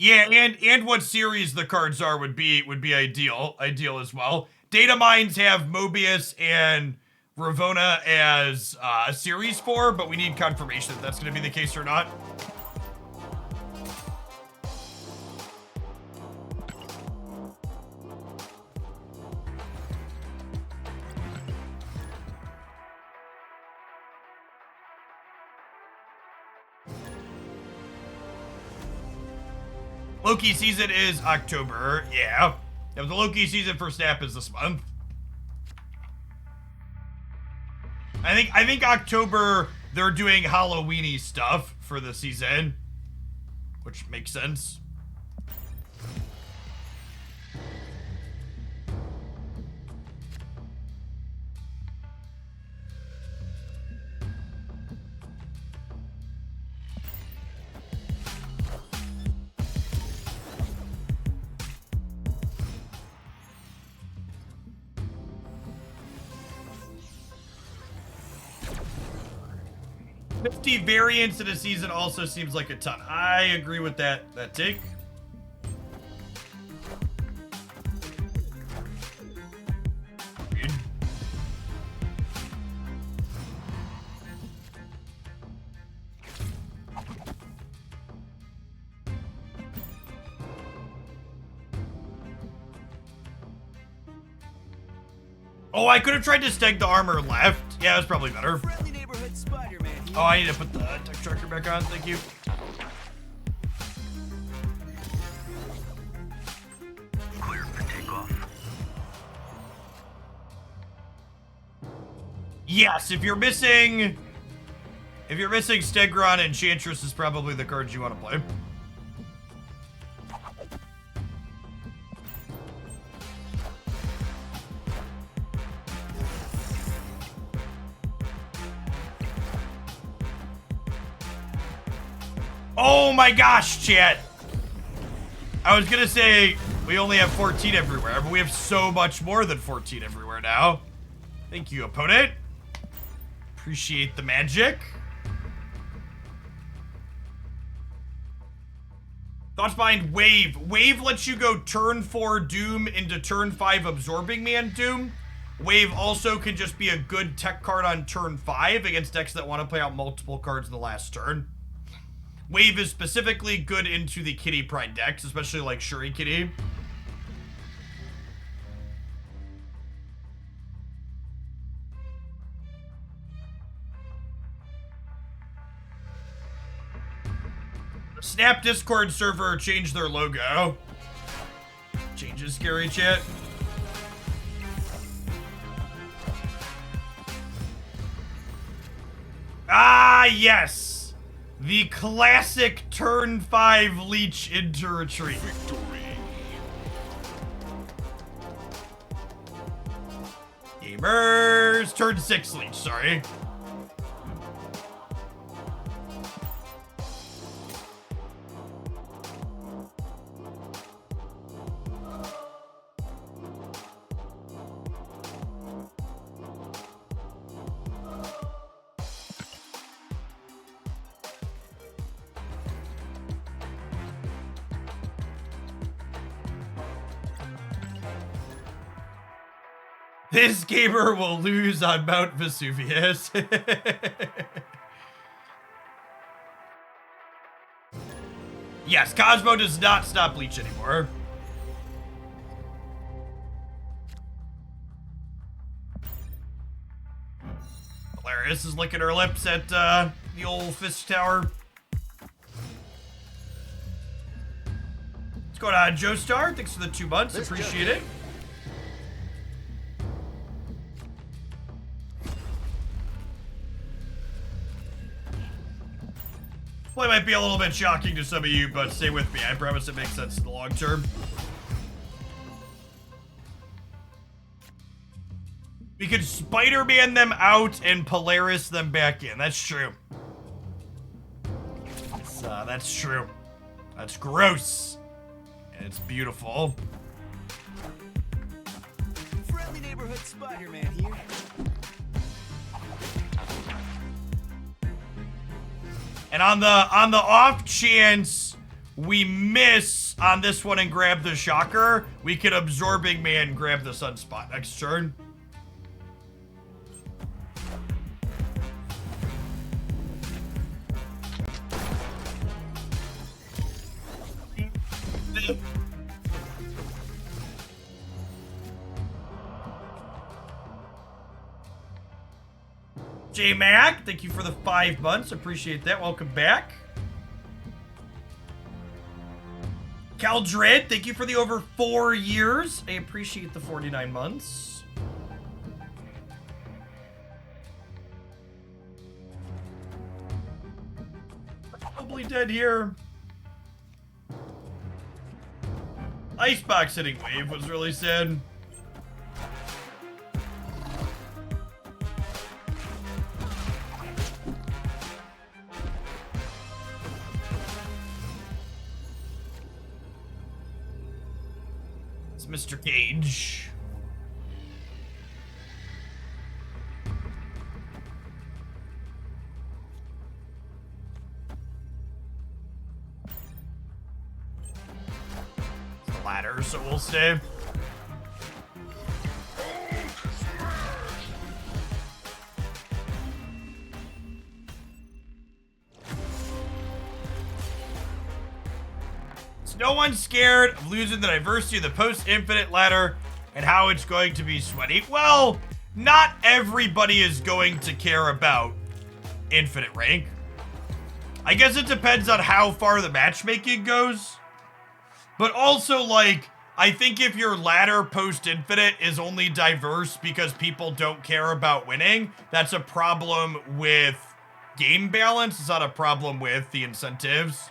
Yeah, and what series the cards are would be ideal as well. Data mines have Mobius and Ravona as a series 4, but we need confirmation if that's going to be the case or not. Loki season is October. Yeah. The Loki season for Snap is this month. I think October they're doing Halloween-y stuff for the season, which makes sense. Variants in a season also seems like a ton. I agree with that take. Oh, I could have tried to steg the armor left. Yeah, that's probably better. Oh, I need to put the tech tracker back on. Thank you.
Clear for takeoff.
yes, if you're missing Stegron, Enchantress is probably the cards you want to play. Oh my gosh, chat. I was gonna say we only have 14 everywhere, but we have so much more than 14 everywhere now. Thank you, opponent. Appreciate the magic. Thoughts behind Wave. Wave lets you go turn 4 Doom into turn 5 Absorbing Man Doom. Wave also can just be a good tech card on turn 5 against decks that want to play out multiple cards in the last turn. Wave is specifically good into the Kitty Pride decks, especially like Shuri Kitty. The Snap Discord server changed their logo. Changes scary, chat. Ah, yes. The classic turn 5 leech into retreat. Gamers, turn 6 leech, sorry. This gamer will lose on Mount Vesuvius. Yes, Cosmo does not stop Leech anymore. Hilarious is licking her lips at the old Fist Tower. What's going on, Joe Star? Thanks for the 2 months. Appreciate it. Well, it might be a little bit shocking to some of you, but stay with me. I promise it makes sense in the long term. We could Spider-Man them out and Polaris them back in. That's true. That's true. That's gross. And it's beautiful.
Friendly neighborhood Spider-Man here.
And on the off chance we miss on this one and grab the Shocker, we could Absorbing Man grab the Sunspot next turn. J Mac, thank you for the 5 months. Appreciate that. Welcome back. Caldred, thank you for the over 4 years. I appreciate the 49 months. Probably dead here. Icebox hitting Wave was really sad. Mr. Cage. It's the ladder, so we'll stay. No one's scared of losing the diversity of the post-infinite ladder and how it's going to be sweaty. Well, not everybody is going to care about infinite rank. I guess it depends on how far the matchmaking goes. But also, like, I think if your ladder post-infinite is only diverse because people don't care about winning, that's a problem with game balance. It's not a problem with the incentives.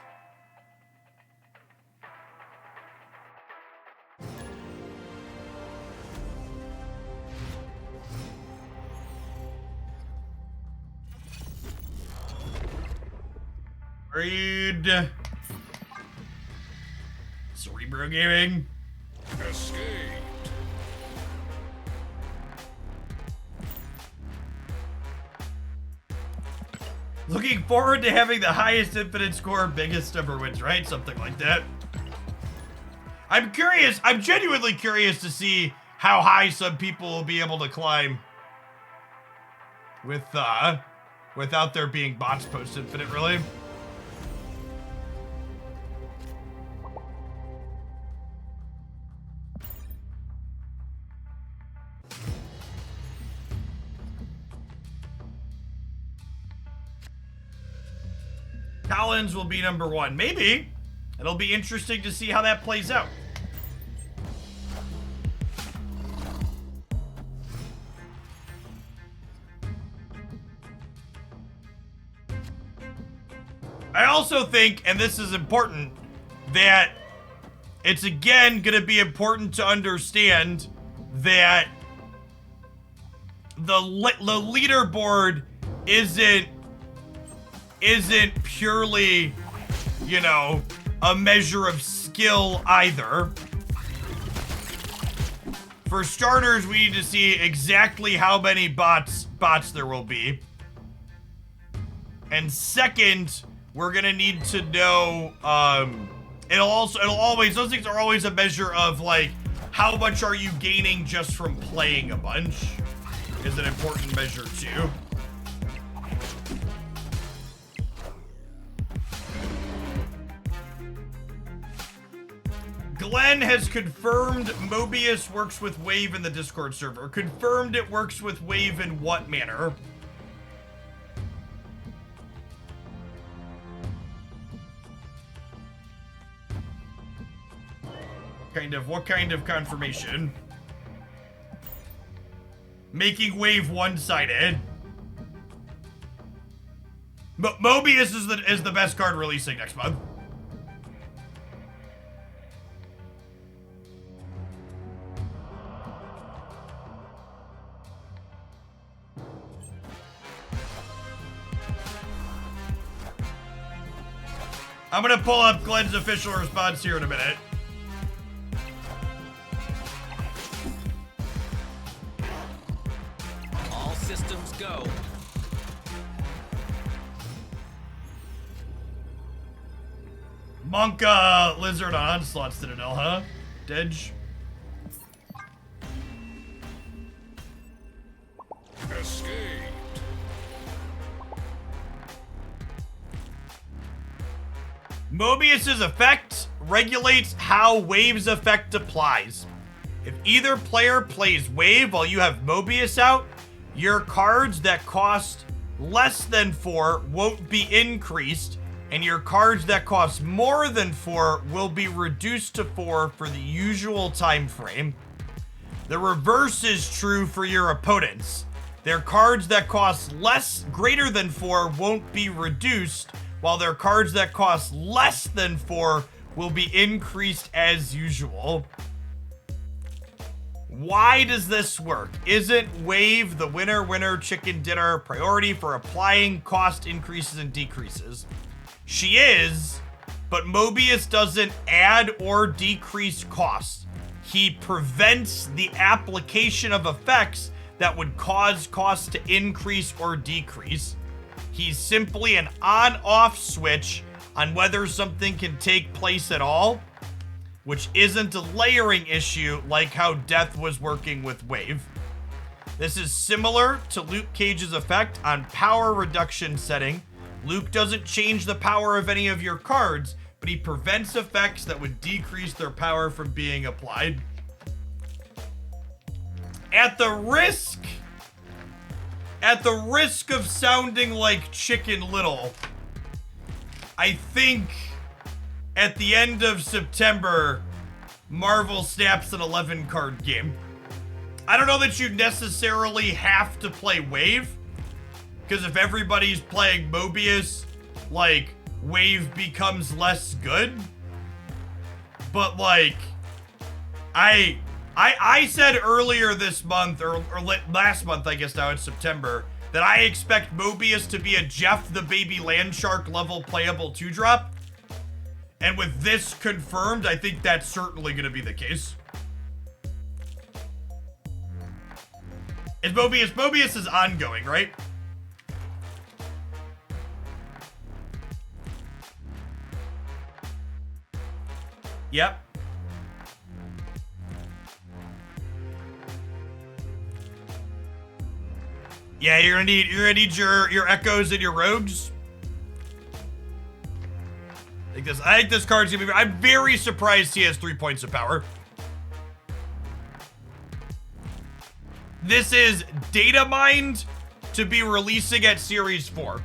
Read. Cerebro Gaming.
Escaped.
Looking forward to having the highest infinite score, biggest number wins, right? Something like that. I'm curious. I'm genuinely curious to see how high some people will be able to climb with, without there being bots post-infinite, really. Collins will be number 1. Maybe. It'll be interesting to see how that plays out. I also think, and this is important, that it's again going to be important to understand that the leaderboard isn't purely, you know, a measure of skill either. For starters, we need to see exactly how many bots there will be. And second, we're gonna need to know, those things are always a measure of, like, how much are you gaining just from playing a bunch is an important measure too. Glenn has confirmed Mobius works with Wave in the Discord server. Confirmed it works with Wave in what manner? What kind of confirmation? Making Wave one-sided. Mobius is the best card releasing next month. I'm gonna pull up Glenn's official response here in a minute.
All systems go.
Monk, Lizard on Onslaught Citadel, huh? Dedge.
Escaped.
Mobius's effect regulates how Wave's effect applies. If either player plays Wave while you have Mobius out, your cards that cost less than 4 won't be increased, and your cards that cost more than 4 will be reduced to 4 for the usual time frame. The reverse is true for your opponents. Their cards that cost greater than 4 won't be reduced, while their cards that cost less than 4 will be increased as usual. Why does this work? Isn't Wave the winner chicken dinner priority for applying cost increases and decreases? She is, but Mobius doesn't add or decrease costs. He prevents the application of effects that would cause costs to increase or decrease. He's simply an on-off switch on whether something can take place at all, which isn't a layering issue like how Death was working with Wave. This is similar to Luke Cage's effect on power reduction setting. Luke doesn't change the power of any of your cards, but he prevents effects that would decrease their power from being applied. At the risk of sounding like Chicken Little, I think at the end of September, Marvel Snap's an 11 card game. I don't know that you necessarily have to play Wave, because if everybody's playing Mobius, like, Wave becomes less good. But, like, I said earlier this month, or last month, I guess now it's September, that I expect Mobius to be a Jeff the Baby Landshark level playable 2-drop. And with this confirmed, I think that's certainly going to be the case. Is Mobius is ongoing, right? Yep. Yeah, you're gonna need your echoes and your rogues. I think this card's gonna be. I'm very surprised he has 3 points of power. This is data mined to be releasing at Series 4.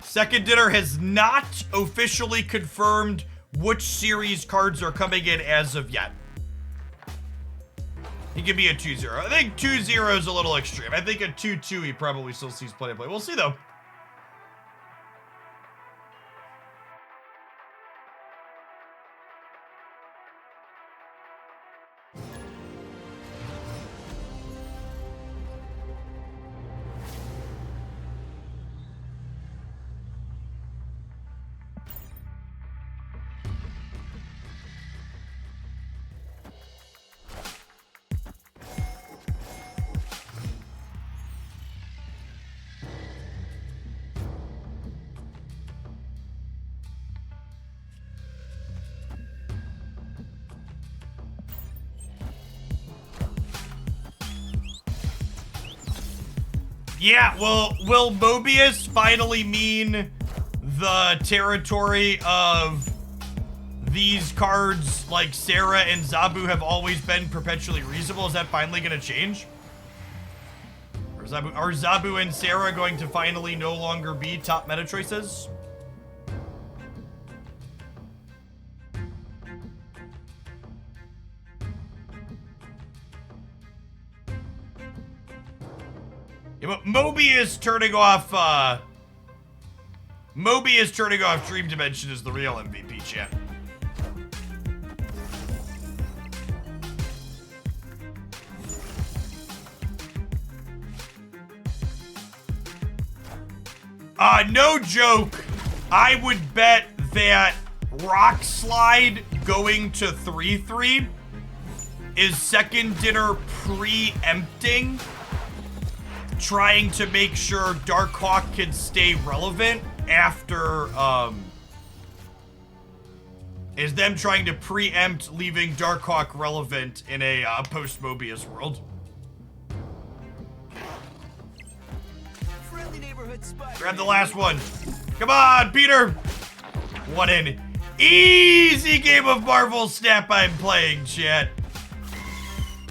Second Dinner has not officially confirmed which series cards are coming in as of yet. He could be a 2-0. I think 2-0 is a little extreme. I think a 2-2 he probably still sees plenty of play. We'll see though. Yeah, well, will Mobius finally mean the territory of these cards like Sarah and Zabu have always been perpetually reasonable? Is that finally going to change? Are Zabu and Sarah going to finally no longer be top meta choices? Yeah, but Mobius turning off Dream Dimension is the real MVP, chat. No joke. I would bet that Rock Slide going to 3-3 is Second Dinner preempting, trying to make sure Darkhawk can stay relevant after, is them trying to preempt leaving Darkhawk relevant in a post-Mobius world.
Friendly neighborhood spot.
Grab the last one. Come on, Peter. What an easy game of Marvel Snap I'm playing, chat.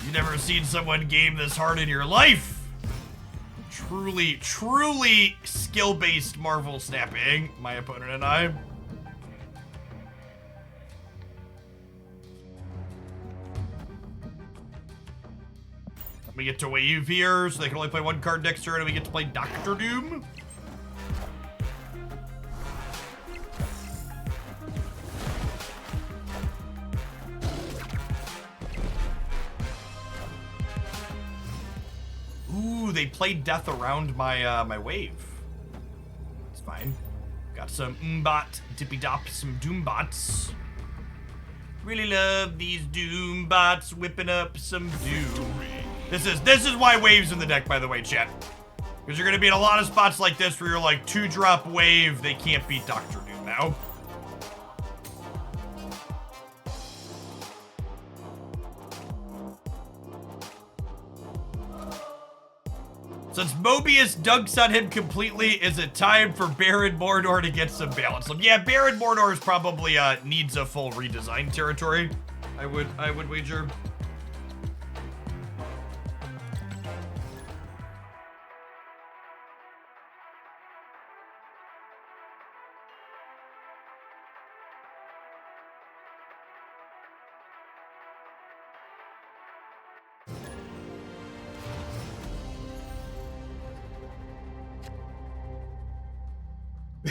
You've never seen someone game this hard in your life. Truly, truly skill-based Marvel Snapping, my opponent and I. We get to wave here, so they can only play one card next turn, and we get to play Doctor Doom. Ooh, they played death around my my wave. It's fine. Got some Mbot, Dippy Dop, some Doombots. Really love these Doombots whipping up some doom. This is why wave's in the deck, by the way, chat. Because you're gonna be in a lot of spots like this where you're like 2-drop wave, they can't beat Doctor Doom now. Since Mobius dunks on him completely, is it time for Baron Mordor to get some balance? Yeah, Baron Mordor is probably needs a full redesign territory. I would wager.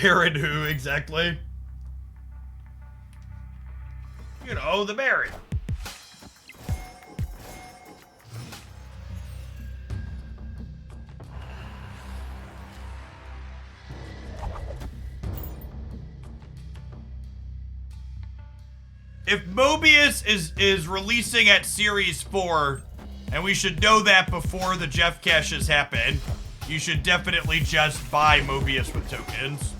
Baron who, exactly? You know, the Baron. If Mobius is releasing at Series 4, and we should know that before the Jeff caches happen, you should definitely just buy Mobius with tokens.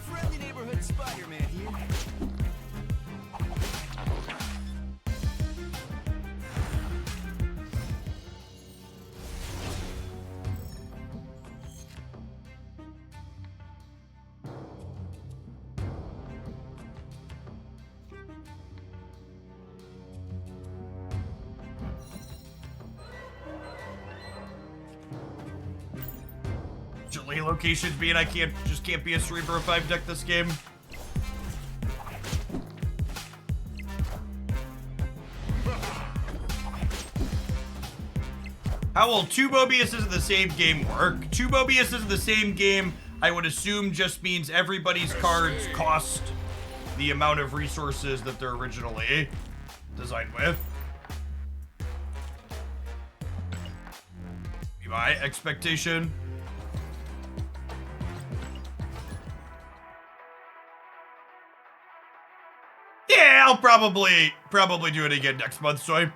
Friendly neighborhood Spider-Man here.
Delay locations being I can't be a Cerebro 5 deck this game. How will 2 Mobiuses in the same game work? 2 Mobiuses in the same game, I would assume, just means everybody's cards cost the amount of resources that they're originally designed with. Be my expectation. Yeah, I'll probably do it again next month, so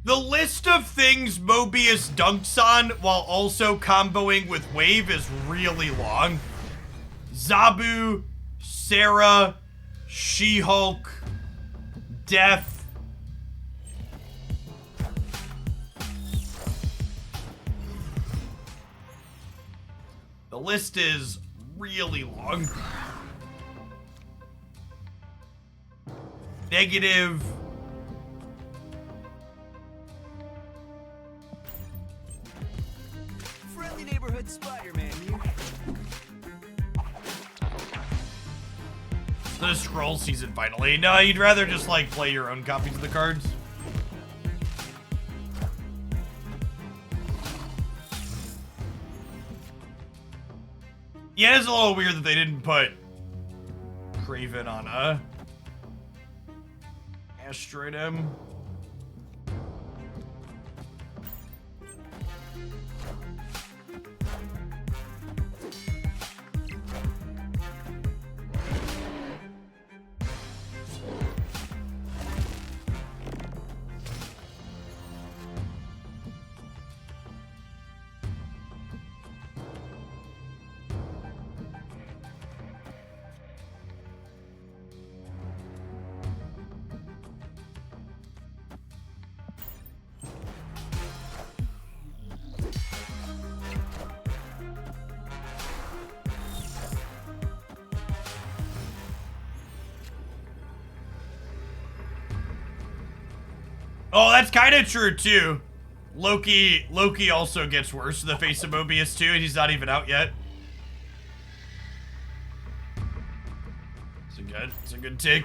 the list of things Mobius dunks on while also comboing with Wave is really long. Zabu, Sarah, She-Hulk, Death. The list is really long. Negative.
Friendly neighborhood Spider-Man here.
The scroll season finally. No, you'd rather just like play your own copies of the cards. Yeah, it's a little weird that they didn't put Craven on a Asteroid M. Oh, that's kind of true, too. Loki also gets worse in the face of Mobius, too, and he's not even out yet. It's a good take.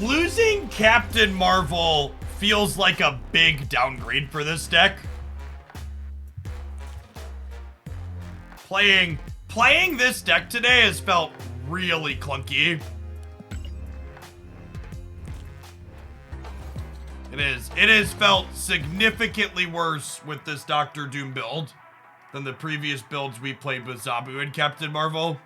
Losing Captain Marvel feels like a big downgrade for this deck. Playing this deck today has felt really clunky. And It is. It has felt significantly worse with this Doctor Doom build than the previous builds we played with Zabu and Captain Marvel.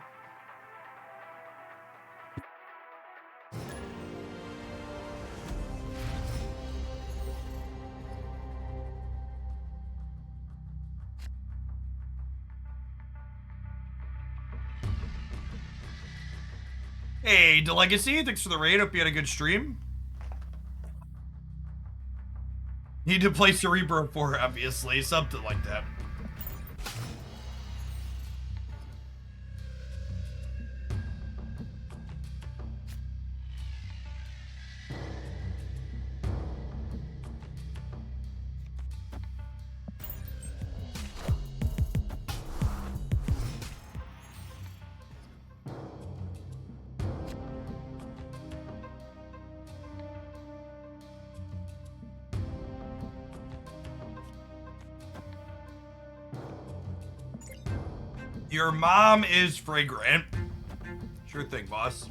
Hey, DeLegacy, thanks for the raid. Hope you had a good stream. Need to play Cerebro 4, obviously. Something like that. Your mom is fragrant. Sure thing, boss.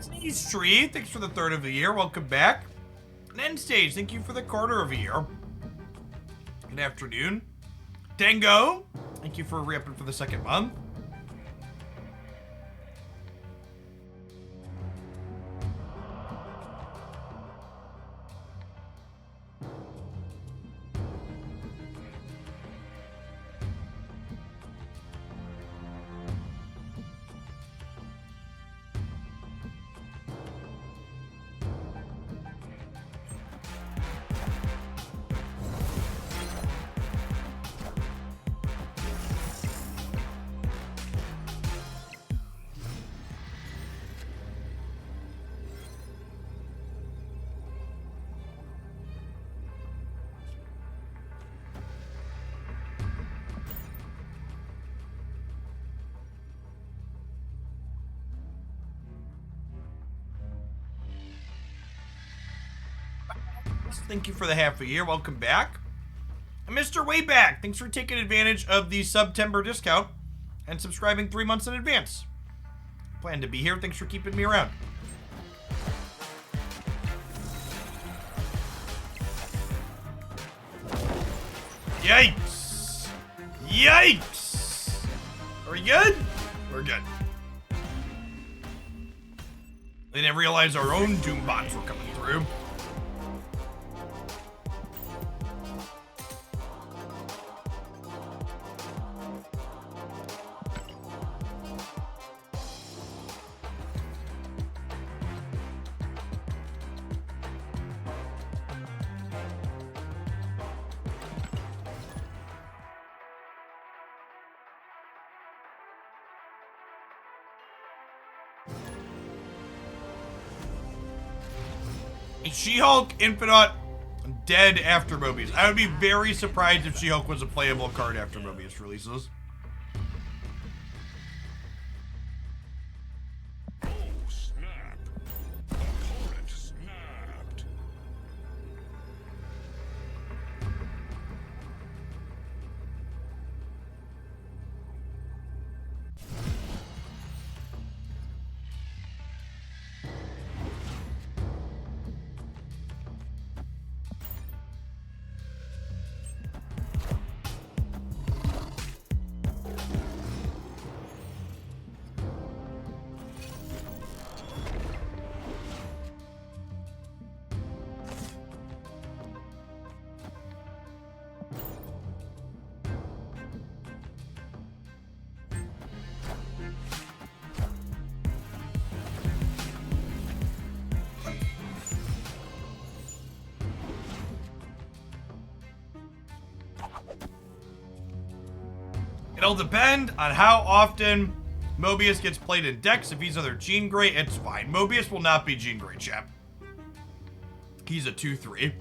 Sneeze Tree, thanks for the third of the year. Welcome back. And End Stage, thank you for the quarter of a year. Good afternoon. Tango, thank you for re-upping for the second month. Thank you for the half a year. Welcome back. And Mr. Wayback, thanks for taking advantage of the September discount and subscribing 3 months in advance. Plan to be here. Thanks for keeping me around. Yikes! Yikes! Are we good? We're good. They didn't realize our own Doom bots were coming through. She-Hulk Infinite dead after Mobius. I would be very surprised if She-Hulk was a playable card after Mobius releases.
Oh, snap. Opponent snapped.
It'll depend on how often Mobius gets played in decks. If he's other Jean Grey, it's fine. Mobius will not be Jean Grey, chap. He's a 2/3.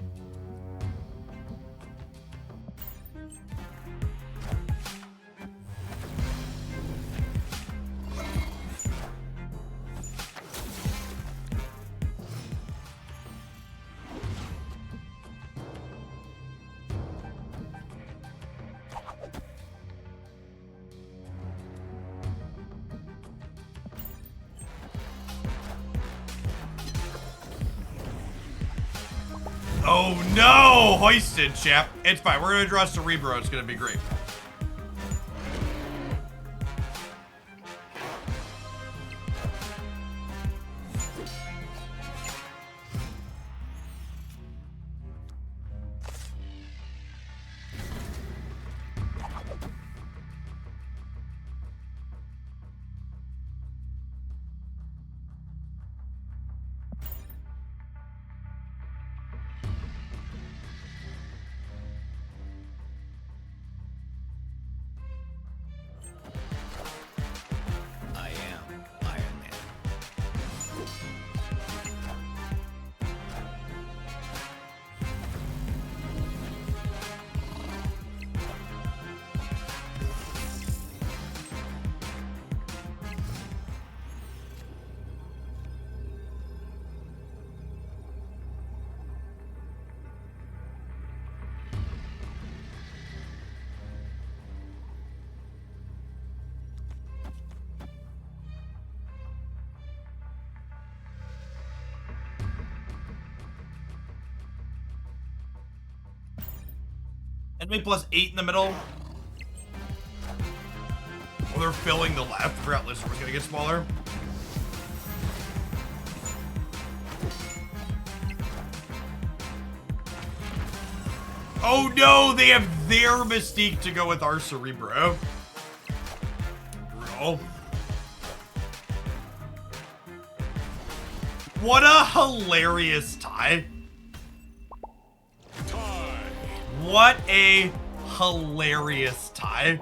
Oh no! Hoisted, chap. It's fine. We're gonna draw Cerebro. It's gonna be great.
I am Iron Man.
Enemy +8 in the middle. Oh, they're filling the left. Forgot Lizard was gonna get smaller. Oh no, they have their Mystique to go with our Cerebro. Brutal. What a hilarious tie. What a hilarious tie.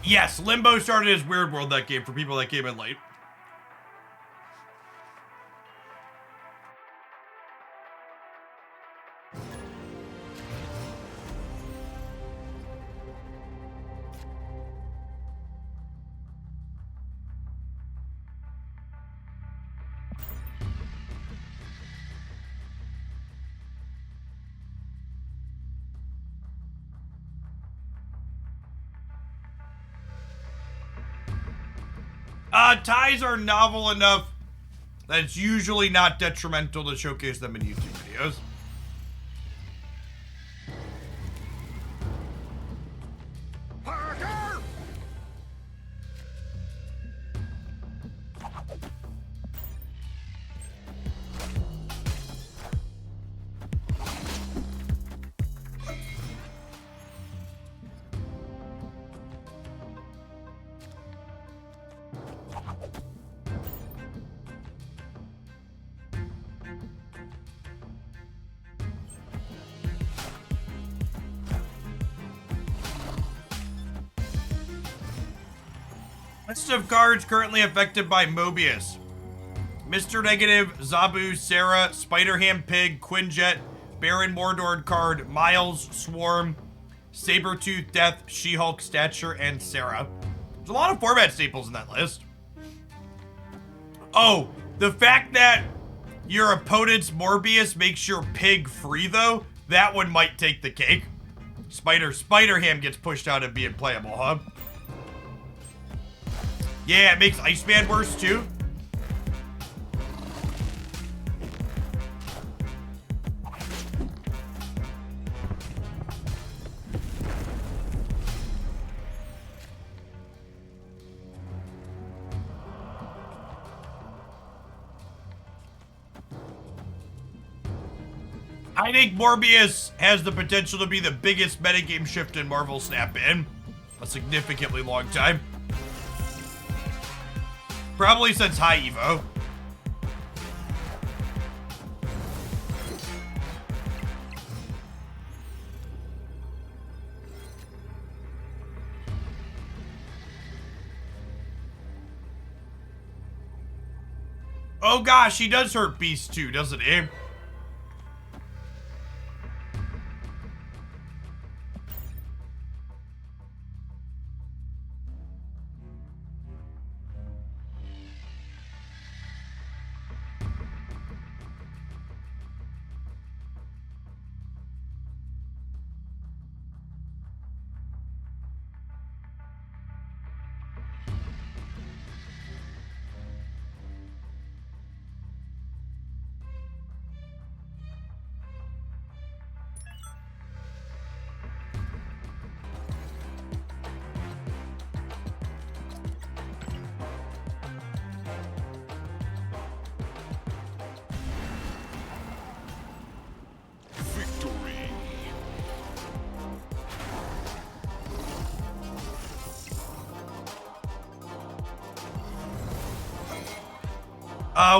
Yes, Limbo started as Weird World that game for people that came in late. Ties are novel enough that it's usually not detrimental to showcase them in YouTube videos. List of cards currently affected by Mobius. Mr. Negative, Zabu, Sarah, Spider-Ham Pig, Quinjet, Baron Mordor card, Miles, Swarm, Sabretooth, Death, She-Hulk, Stature, and Sarah. There's a lot of format staples in that list. Oh, the fact that your opponent's Morbius makes your Pig free, though, that one might take the cake. Spider-Ham gets pushed out of being playable, huh? Yeah, it makes Iceman worse, too. I think Morbius has the potential to be the biggest metagame shift in Marvel Snap in a significantly long time. Probably since High Evo. Oh gosh, he does hurt Beast too, doesn't he?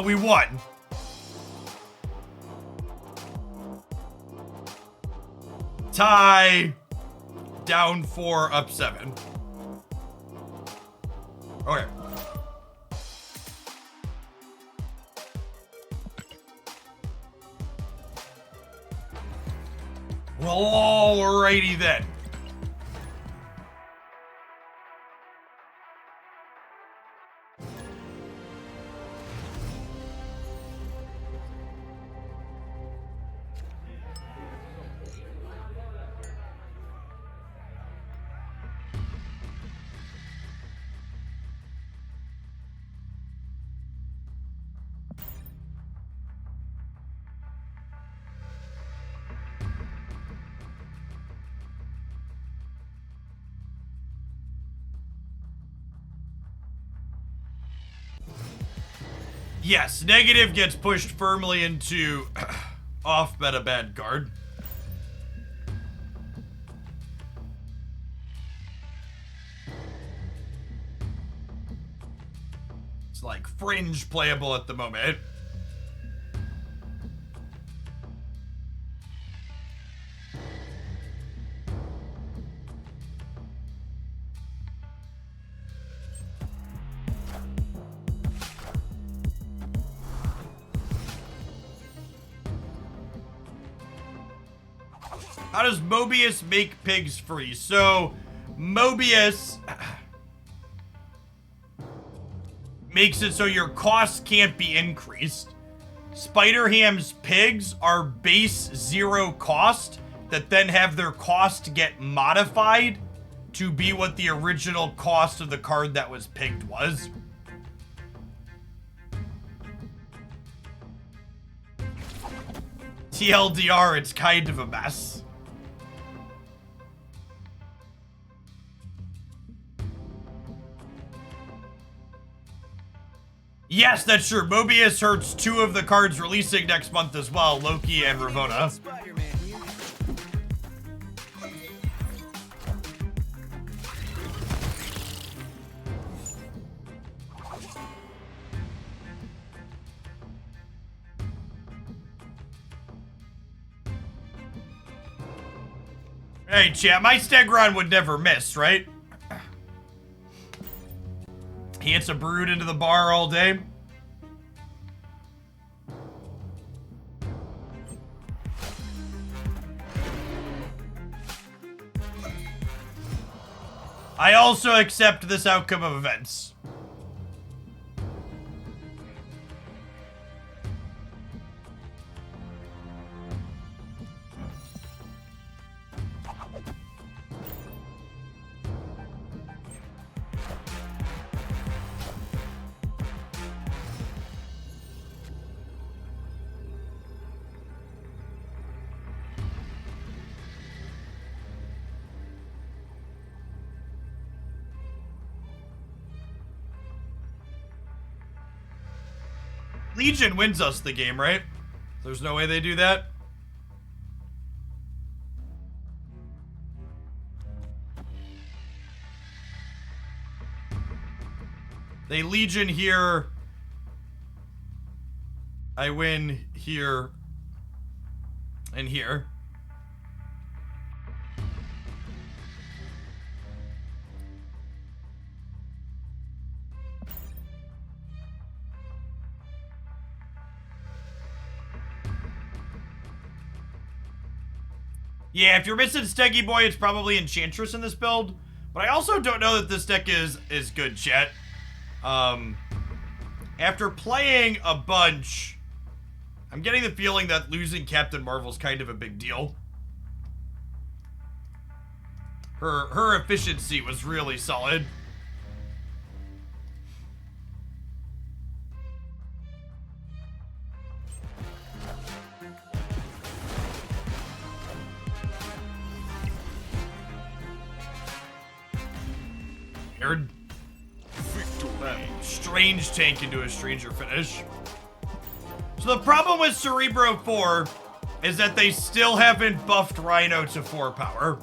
We won. Tie. Down 4, up 7. Okay. Well, alrighty then. Yes, negative gets pushed firmly into off meta bad guard. It's like fringe playable at the moment. How does Mobius make pigs free? So, Mobius makes it so your costs can't be increased. Spider-Ham's pigs are base 0 cost that then have their cost get modified to be what the original cost of the card that was pigged was. TLDR, it's kind of a mess. Yes, that's true. Mobius hurts 2 of the cards releasing next month as well, Loki and Ravonna. Hey, chat, my Stegron would never miss, right? He hits a brood into the bar all day. I also accept this outcome of events. Legion wins us the game, right? There's no way they do that. They Legion here. I win here and here. Yeah, if you're missing Steggy Boy, it's probably Enchantress in this build. But I also don't know that this deck is good, chat. After playing a bunch, I'm getting the feeling that losing Captain Marvel's kind of a big deal. Her efficiency was really solid. Weird. Strange tank into a stranger finish. So the problem with Cerebro 4 is that they still haven't buffed Rhino to 4 power.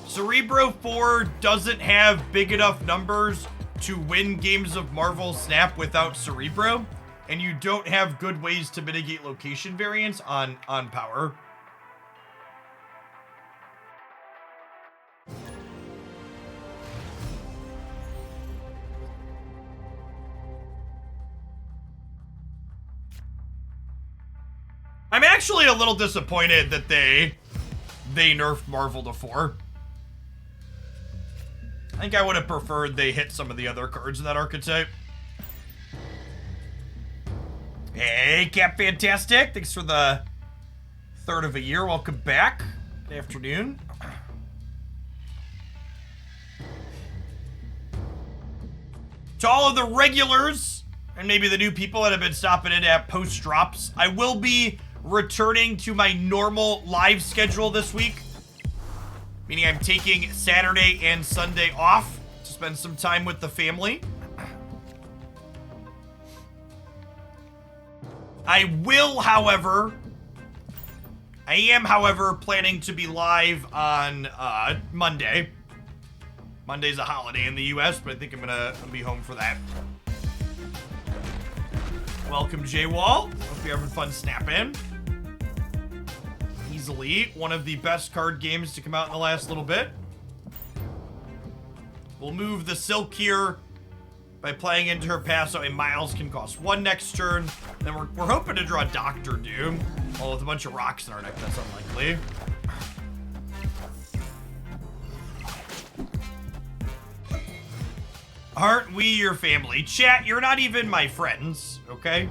Cerebro 4 doesn't have big enough numbers to win games of Marvel Snap without Cerebro, and you don't have good ways to mitigate location variance on power. I'm actually a little disappointed that they nerfed Marvel to 4. I think I would have preferred they hit some of the other cards in that archetype. Hey, Cap Fantastic. Thanks for the third of a year. Welcome back. Good afternoon. To all of the regulars, and maybe the new people that have been stopping in at post drops, I will be returning to my normal live schedule this week, meaning I'm taking Saturday and Sunday off to spend some time with the family. I am, however, planning to be live on Monday. Monday's a holiday in the US, but I think I'm gonna be home for that. Welcome, Jay Wall. Hope you're having fun snapping. Easily one of the best card games to come out in the last little bit. We'll move the Silk here by playing into her pass, so a Miles can cost 1 next turn. Then we're hoping to draw Doctor Doom. Well, with a bunch of rocks in our deck, that's unlikely. Aren't we your family? Chat, you're not even my friends, okay?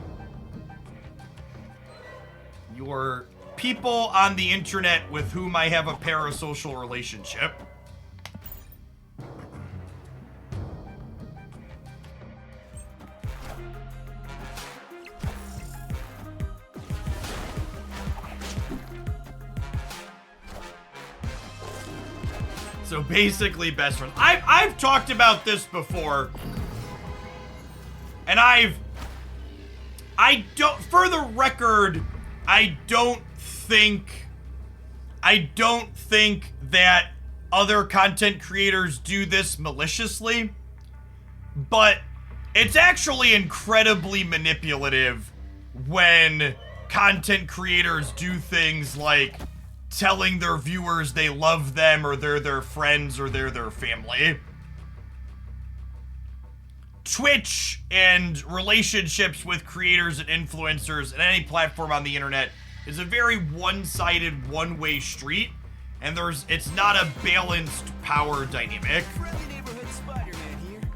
You're people on the internet with whom I have a parasocial relationship. So basically best friends. I've talked about this before. And for the record, I don't think that other content creators do this maliciously, but it's actually incredibly manipulative when content creators do things like telling their viewers they love them or they're their friends or they're their family. Twitch and relationships with creators and influencers and any platform on the internet is a very one-sided, one-way street, and it's not a balanced power dynamic.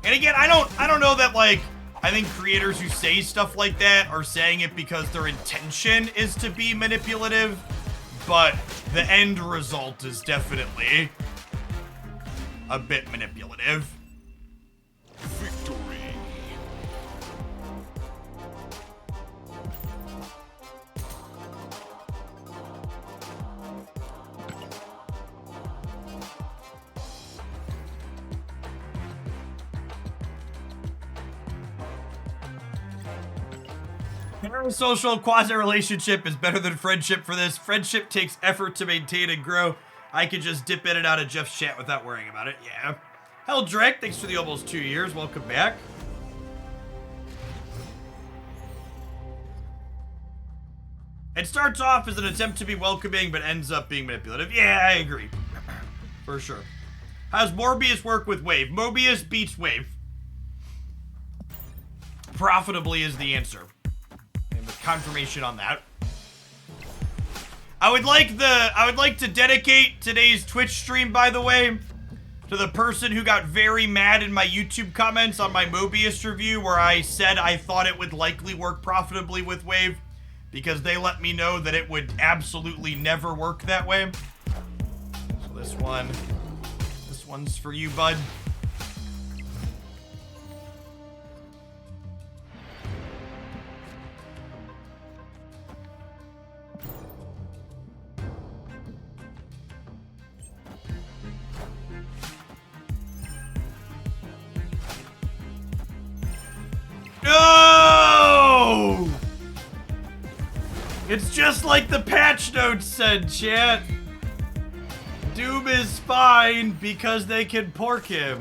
And again, I don't know that, like, I think creators who say stuff like that are saying it because their intention is to be manipulative, but the end result is definitely a bit manipulative.
Victory.
Parasocial quasi-relationship is better than friendship for this. Friendship takes effort to maintain and grow. I could just dip in and out of Jeff's chat without worrying about it. Yeah. Heldrick, thanks for the almost 2 years. Welcome back. It starts off as an attempt to be welcoming, but ends up being manipulative. Yeah, I agree. For sure. How's Morbius work with Wave? Mobius beats Wave. Profitably is the answer. And with confirmation on that. I would like to dedicate today's Twitch stream, by the way, to the person who got very mad in my YouTube comments on my Mobius review where I said I thought it would likely work profitably with Wave because they let me know that it would absolutely never work that way. So this one's for you, bud. No! It's just like the patch notes said, chat. Doom is fine because they can pork him.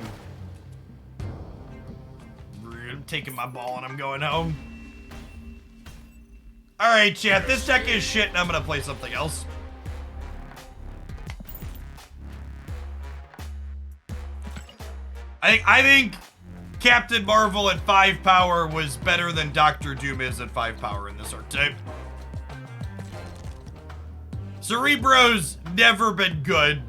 I'm taking my ball and I'm going home. Alright, chat, this deck is shit and I'm gonna play something else. I think Captain Marvel at 5 power was better than Dr. Doom is at 5 power in this archetype. Cerebro's never been good,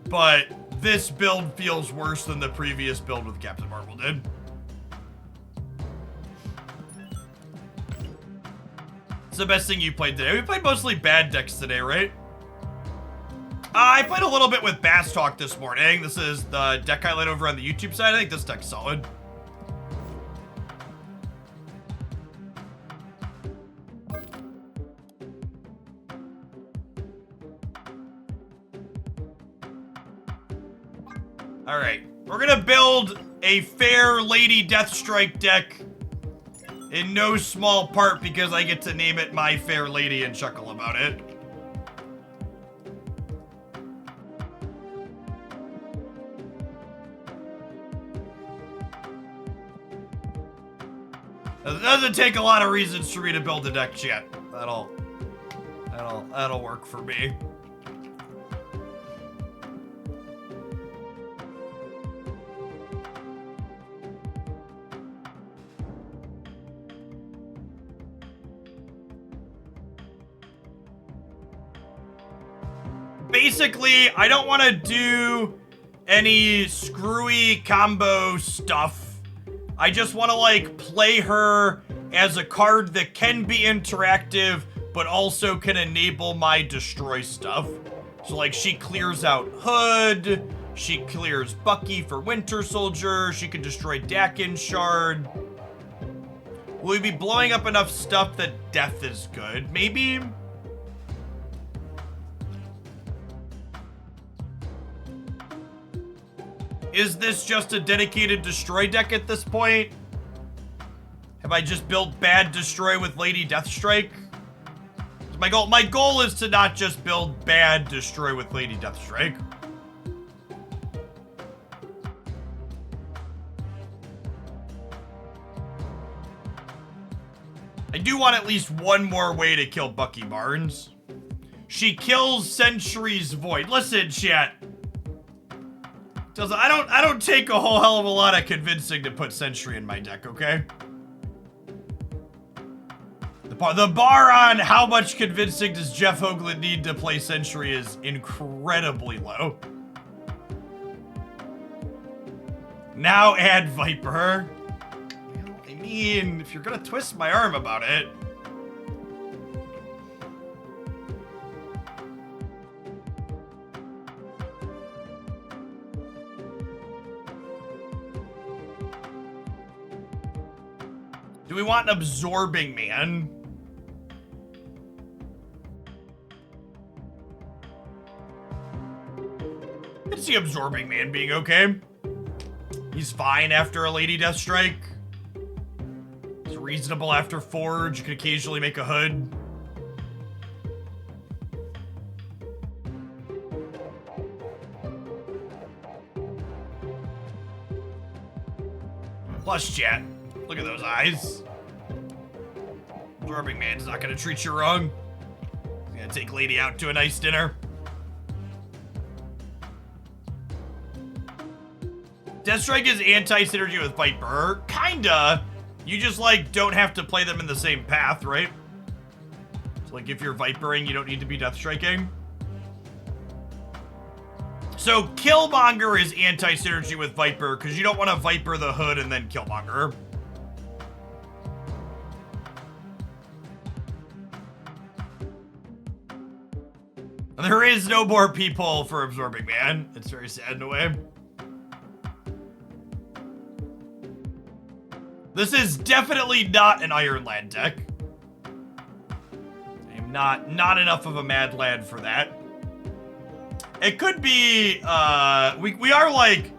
but this build feels worse than the previous build with Captain Marvel did. It's the best thing you played today. We played mostly bad decks today, right? I played a little bit with Bass Talk this morning. This is the deck highlight over on the YouTube side. I think this deck's solid. Alright, we're gonna build a Fair Lady Deathstrike deck in no small part because I get to name it My Fair Lady and chuckle about it. It doesn't take a lot of reasons for me to build a deck yet. That'll work for me. Basically, I don't want to do any screwy combo stuff. I just want to, like, play her as a card that can be interactive, but also can enable my destroy stuff. So, like, she clears out Hood, she clears Bucky for Winter Soldier, she can destroy Dakin Shard. Will we be blowing up enough stuff that death is good? Maybe? Is this just a dedicated destroy deck at this point? Have I just built bad destroy with Lady Deathstrike? My goal is to not just build bad destroy with Lady Deathstrike. I do want at least one more way to kill Bucky Barnes. She kills Sentry's Void. Listen, chat. I don't take a whole hell of a lot of convincing to put Sentry in my deck, okay? The bar on how much convincing does Jeff Hoagland need to play Sentry is incredibly low. Now add Viper. I mean, if you're gonna twist my arm about it. Do we want an absorbing man? I can see absorbing man being okay. He's fine after a Lady Deathstrike. He's reasonable after Forge. You can occasionally make a Hood. Plus, chat, look at those eyes. Absorbing Man's not gonna treat you wrong. He's gonna take Lady out to a nice dinner. Deathstrike is anti-synergy with Viper. Kinda. You just, like, don't have to play them in the same path, right? So, like, if you're Vipering, you don't need to be Deathstriking. So, Killmonger is anti-synergy with Viper, because you don't want to Viper the Hood and then Killmonger. There is no more people for Absorbing Man. It's very sad in a way. This is definitely not an Iron Lad deck. I'm not enough of a Mad Lad for that. It could be, we are like,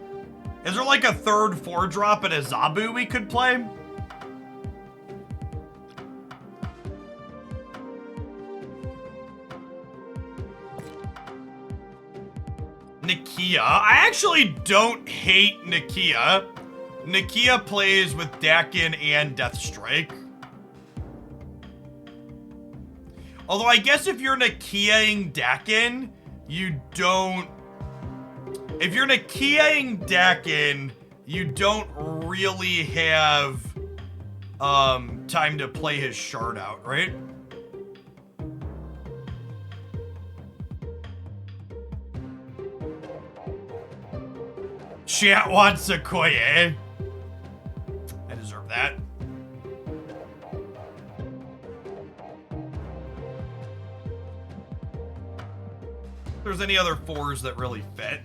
is there like a third 4-drop and a Zabu we could play? Nakia. I actually don't hate Nakia. Nakia plays with Dakin and Deathstrike. Although I guess if you're Nakiaing Dakin, you don't... If you're Nakiaing Dakin, you don't really have time to play his shard out, right? Chat wants Okoye. I deserve that. If there's any other 4s that really fit.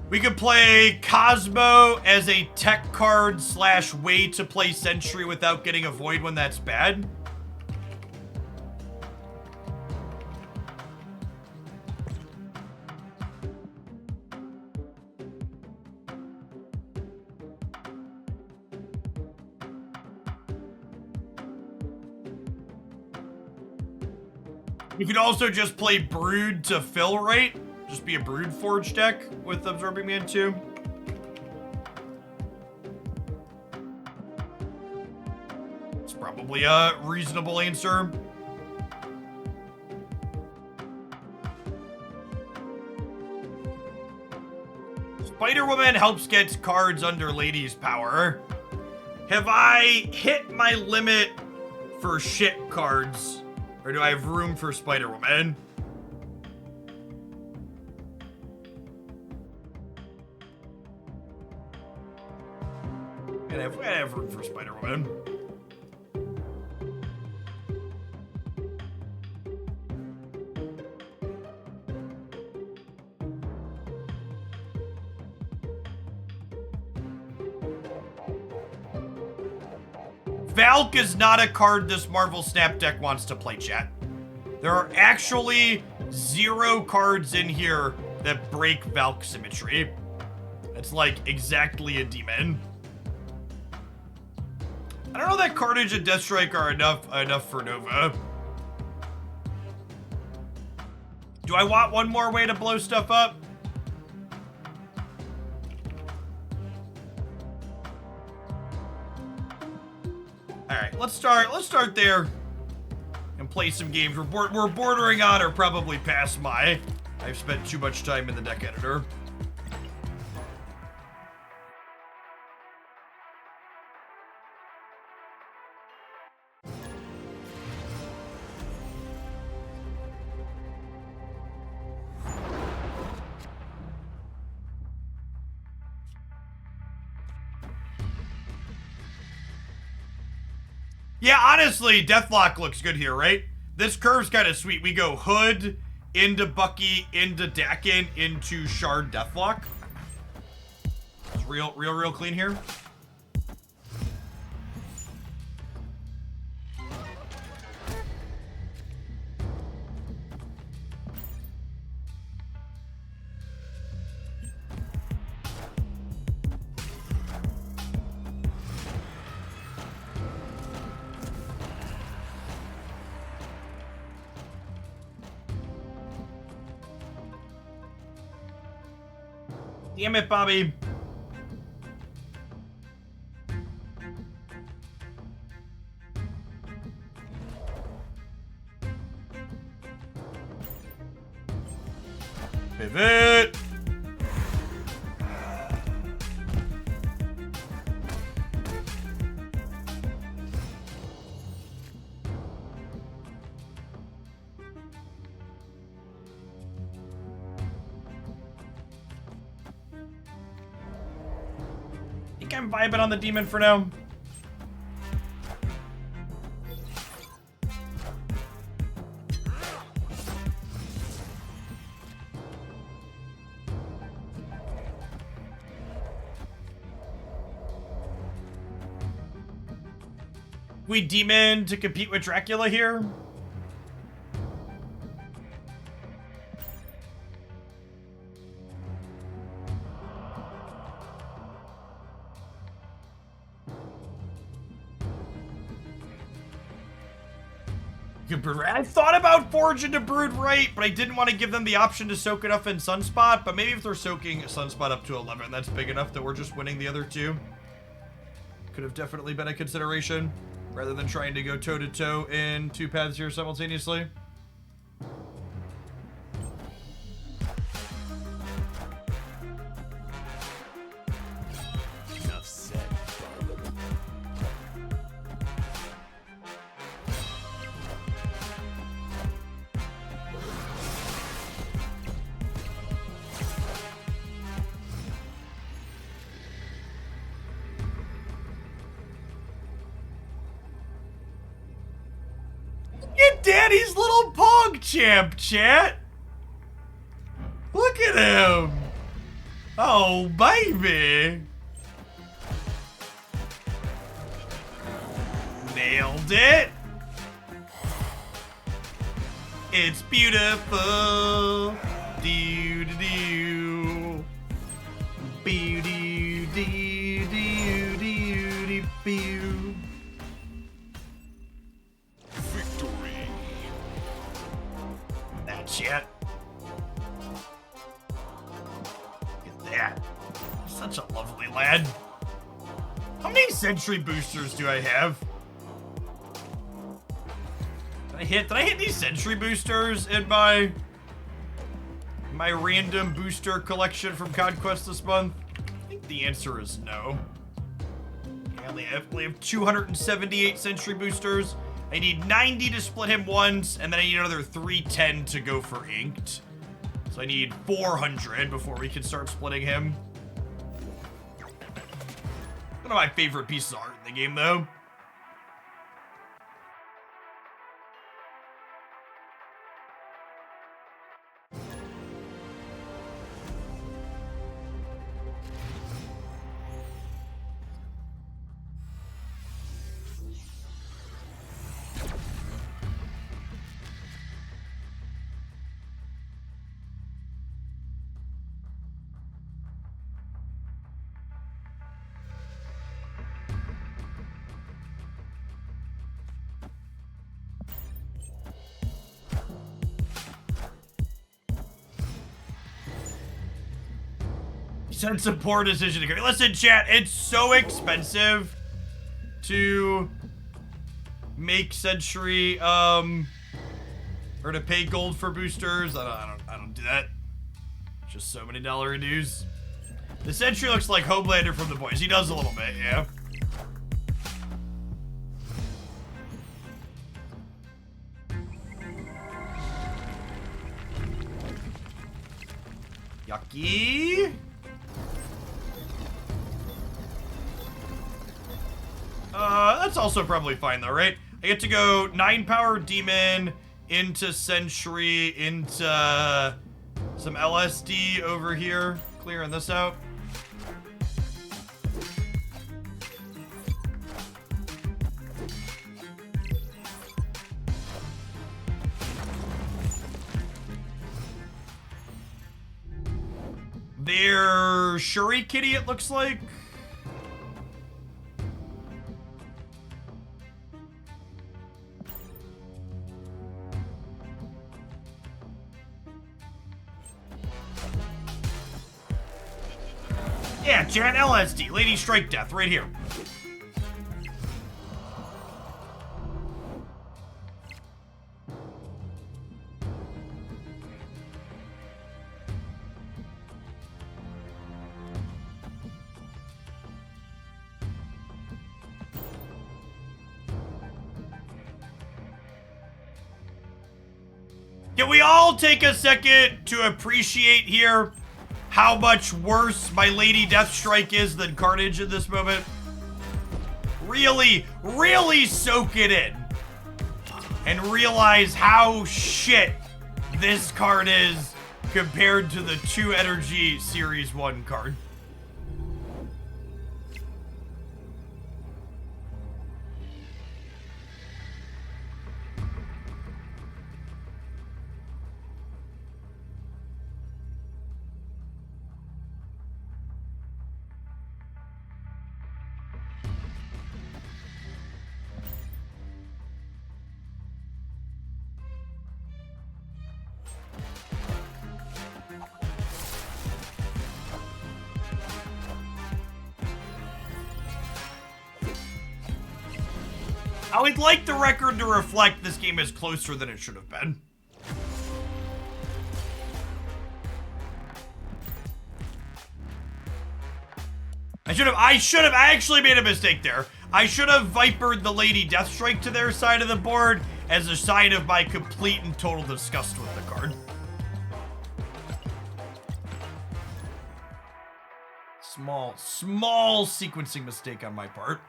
We could play Cosmo as a tech card / way to play Sentry without getting a Void when that's bad. You could also just play Brood to fill rate. Just be a Brood Forge deck with Absorbing Man 2. It's probably a reasonable answer. Spider-Woman helps get cards under Lady's power. Have I hit my limit for shit cards? Or do I have room for Spider-Woman? I have room for Spider-Woman. Valk is not a card this Marvel Snap deck wants to play, chat. There are actually 0 cards in here that break Valk symmetry. It's like exactly a demon. I don't know that Carnage and Deathstrike are enough for Nova. Do I want one more way to blow stuff up? All right, let's start there and play some games. We're bordering on or probably past my. I've spent too much time in the deck editor. Yeah, honestly, Deathlock looks good here, right? This curve's kind of sweet. We go Hood, into Bucky, into Dakin, into Shard Deathlock. It's real clean here. Damn it, Bobby. Pivot. I think I'm vibing on the demon for now. We demon to compete with Dracula here. I thought about Forge into Brood right, but I didn't want to give them the option to soak enough in Sunspot. But maybe if they're soaking Sunspot up to 11, that's big enough that we're just winning the other two. Could have definitely been a consideration, rather than trying to go toe-to-toe in two paths here simultaneously.
Enough said.
Get Daddy's little Pog champ, chat. Look at him. Oh, baby. Nailed it. It's beautiful. Do do do. Boo do do do do do boo.
Victory.
That's it. Look at that. Such a lovely lad. How many sentry boosters do I have? Did I hit these sentry boosters in my random booster collection from Conquest this month? I think the answer is no. I only have 278 sentry boosters. I need 90 to split him once, and then I need another 310 to go for inked. So I need 400 before we can start splitting him. One of my favorite pieces of art in the game, though. Sense of poor decision to go. Listen, chat, it's so expensive to make Sentry, or to pay gold for boosters. I don't do that. Just so many dollar dues. The Sentry looks like Homelander from The Boys. He does a little bit, yeah. Yucky. That's also probably fine though, right? I get to go 9 power demon into Sentry into some LSD over here, clearing this out. They're Shuri Kitty, it looks like. Yeah, chat, LSD. Lady Strike Death, right here. Can we all take a second to appreciate here how much worse my Lady Deathstrike is than Carnage in this moment? Really, really soak it in. And realize how shit this card is compared to the 2 Energy Series 1 card. I would like the record to reflect this game is closer than it should have been. I actually made a mistake there. I should have Vipered the Lady Deathstrike to their side of the board as a sign of my complete and total disgust with the card. Small sequencing mistake on my part.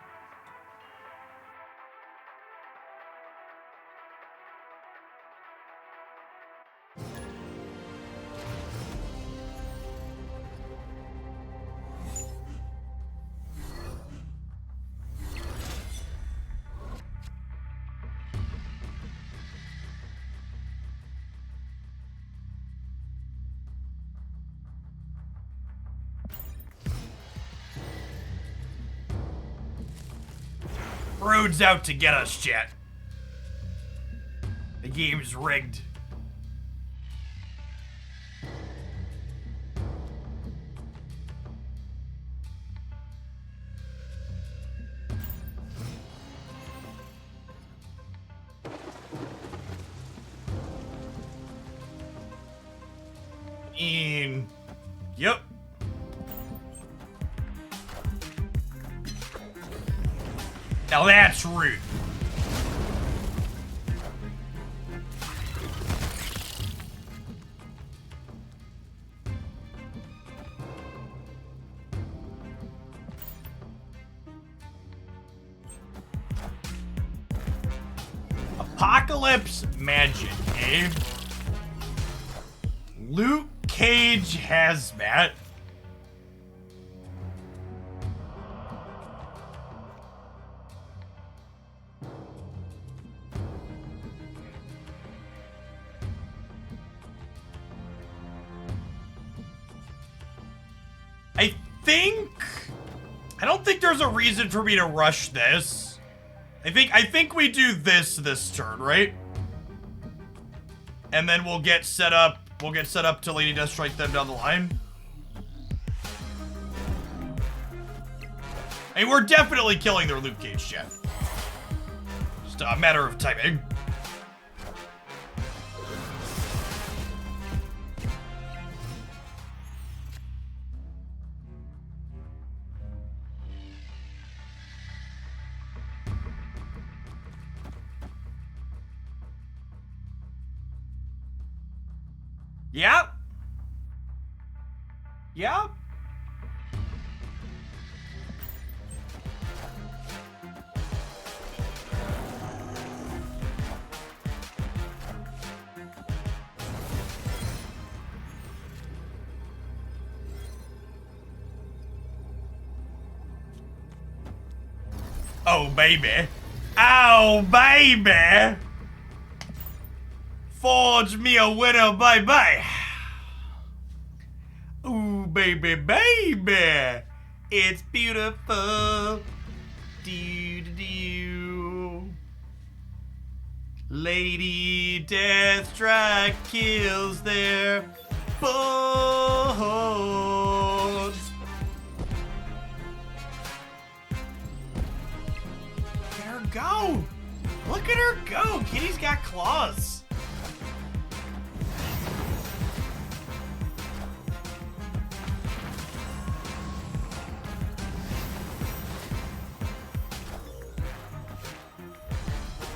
Road's out to get us, chat. The game's rigged. Yep. Now that's rude. Apocalypse Magic, eh? Luke Cage Hazmat. I don't think there's a reason for me to rush this. I think we do this turn, right? And then we'll get set up to Lady Deathstrike them down the line. I mean, we're definitely killing their Luke Cage chat. Just a matter of timing. Yep. Yep. Oh, baby. Oh, baby. Forge me a winner, bye-bye. Ooh, baby, baby. It's beautiful. Do-do-do. Lady Deathstrike kills their board. go. Look at her go. Kitty's got claws.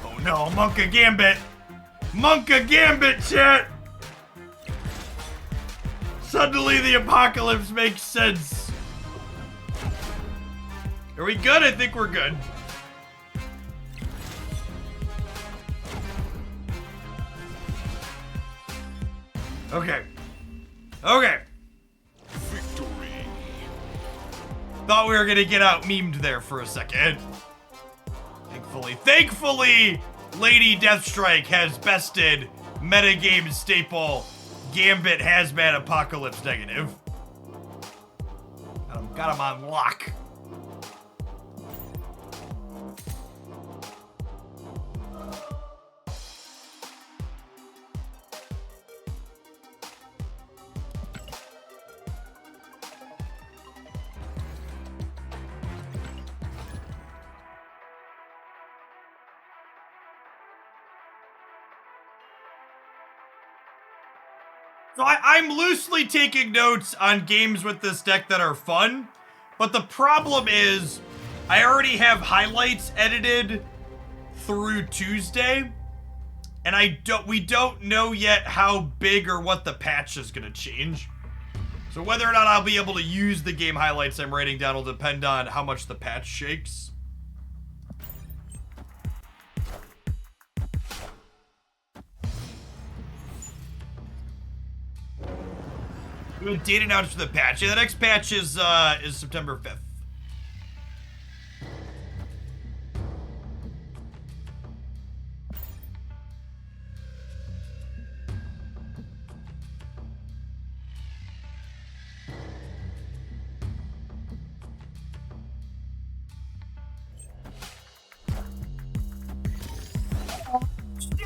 Oh no, Monka Gambit. Monka Gambit, chat. Suddenly the apocalypse makes sense. Are we good? I think we're good. Okay. Okay.
Victory.
Thought we were gonna get out memed there for a second. Thankfully, Lady Deathstrike has bested metagame staple Gambit Hazmat Apocalypse Negative. Got him on lock. So I'm loosely taking notes on games with this deck that are fun, but the problem is I already have highlights edited through Tuesday, and we don't know yet how big or what the patch is gonna change. So whether or not I'll be able to use the game highlights I'm writing down will depend on how much the patch shakes. We have a date announced for the patch. Yeah, the next patch is September 5th.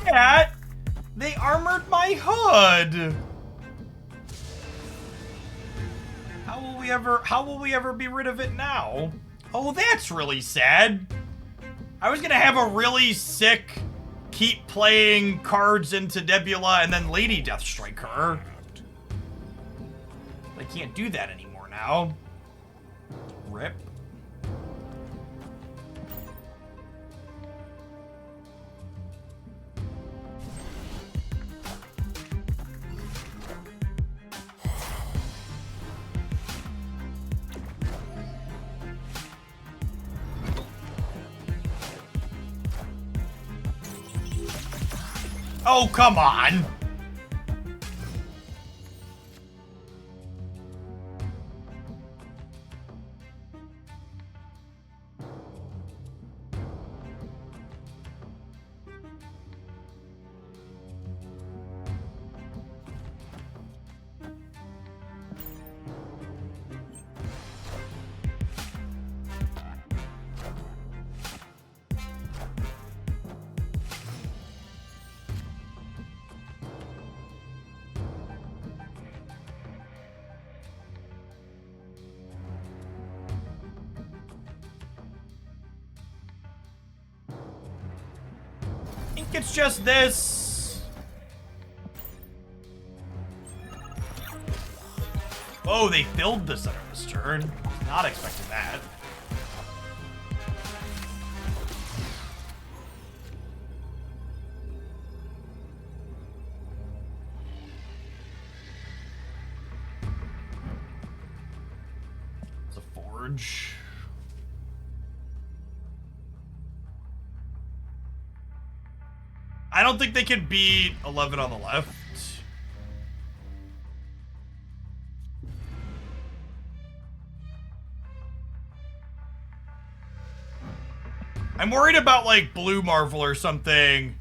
Chat, they armored my hood. How will we ever be rid of it now? Oh, that's really sad. I was gonna have a really sick keep playing cards into Nebula and then Lady Deathstrike her. I can't do that anymore now. Rip. Oh, come on! It's just this. Oh, they filled the center this turn. Not expecting that. It's a forge. I don't think they can beat 11 on the left. I'm worried about, like, Blue Marvel or something,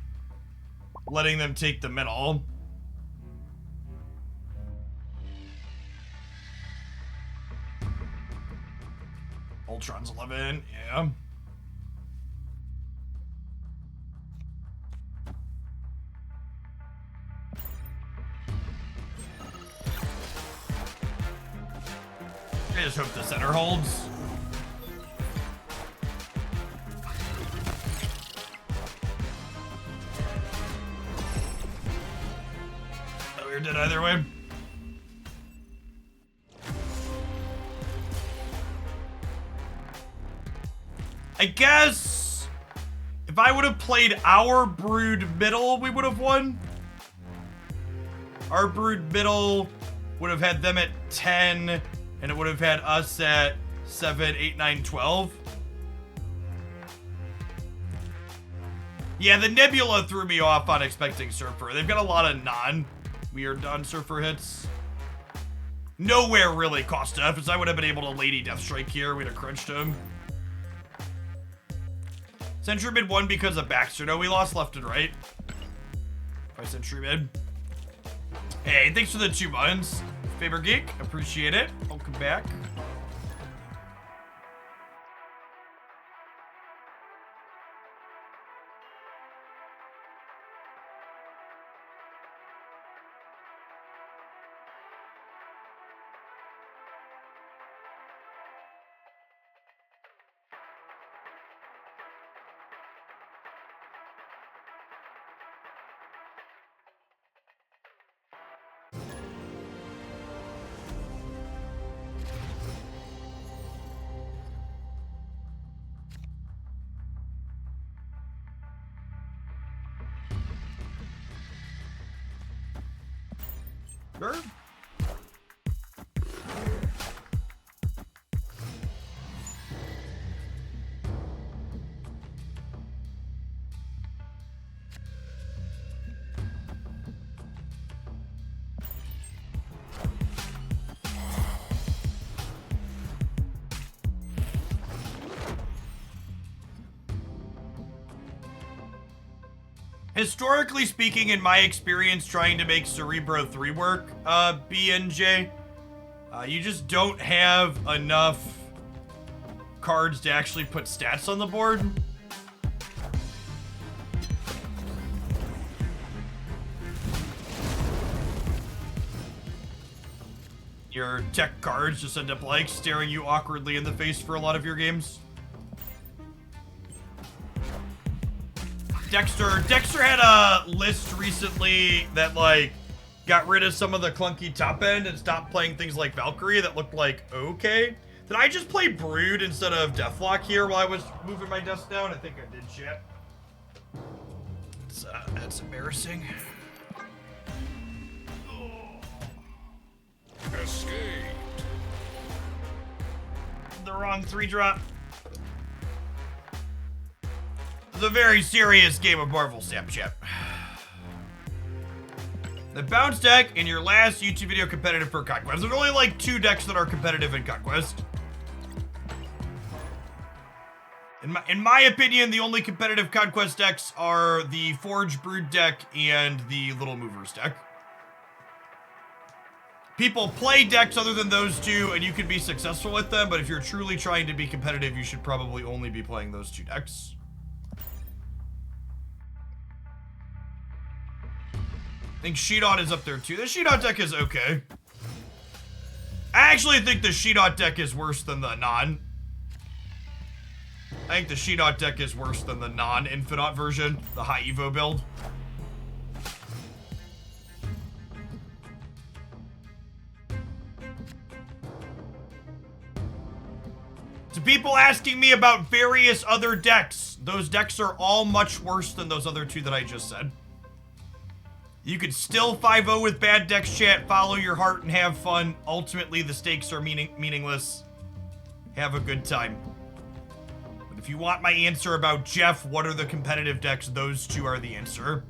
letting them take the middle. Ultron's 11, yeah. I just hope the center holds. dead either way. I guess if I would have played our Brood middle, we would have won. Our Brood middle would have had them at 10, and it would have had us at 7, 8, 9, 12. Yeah, the Nebula threw me off on expecting Surfer. They've got a lot of non-weird non-Surfer hits. Nowhere really cost enough, as I would have been able to Lady Deathstrike here. We'd have crunched him. Sentry Mid won because of Baxter. No, we lost left and right. By Sentry Mid. Hey, thanks for the 2 months. Faber Geek, appreciate it. Welcome back. Sure. Historically speaking, in my experience trying to make Cerebro 3 work, BNJ, you just don't have enough cards to actually put stats on the board. Your tech cards just end up like staring you awkwardly in the face for a lot of your games. Dexter had a list recently that like got rid of some of the clunky top end and stopped playing things like Valkyrie that looked like okay. Did I just play Brood instead of Deathlock here while I was moving my desk down? I think I did, shit. That's embarrassing.
Escaped.
The wrong 3-drop. It's a very serious game of Marvel Snapchat. The bounce deck in your last YouTube video competitive for Conquest. There's only like 2 decks that are competitive in Conquest. In my opinion, the only competitive Conquest decks are the Forge Brood deck and the Little Movers deck. People play decks other than those 2, and you can be successful with them, but if you're truly trying to be competitive, you should probably only be playing those 2 decks. I think Sheetot is up there too. The Sheetot deck is okay. I actually think the Sheetot deck is worse than the non. I think the Sheetot deck is worse than the non-Infinite version, the high Evo build. To people asking me about various other decks, those decks are all much worse than those other 2 that I just said. You could still 5-0 with bad decks, chat, follow your heart and have fun. Ultimately, the stakes are meaningless. Have a good time. But if you want my answer about Jeff, what are the competitive decks, those 2 are the answer.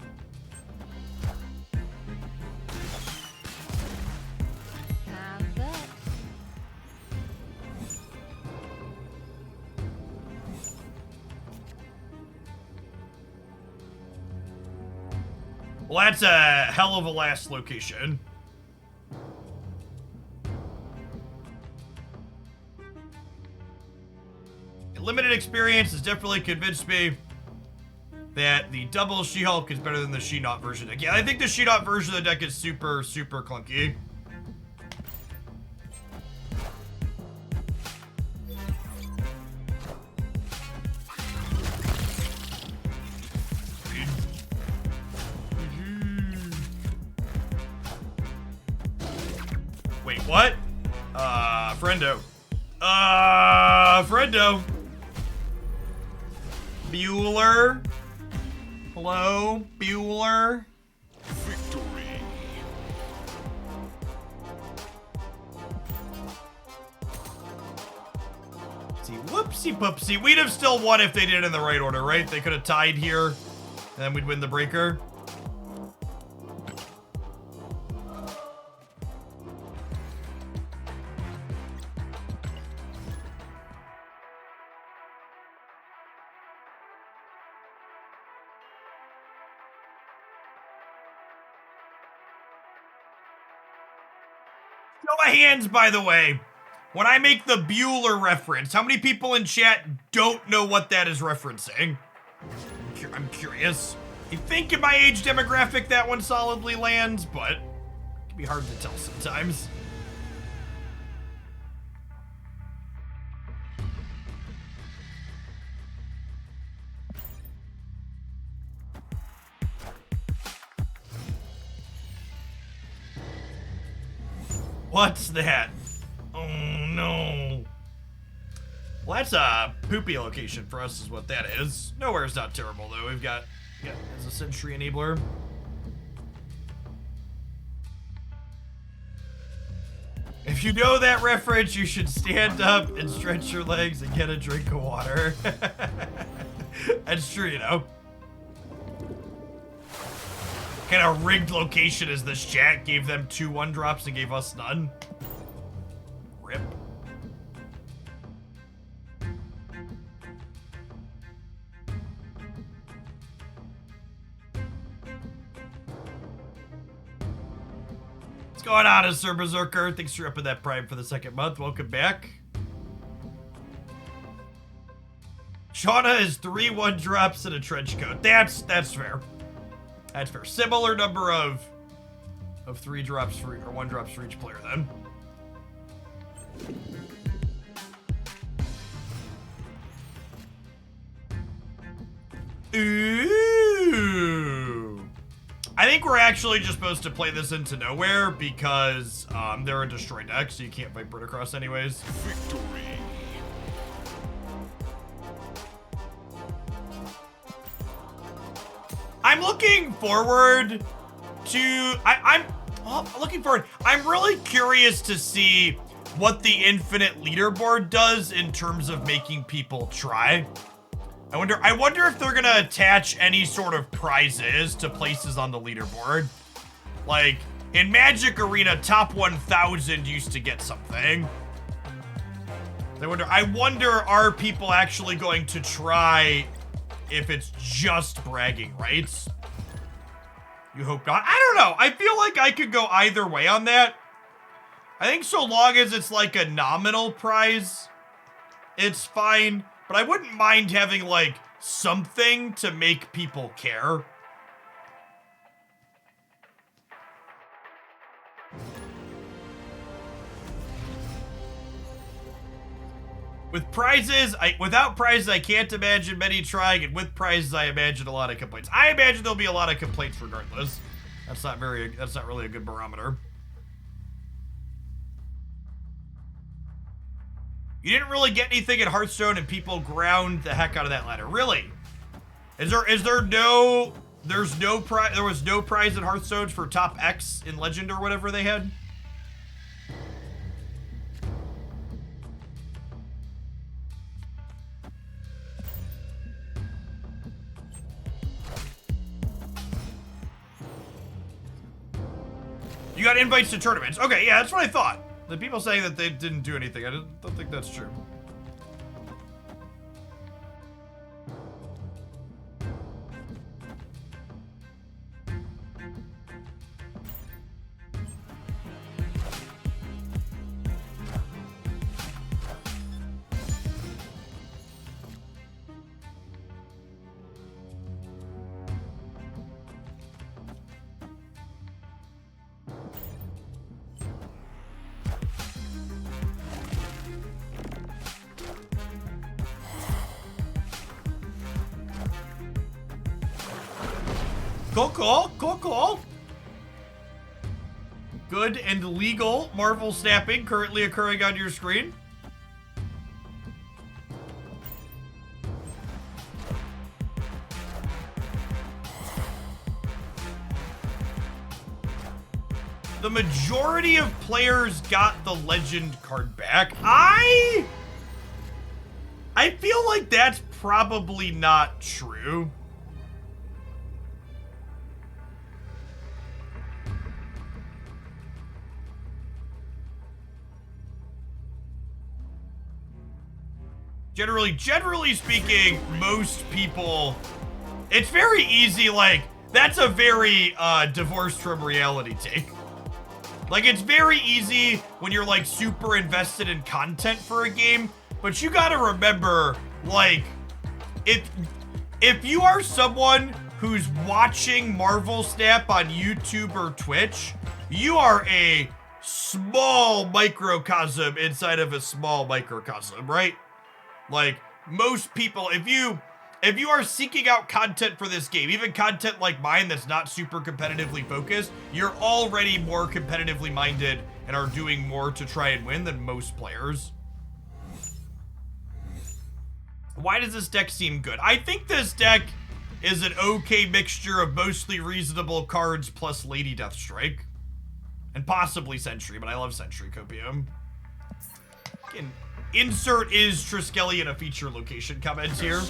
Well, that's a hell of a last location. Limited experience has definitely convinced me that the double She-Hulk is better than the She-Not version. Again, I think the She-Not version of the deck is super, super clunky. What? Friendo. Friendo. Bueller. Hello, Bueller.
Victory.
See, whoopsie poopsie. We'd have still won if they did it in the right order, right? They could have tied here, and then we'd win the breaker. Show of hands, by the way. When I make the Bueller reference, how many people in chat don't know what that is referencing? I'm curious. I think in my age demographic that one solidly lands, but it can be hard to tell sometimes. What's that? Oh no. Well, that's a poopy location for us is what that is. Nowhere's not terrible though. We've got as a sentry enabler. If you know that reference, you should stand up and stretch your legs and get a drink of water. That's true, you know. What kind of rigged location is this chat? Gave them 2 1-drops and gave us none. Rip. What's going on, Sir Berserker? Thanks for upping that Prime for the 2nd month. Welcome back. Shauna is 3 1-drops and a trench coat. That's fair. That's fair. Similar number of 3 drops for, or 1 drops for each player then. Ooh. I think we're actually just supposed to play this into nowhere because they're a destroy deck, so you can't fight Brit across anyways.
Victory.
I'm looking forward to, I'm looking forward. I'm really curious to see what the infinite leaderboard does in terms of making people try. I wonder if they're gonna attach any sort of prizes to places on the leaderboard. Like, in Magic Arena, top 1,000 used to get something. I wonder, are people actually going to try if it's just bragging rights? You hope not. I don't know. I feel like I could go either way on that. I think so long as it's like a nominal prize, it's fine. But I wouldn't mind having like something to make people care. With prizes, without prizes, I can't imagine many trying, and with prizes, I imagine a lot of complaints. I imagine there'll be a lot of complaints regardless. That's not really a good barometer. You didn't really get anything at Hearthstone, and people ground the heck out of that ladder. Really? There was no prize at Hearthstone for top X in Legend or whatever they had? You got invites to tournaments. Okay, yeah, that's what I thought. The people saying that they didn't do anything, I don't think that's true. Cool. good and legal Marvel snapping currently occurring on your screen. The majority of players got the legend card back. I feel like that's probably not true. Generally speaking, most people, it's very easy, like, that's a very divorced from reality take. Like, it's very easy when you're, like, super invested in content for a game, but you gotta remember, like, if you are someone who's watching Marvel Snap on YouTube or Twitch, you are a small microcosm inside of a small microcosm, right? Like, most people, if you are seeking out content for this game, even content like mine that's not super competitively focused, you're already more competitively minded and are doing more to try and win than most players. Why does this deck seem good? I think this deck is an okay mixture of mostly reasonable cards plus Lady Deathstrike. And possibly Sentry, but I love Sentry Copium. Again, insert is Triskelion in a feature location comments here.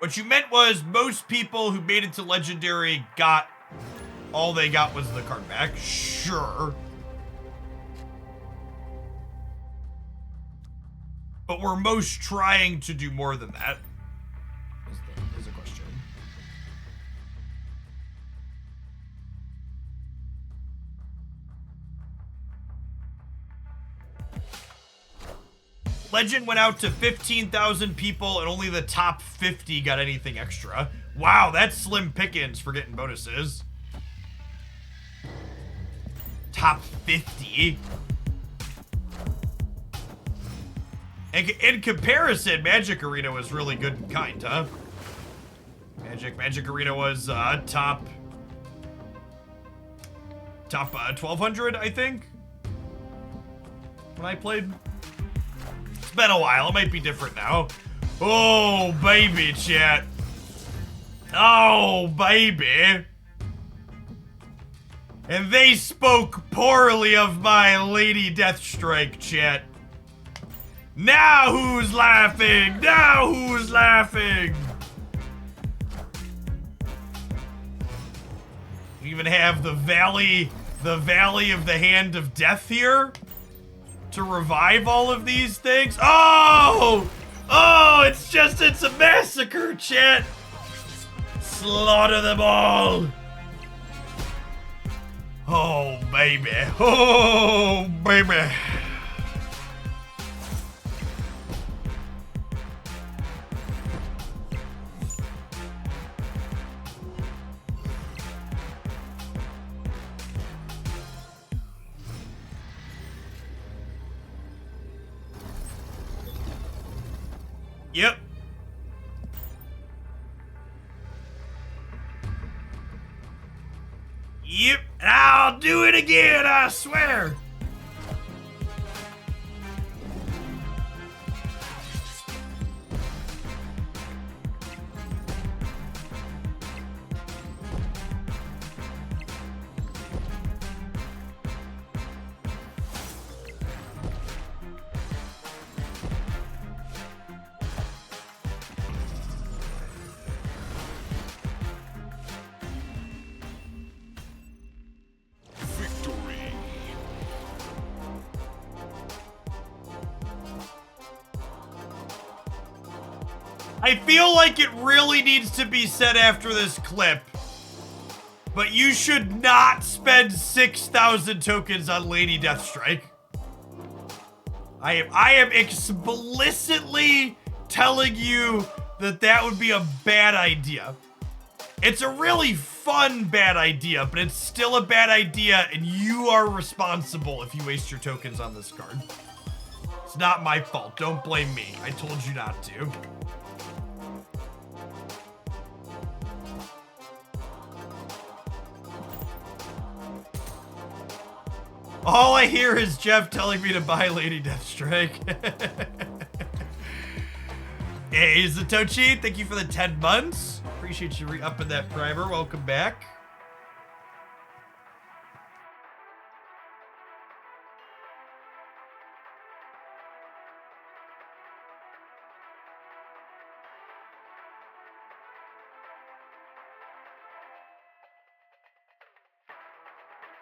What you meant was most people who made it to Legendary got, all they got was the card back. Sure. But we're most trying to do more than that, is a question. Legend went out to 15,000 people and only the top 50 got anything extra. Wow, that's slim pickings for getting bonuses. Top 50. In comparison, Magic Arena was really good and kind, huh? Magic Arena was top 1,200, I think, when I played. It's been a while. It might be different now. Oh, baby, chat. Oh, baby. And they spoke poorly of my Lady Deathstrike, chat. Now who's laughing? Now who's laughing? We even have the valley of the hand of death here to revive all of these things. Oh! Oh, it's a massacre, chat. Slaughter them all. Oh, baby. Oh, baby. Yep. Yep. I'll do it again, I swear. I feel like it really needs to be said after this clip, but you should not spend 6,000 tokens on Lady Deathstrike. I am explicitly telling you that would be a bad idea. It's a really fun bad idea, but it's still a bad idea, and you are responsible if you waste your tokens on this card. It's not my fault. Don't blame me. I told you not to. All I hear is Jeff telling me to buy Lady Deathstrike. Hey, Zatochi, thank you for the 10 months. Appreciate you re-upping that primer. Welcome back.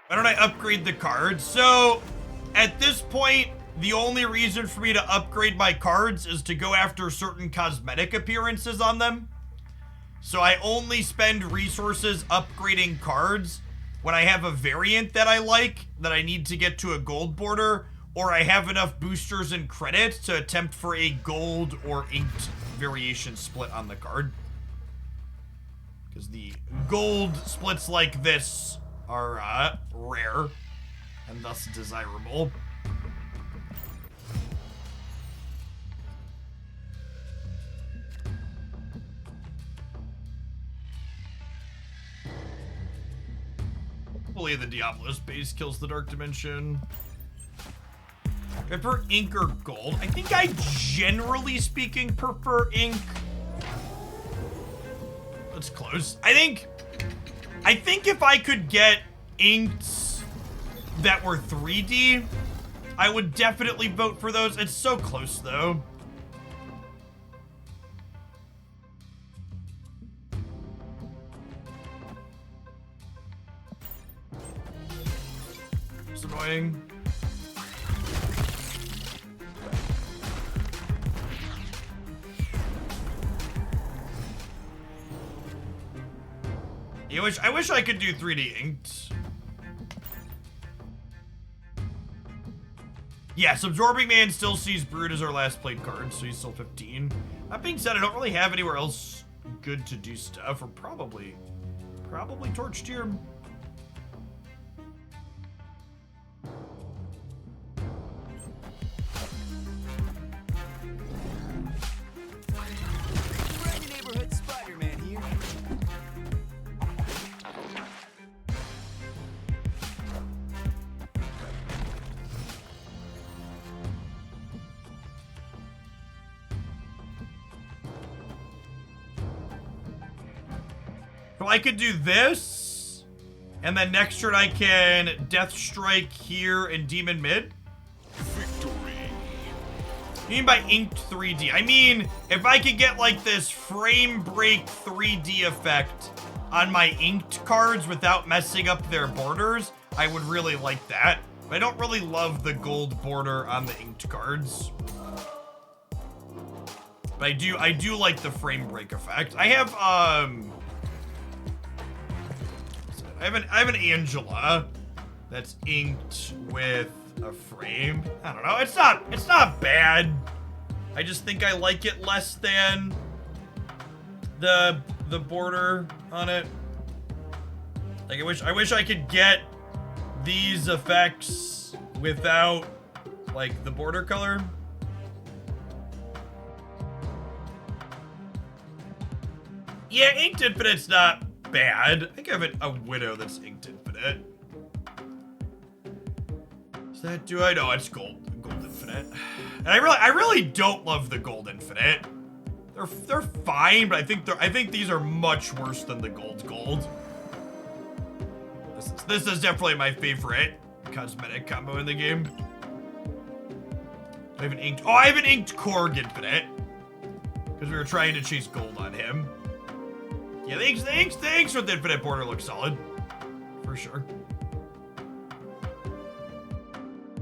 Why don't I upgrade the cards? So, at this point, the only reason for me to upgrade my cards is to go after certain cosmetic appearances on them. So I only spend resources upgrading cards when I have a variant that I like, that I need to get to a gold border, or I have enough boosters and credit to attempt for a gold or inked variation split on the card. Because the gold splits like this are rare and thus desirable. Hopefully the Diablo's base kills the Dark Dimension. Prefer ink or gold? I think I generally speaking prefer ink. That's close. I think if I could get inks that were 3D, I would definitely vote for those. It's so close though. It's annoying. I wish I could do 3D inked. Yes, Absorbing Man still sees Brood as our last played card, so he's still 15. That being said, I don't really have anywhere else good to do stuff, or probably Torch Tier.
Friendly neighborhood Spider-Man here.
So I could do this, and then next turn I can Deathstrike here and Demon mid.
Victory.
You mean by inked 3D? I mean, if I could get like this frame break 3D effect on my inked cards without messing up their borders, I would really like that. But I don't really love the gold border on the inked cards. But I do like the frame break effect. I have an Angela that's inked with a frame. I don't know. It's not bad. I just think I like it less than the border on it. Like I wish I could get these effects without like the border color. Yeah, inked infinite's not bad. I think I have a Widow that's inked infinite. Is that, do I know? It's gold infinite. And I really don't love the gold infinite. They're fine, but I think these are much worse than the gold. This is definitely my favorite cosmetic combo in the game. I have an inked Korg infinite. Because we were trying to chase gold on him. Yeah, the inks with the infinite border look solid. For sure.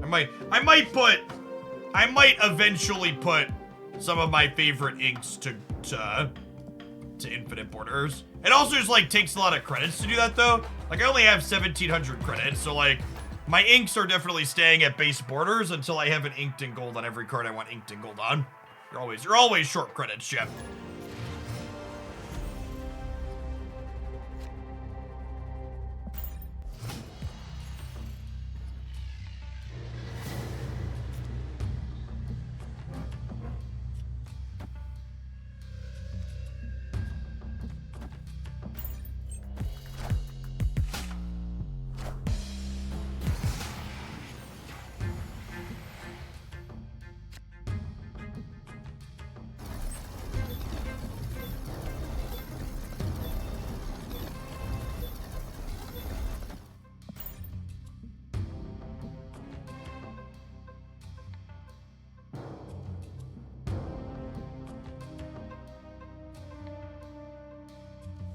I might eventually put some of my favorite inks to infinite borders. It also just like takes a lot of credits to do that though. Like I only have 1,700 credits, so like my inks are definitely staying at base borders until I have an inked in gold on every card I want inked in gold on. You're always short credits, Jeff.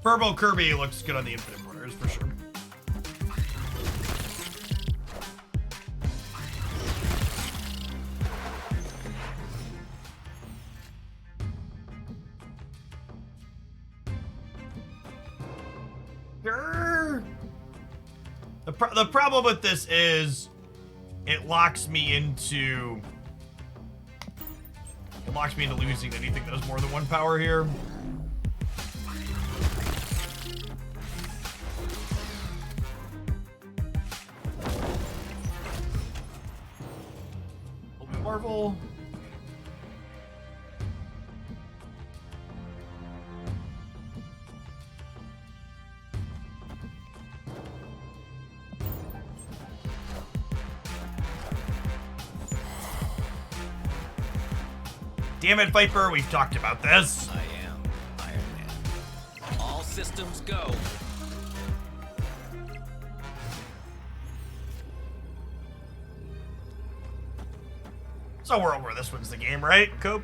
Purple Kirby looks good on the Infinite Borders for sure. Sure. The problem with this is it locks me into losing anything that has more than one power here. Marvel. Damn it, Viper, we've talked about this.
I am Iron Man. All systems go.
It's a world where this one's the game, right, Cope?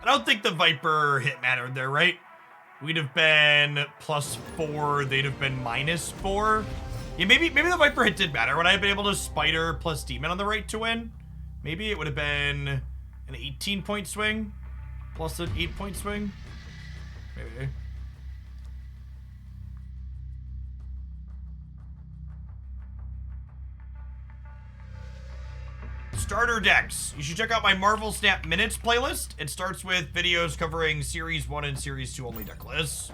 I don't think the Viper hit mattered there, right? We'd have been +4, they'd have been -4. Yeah, maybe the Viper hit did matter. Would I have been able to Spider plus Demon on the right to win? Maybe it would have been an 18-point swing plus an 8-point swing. Maybe. Starter decks. You should check out my Marvel Snap Minutes playlist. It starts with videos covering Series 1 and Series 2 only deck lists.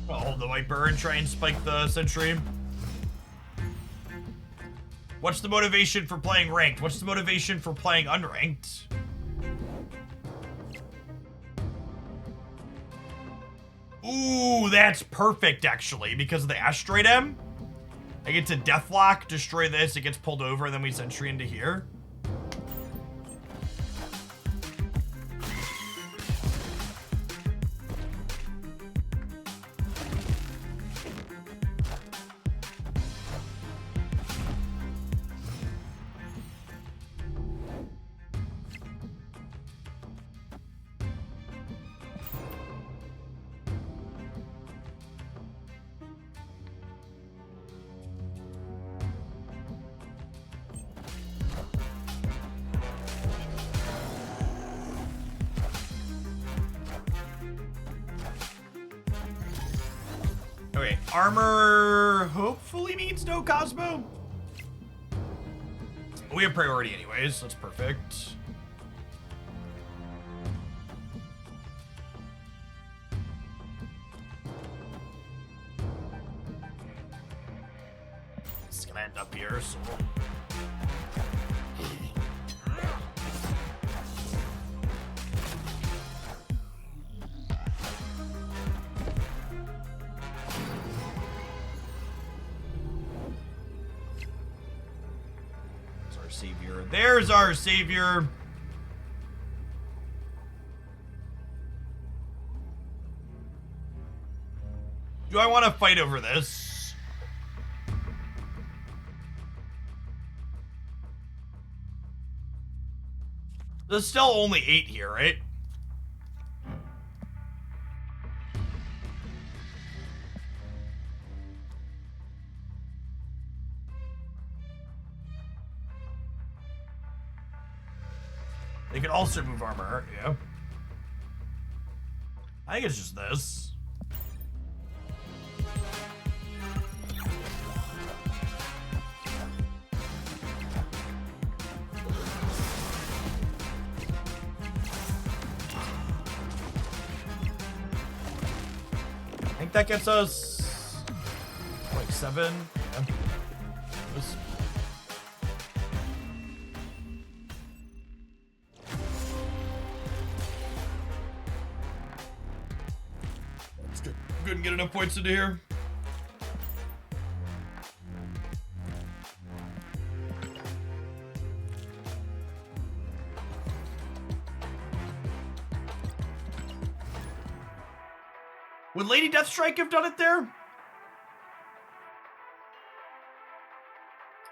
I'll hold the Viper and try and spike the Sentry. What's the motivation for playing ranked? What's the motivation for playing unranked? Ooh, that's perfect, actually, because of the Asteroid M. I get to Deathlock, destroy this, it gets pulled over, and then we Sentry into here. Okay, armor hopefully means no Cosmo. We have priority anyways, that's perfect. It's gonna end up here, so... Savior. There's our savior. Do I want to fight over this? There's still only 8 here, right? They can also move armor, yeah. I think it's just this. that gets us like 7. Yeah. That's good. Couldn't get enough points into here. Would Lady Deathstrike have done it there?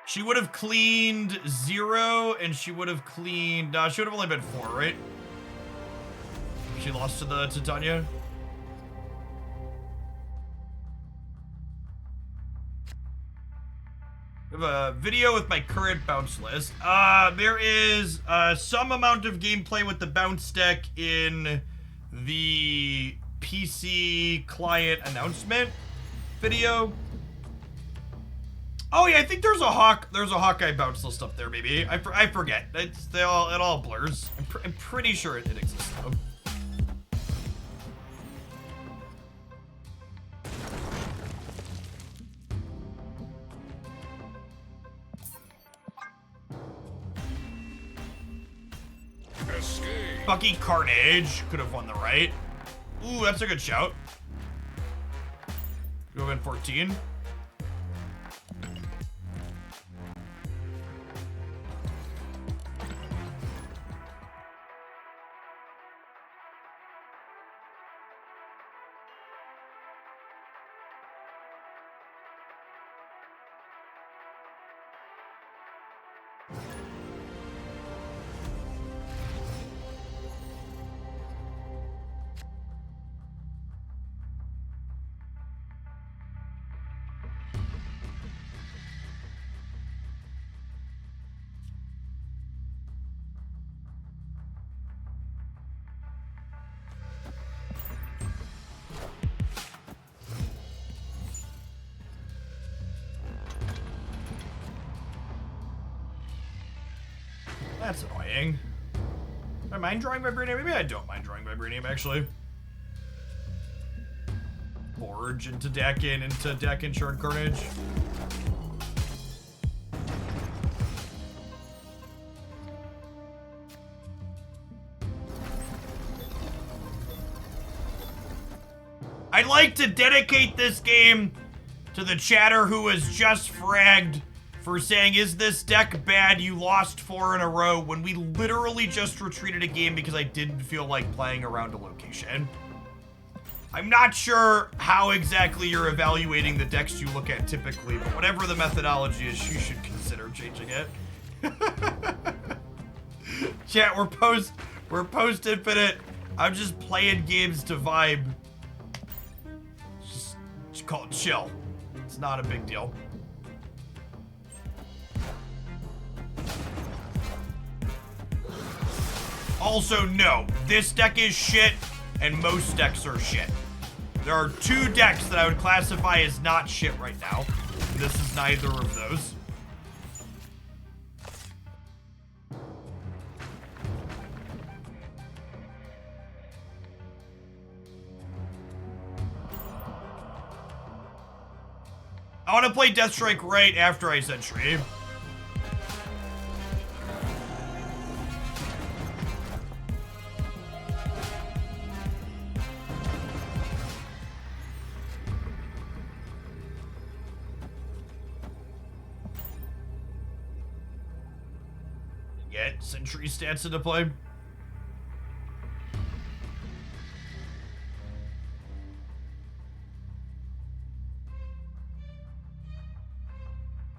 She would have cleaned 0, and she would have cleaned... she would have only been 4, right? She lost to the Titania. I have a video with my current bounce list. There is some amount of gameplay with the bounce deck in the PC client announcement video. Oh yeah, I think there's a Hawkeye bounce list up there. Maybe I forget. It all blurs. I'm pretty sure it exists though.
Escape.
Bucky Carnage could have won the right. Ooh, that's a good shout. Go in 14. That's annoying. I mind drawing vibranium? Maybe I don't mind drawing vibranium, actually. Forge into deck and Shard Carnage. I'd like to dedicate this game to the chatter who was just fragged for saying, is this deck bad? You lost 4 in a row, when we literally just retreated a game because I didn't feel like playing around a location. I'm not sure how exactly you're evaluating the decks you look at typically, but whatever the methodology is, you should consider changing it. Chat, we're post infinite. I'm just playing games to vibe. Just call it chill. It's not a big deal. Also, no, this deck is shit, and most decks are shit. There are 2 decks that I would classify as not shit right now. And this is neither of those. I want to play Deathstrike right after I Sentry. Get Sentry stats into play.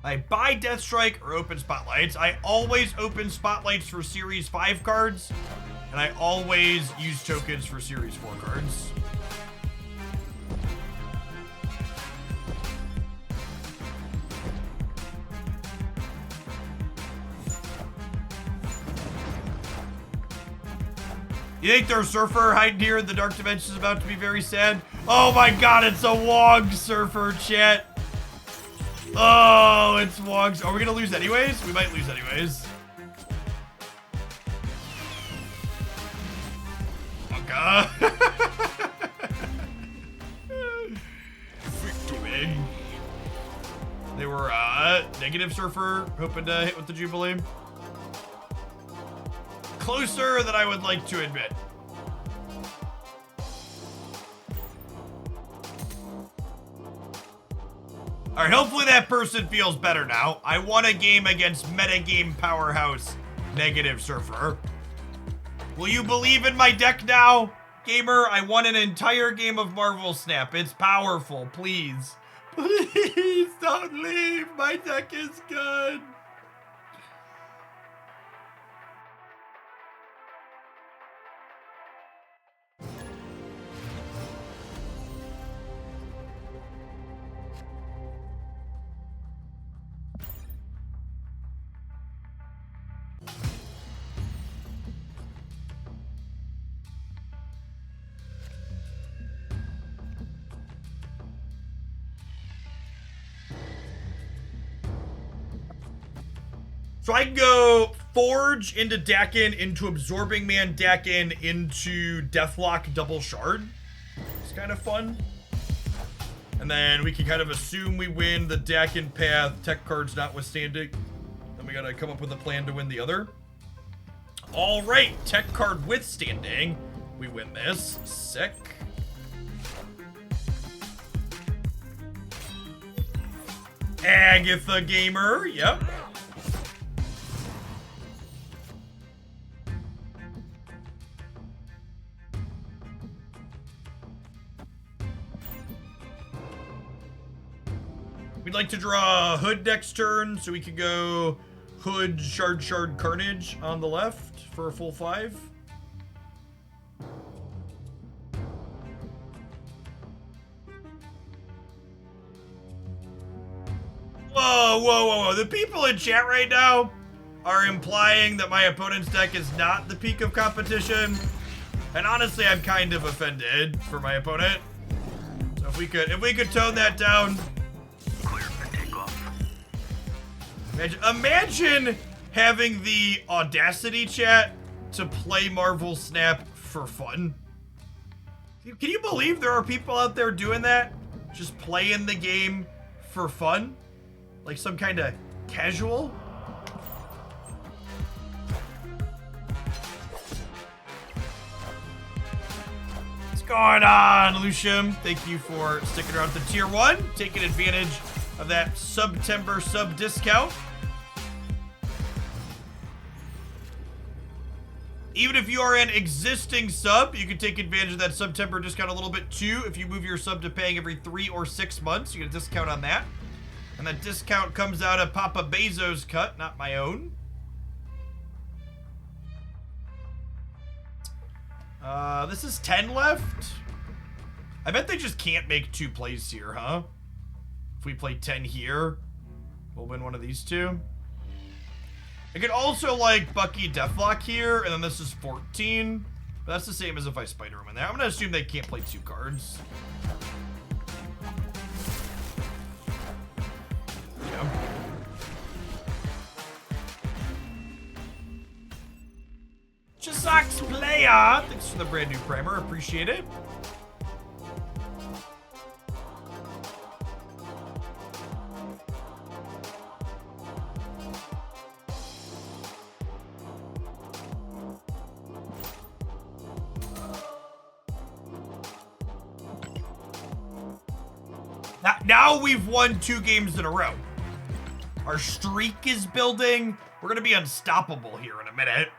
I buy Deathstrike or open Spotlights. I always open Spotlights for Series 5 cards, and I always use tokens for Series 4 cards. You think their Surfer hiding here in the Dark Dimension is about to be very sad? Oh my god, it's a Wog Surfer, chat. Oh, it's Wogs. Are we gonna lose anyways? We might lose anyways. Oh god. They were negative Surfer, hoping to hit with the Jubilee. Closer than I would like to admit. Alright, hopefully that person feels better now. I won a game against metagame powerhouse negative Surfer. Will you believe in my deck now? Gamer, I won an entire game of Marvel Snap. It's powerful, please. Please don't leave. My deck is good. So I can go Forge into Dakin, into Absorbing Man Dakin, into Deathlock Double Shard. It's kind of fun. And then we can kind of assume we win the Dakin path, tech cards notwithstanding. Then we gotta come up with a plan to win the other. All right, tech card withstanding. We win this. Sick. Agatha Gamer, yep. We'd like to draw Hood next turn, so we could go Hood, Shard, Carnage on the left for a full 5. Whoa. The people in chat right now are implying that my opponent's deck is not the peak of competition. And honestly, I'm kind of offended for my opponent. So if we could tone that down. Imagine having the audacity, chat, to play Marvel Snap for fun. Can you believe there are people out there doing that? Just playing the game for fun? Like some kind of casual? What's going on, Lucium? Thank you for sticking around to Tier 1, taking advantage of that September sub discount. Even if you are an existing sub, you can take advantage of that September discount a little bit too. If you move your sub to paying every 3 or 6 months, you get a discount on that. And that discount comes out of Papa Bezos' cut, not my own. This is 10 left. I bet they just can't make 2 plays here, huh? If we play 10 here, we'll win one of these 2. I could also like Bucky Deathlock here, and then this is 14. But that's the same as if I Spider him in there. I'm gonna assume they can't play 2 cards. Yeah. Chisak's player! Thanks for the brand new primer, appreciate it. Now we've won 2 games in a row. Our streak is building. We're gonna be unstoppable here in a minute.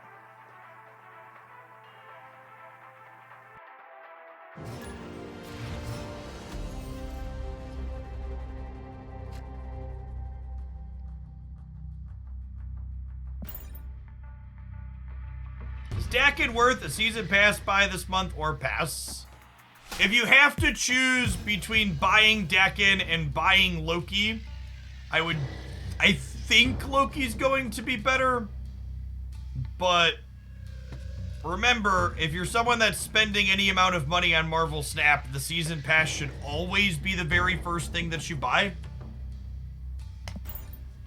Is Dakin worth a season pass buy this month or pass? If you have to choose between buying Dakin and buying Loki, I think Loki's going to be better. But remember, if you're someone that's spending any amount of money on Marvel Snap, the season pass should always be the very first thing that you buy.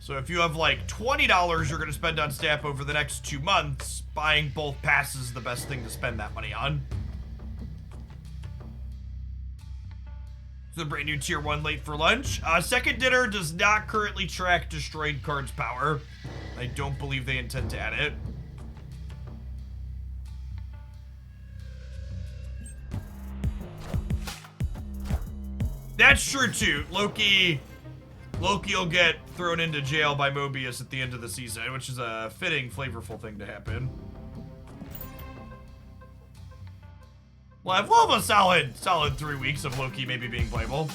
So if you have like $20 you're going to spend on Snap over the next 2 months, buying both passes is the best thing to spend that money on. the brand new tier 1 late for lunch. Second dinner does not currently track destroyed cards power. I don't believe they intend to add it. That's true too. Loki will get thrown into jail by Mobius at the end of the season, which is a fitting, flavorful thing to happen. We'll have a solid 3 weeks of Loki maybe being playable.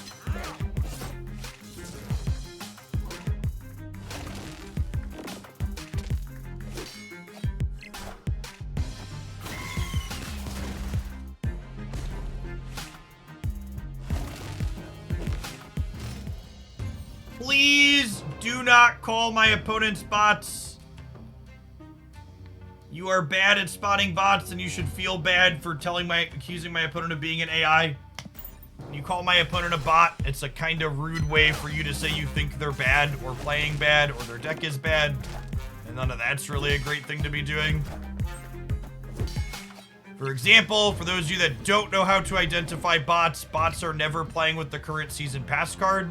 Please do not call my opponent's bots. You are bad at spotting bots, and you should feel bad for accusing my opponent of being an AI. When you call my opponent a bot, it's a kind of rude way for you to say you think they're bad, or playing bad, or their deck is bad. And none of that's really a great thing to be doing. For example, for those of you that don't know how to identify bots, bots are never playing with the current season pass card.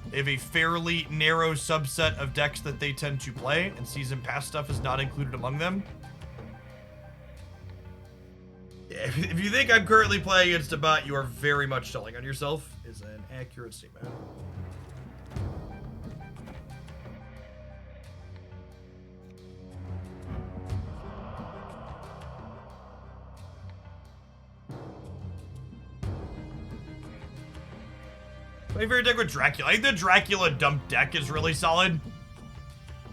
They have a fairly narrow subset of decks that they tend to play, and season pass stuff is not included among them. If you think I'm currently playing against a bot, you are very much selling on yourself, is an accurate statement. My favorite deck with Dracula. I think the Dracula dump deck is really solid.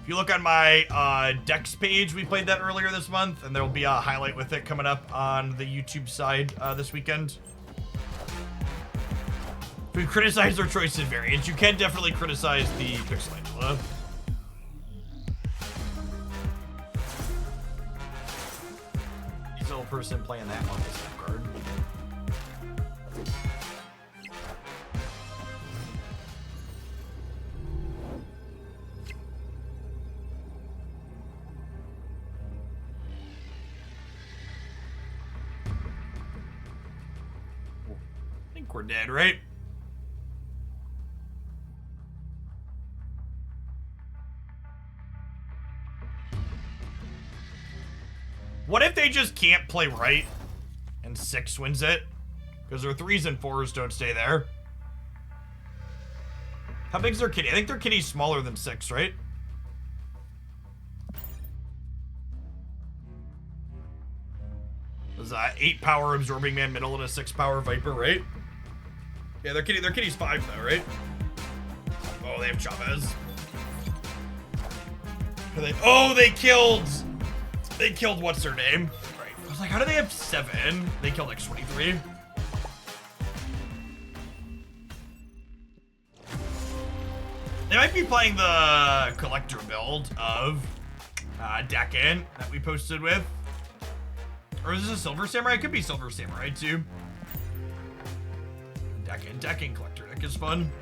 If you look on my decks page, we played that earlier this month, and there will be a highlight with it coming up on the YouTube side this weekend. If we criticize their choice in variants, you can definitely criticize the Pixelangela. He's a little person playing that on this card. We're dead, right? What if they just can't play right and 6 wins it? Because their 3s and 4s don't stay there. How big's their kitty? I think their kitty's smaller than 6, right? There's 8 power Absorbing Man middle and a 6 power Viper, right? Yeah, their kitty's 5 though, right? Oh, they have Chavez. They killed what's her name? Right. I was like, how do they have 7? They killed X-23. They might be playing the collector build of Decken that we posted with. Or is this a Silver Samurai? It could be Silver Samurai too. Decking collector deck is fun.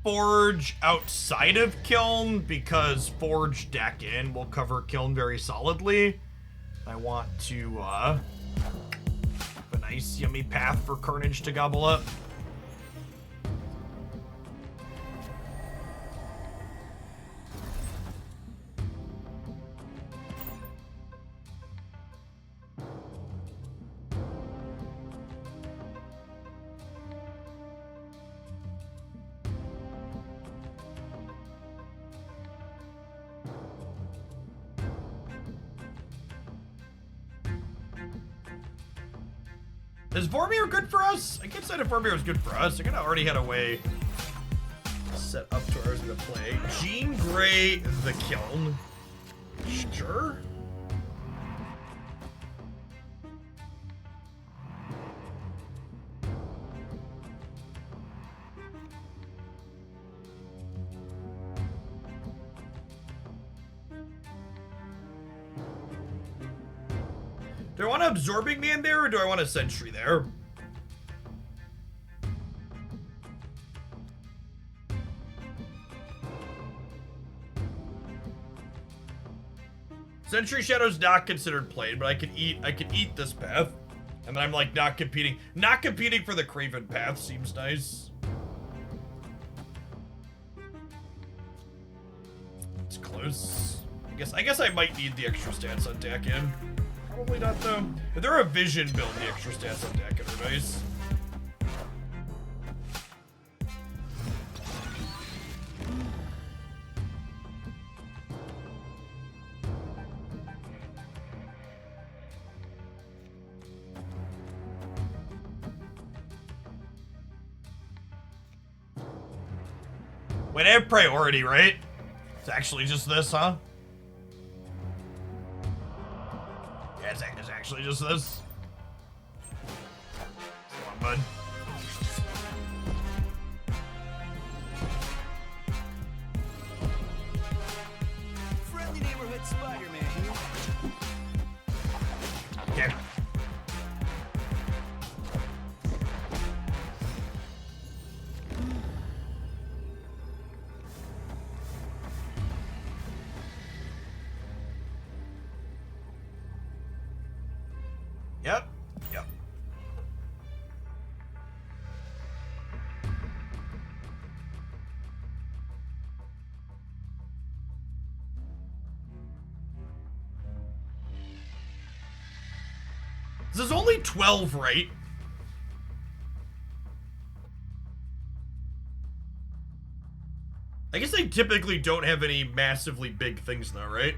Forge outside of Kiln, because Forge deck in will cover Kiln very solidly. I want to have a nice yummy path for Carnage to gobble up. Is Vormir good for us? I can't say if Vormir is good for us. I kinda already had a way set up to where I was gonna play. Jean Grey the Kiln. Sure. Do I want an Absorbing Man there, or do I want a Sentry there? Sentry Shadow's not considered played, but I can eat this path. And then I'm like not competing. Not competing for the Craven path seems nice. It's close. I guess I might need the extra stats on Dakin. Probably not though. If they're a vision build, the extra stats on Dakin are nice. Wait, I have priority, right? It's actually just this, huh? Yeah, it's actually just this. Come on, bud.
Friendly neighborhood Spider-Man here.
Okay. Yep. Yep. This is only 12, right? I guess they typically don't have any massively big things though, right?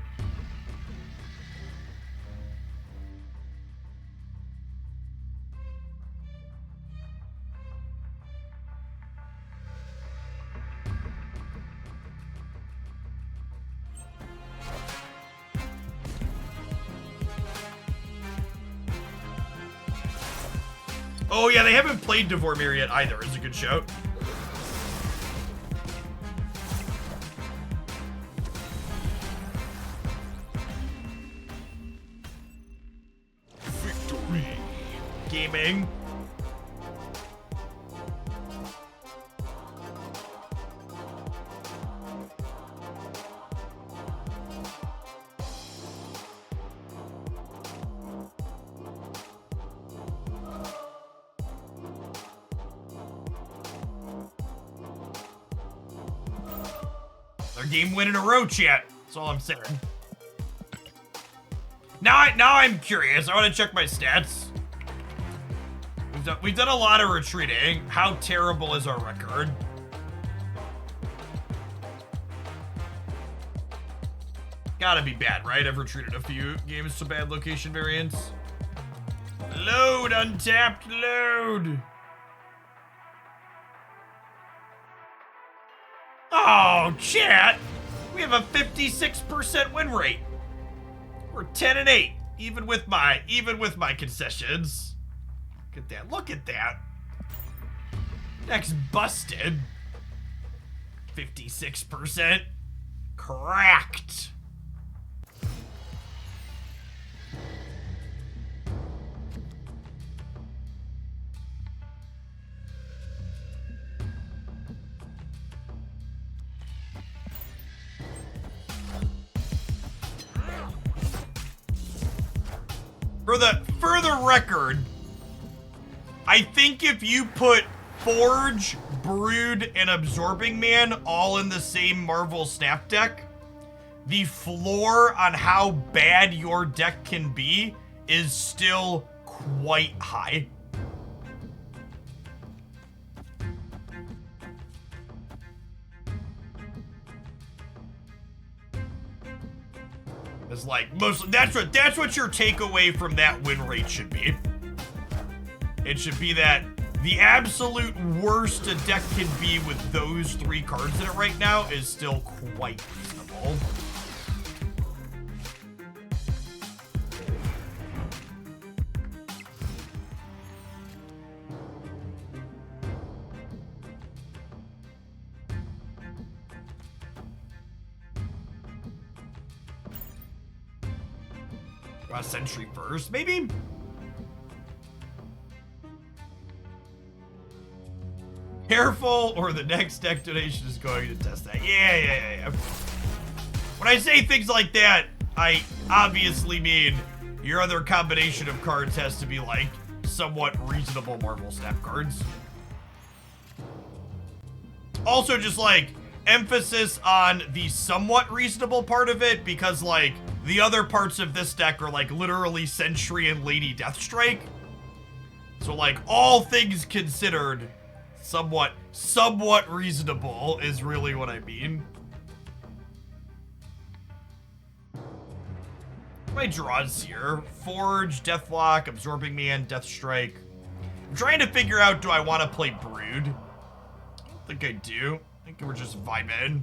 Oh yeah, they haven't played Devormir yet either, is a good shout.
Victory.
Gaming. Their game win in a row, chat. That's all I'm saying. Now I'm curious. I want to check my stats. We've done a lot of retreating. How terrible is our record? Gotta be bad, right? I've retreated a few games to bad location variants. Load, untapped, load. Oh, chat! We have a 56% win rate. We're 10-8, even with my concessions. Look at that! Look at that! Next busted. 56%. Cracked. For the record, I think if you put Forge, Brood, and Absorbing Man all in the same Marvel Snap deck, the floor on how bad your deck can be is still quite high. It's like mostly that's what your takeaway from that win rate should be. It should be that the absolute worst a deck can be with those 3 cards in it right now is still quite reasonable. Sentry first, maybe? Careful, or the next deck donation is going to test that. Yeah. When I say things like that, I obviously mean your other combination of cards has to be like somewhat reasonable Marvel Snap cards. Also, just like emphasis on the somewhat reasonable part of it, because like the other parts of this deck are like literally Sentry and Lady Deathstrike. So like all things considered, somewhat reasonable is really what I mean. My draws here: Forge, Deathlock, Absorbing Man, Deathstrike. I'm trying to figure out, do I want to play Brood? I don't think I do. I think we're just vibing.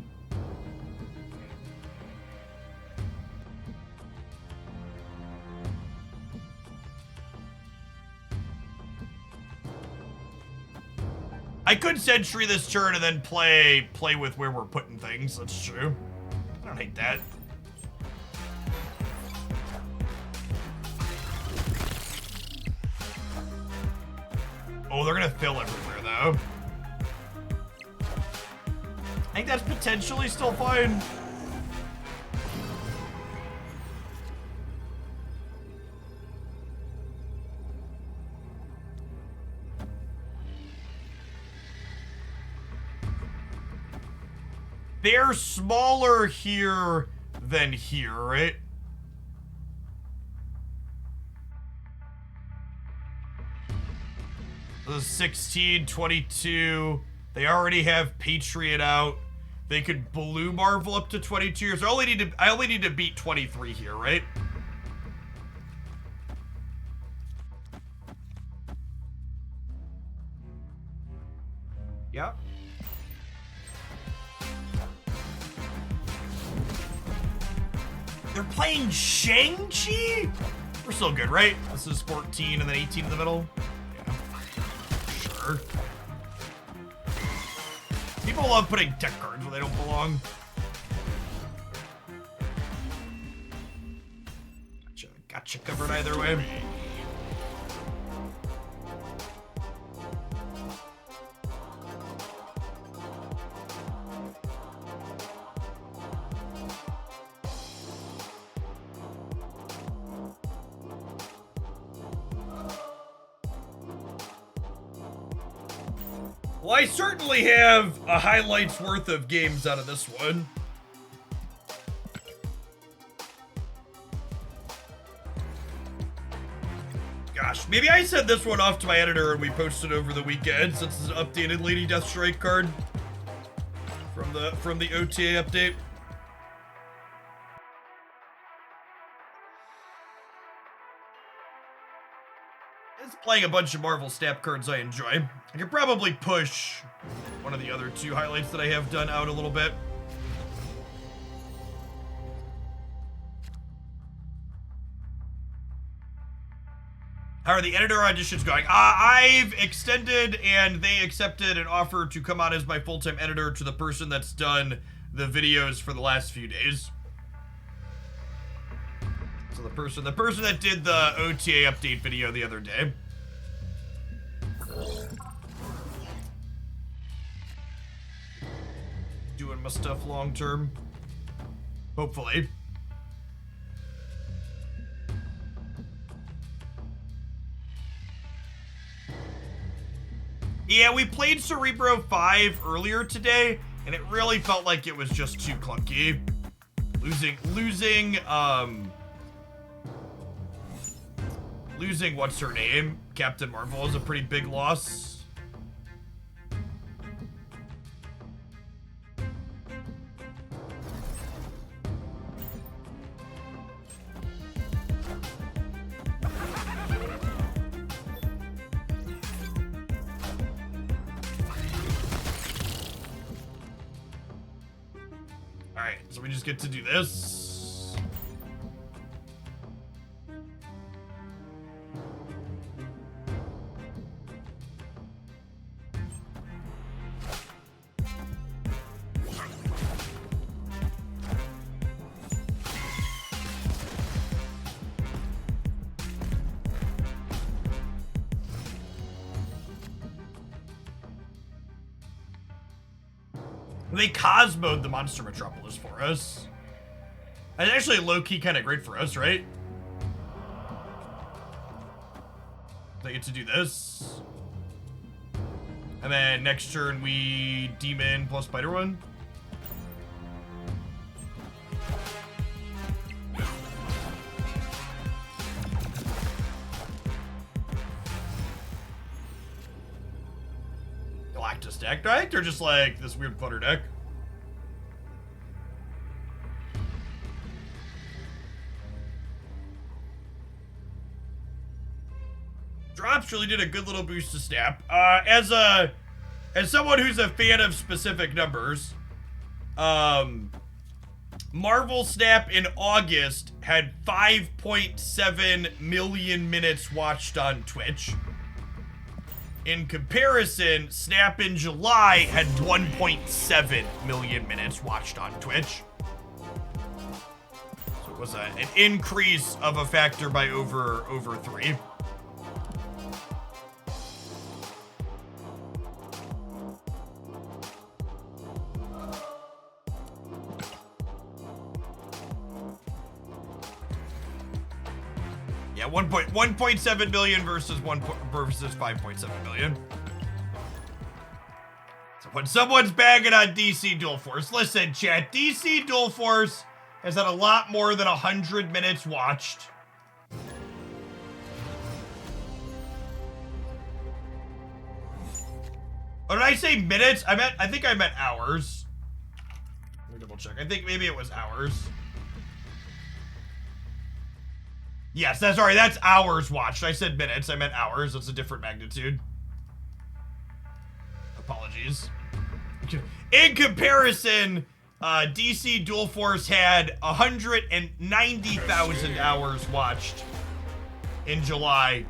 I could Sentry this turn and then play with where we're putting things. That's true. I don't hate that. Oh, they're gonna fill everywhere, though. I think that's potentially still fine. They're smaller here than here, right? The 16, 22. They already have Patriot out. They could blue Marvel up to 22. So I only need to beat 23 here, right? Yep. They're playing Shang-Chi? We're still good, right? This is 14 and then 18 in the middle. Sure. People love putting tech cards where they don't belong. Gotcha covered either way. Well, I certainly have a highlight's worth of games out of this one. Gosh, maybe I sent this one off to my editor and we posted over the weekend, since it's an updated Lady Deathstrike card from the OTA update. Playing a bunch of Marvel Snap cards I enjoy. I could probably push one of the other two highlights that I have done out a little bit. How are the editor auditions going? I've extended and they accepted an offer to come on as my full-time editor to the person that's done the videos for the last few days. So the person that did the OTA update video the other day. Doing my stuff long term. Hopefully. Yeah, we played Cerebro 5 earlier today, and it really felt like it was just too clunky. Losing what's her name? Captain Marvel is a pretty big loss. Alright, so we just get to do this. They Cosmoed the Monster Metropolis for us. And actually low-key kind of great for us, right? They get to do this. And then next turn we Demon plus Spider one. Galactus deck, right? They're just like this weird clutter deck. Drops really did a good little boost to Snap. As someone who's a fan of specific numbers, Marvel Snap in August had 5.7 million minutes watched on Twitch. In comparison, Snap in July had 1.7 million minutes watched on Twitch. So it was an increase of a factor by over 3. Yeah, 1.7 million versus 5.7 million. So when someone's bagging on DC Dual Force, listen, chat, DC Dual Force has had a lot more than 100 minutes watched. Oh, did I say minutes? I think I meant hours. Let me double check. I think maybe it was hours. Yes, that's hours watched. I said minutes, I meant hours. That's a different magnitude. Apologies. In comparison, DC Dual Force had 190,000 hours watched in July.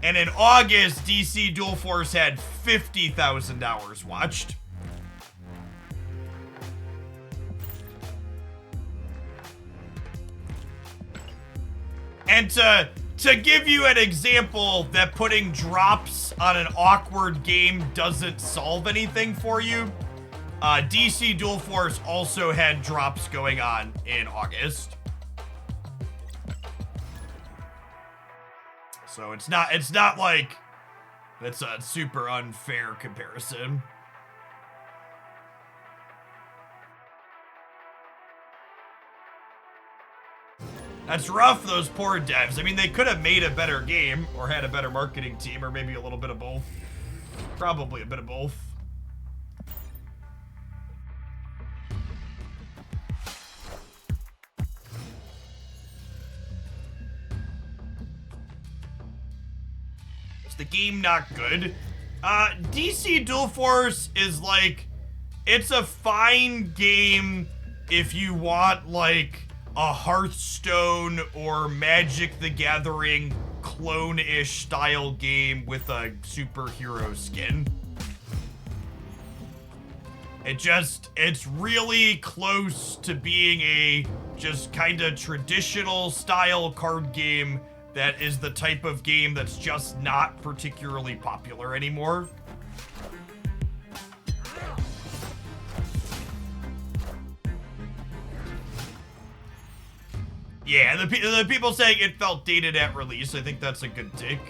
And in August, DC Dual Force had 50,000 hours watched. And to give you an example that putting drops on an awkward game doesn't solve anything for you, DC Dual Force also had drops going on in August. So it's not like it's a super unfair comparison. That's rough, those poor devs. I mean, they could have made a better game, or had a better marketing team, or maybe a little bit of both. Probably a bit of both. Is the game not good? DC Dual Force is like, it's a fine game if you want, like, a Hearthstone or Magic the Gathering clone-ish style game with a superhero skin. It's really close to being a just kind of traditional style card game that is the type of game that's just not particularly popular anymore. Yeah, the people saying it felt dated at release, I think that's a good take.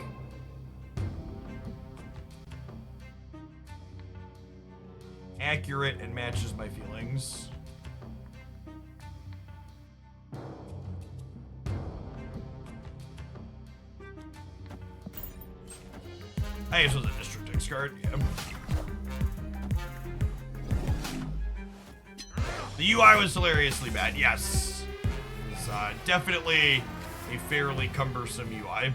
Accurate and matches my feelings. I guess it was a District X card, yeah. The UI was hilariously bad, yes. Definitely a fairly cumbersome UI.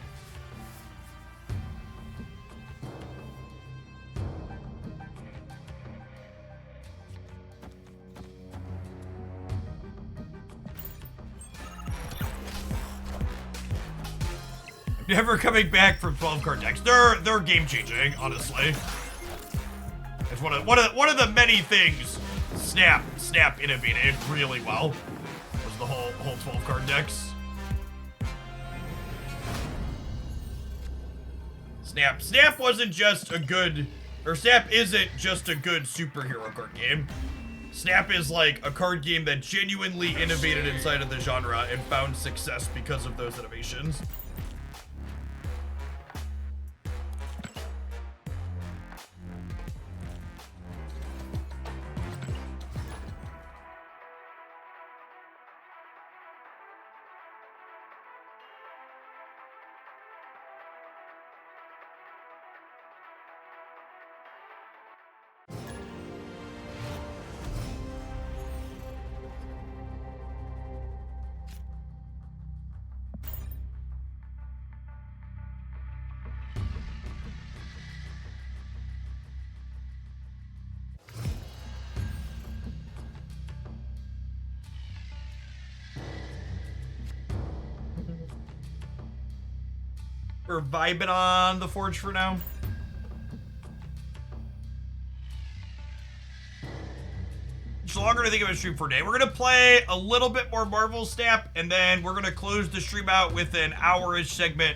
I'm never coming back from 12 card decks. They're game changing, honestly. It's one of the many things Snap innovated really well. The whole 12 card decks. Snap wasn't just a good Or Snap isn't just a good superhero card game. Snap is like a card game that genuinely innovated inside of the genre and found success because of those innovations. We're vibing on the Forge for now. It's longer than I think of a stream for a day. We're gonna play a little bit more Marvel Snap, and then we're gonna close the stream out with an hour-ish segment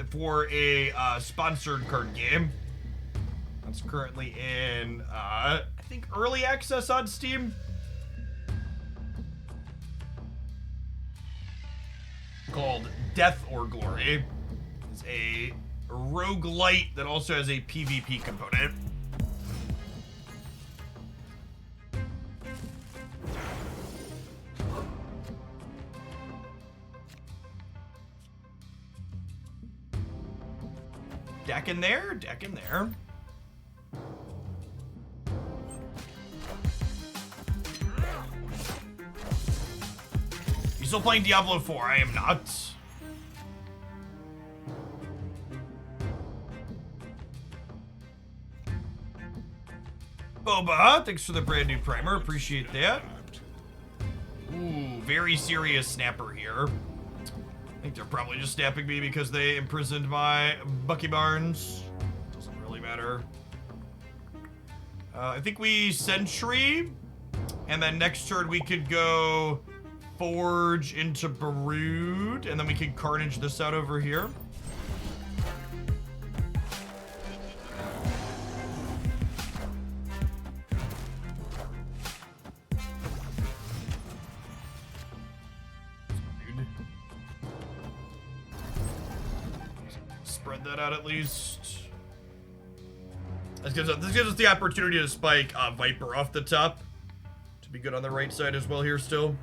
for a sponsored card game. That's currently in, I think, early access on Steam. Called Death or Glory. It's a roguelite that also has a PvP component. Deck in there, deck in there. You still playing Diablo 4? I am not. Boba, thanks for the brand new primer. Appreciate that. Ooh, very serious snapper here. I think they're probably just snapping me because they imprisoned my Bucky Barnes. Doesn't really matter. I think we Sentry, and then next turn we could go Forge into Brood, and then we can Carnage this out over here. Spread that out at least. This gives us the opportunity to spike Viper off the top. To be good on the right side as well here still.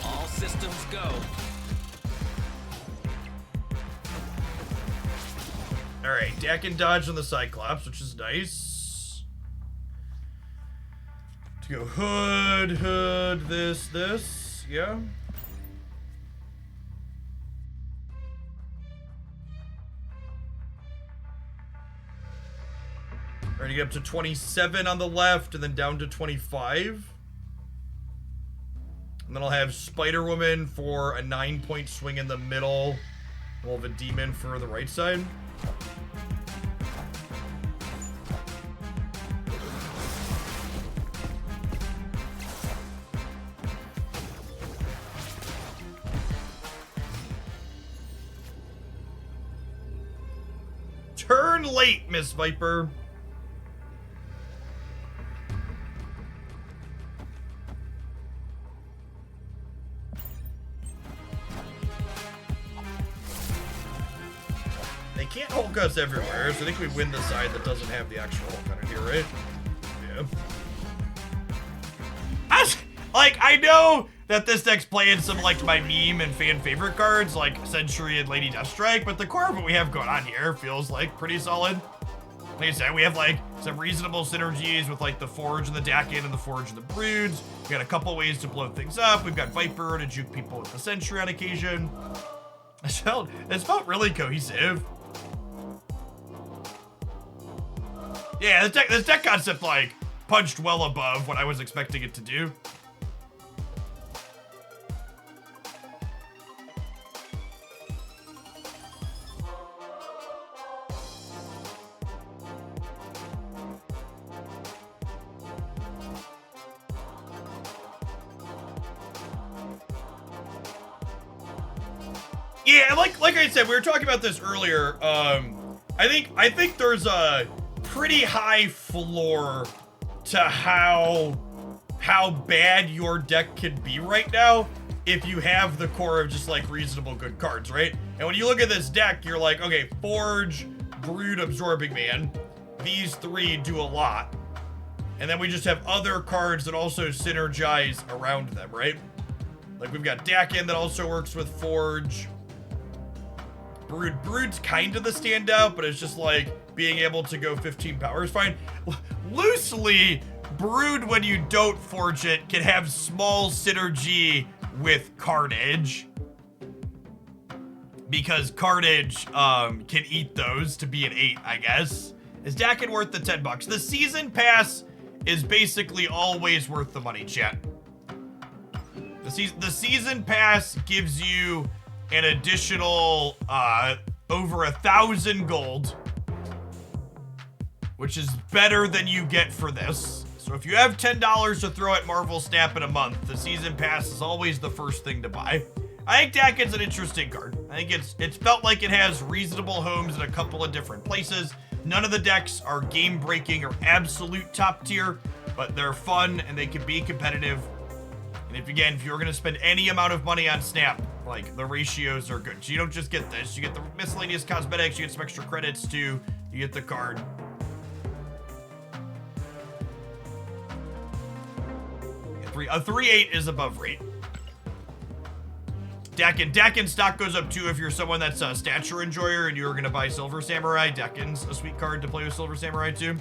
All systems go.
Alright, Dak and dodge on the Cyclops, which is nice. To go hood, this, yeah. Alright, you get up to 27 on the left and then down to 25. And then I'll have Spider-Woman for a 9-point swing in the middle. We'll have a Demon for the right side. Turn late, Miss Viper. They can't Hulk us everywhere, so I think we win the side that doesn't have the actual Hulk on it here, right? Yeah. I know that this deck's playing some, like, my meme and fan favorite cards, like Sentry and Lady Deathstrike, but the core of what we have going on here feels, like, pretty solid. Like I said, we have, like, some reasonable synergies with, like, the Forge and the Dakin and the Forge and the Broods. We got a couple ways to blow things up. We've got Viper to juke people with the Sentry on occasion. It felt really cohesive. Yeah, this deck concept, like, punched well above what I was expecting it to do. Yeah, like I said, we were talking about this earlier. I think there's a pretty high floor to how bad your deck could be right now if you have the core of just like reasonable good cards, right? And when you look at this deck, you're like, okay, Forge, Brood, Absorbing Man. These three do a lot. And then we just have other cards that also synergize around them, right? Like we've got Dakin that also works with Forge. Brood's kind of the standout, but it's just like being able to go 15 power is fine. Loosely, Brood, when you don't forge it, can have small synergy with Carnage. Because Carnage can eat those to be an 8, I guess. Is Dakin worth the $10? The season pass is basically always worth the money, chat. The season pass gives you an additional over 1,000 gold, which is better than you get for this. So if you have $10 to throw at Marvel Snap in a month, the season pass is always the first thing to buy. I think Dakin's an interesting card. I think it's felt like it has reasonable homes in a couple of different places. None of the decks are game-breaking or absolute top tier, but they're fun and they can be competitive. And if you're gonna spend any amount of money on Snap, like the ratios are good. So you don't just get this, you get the miscellaneous cosmetics, you get some extra credits too, you get the card. A 3-8 is above rate. Dakin stock goes up too if you're someone that's a stature enjoyer and you're gonna buy Silver Samurai. Dakin's a sweet card to play with Silver Samurai too.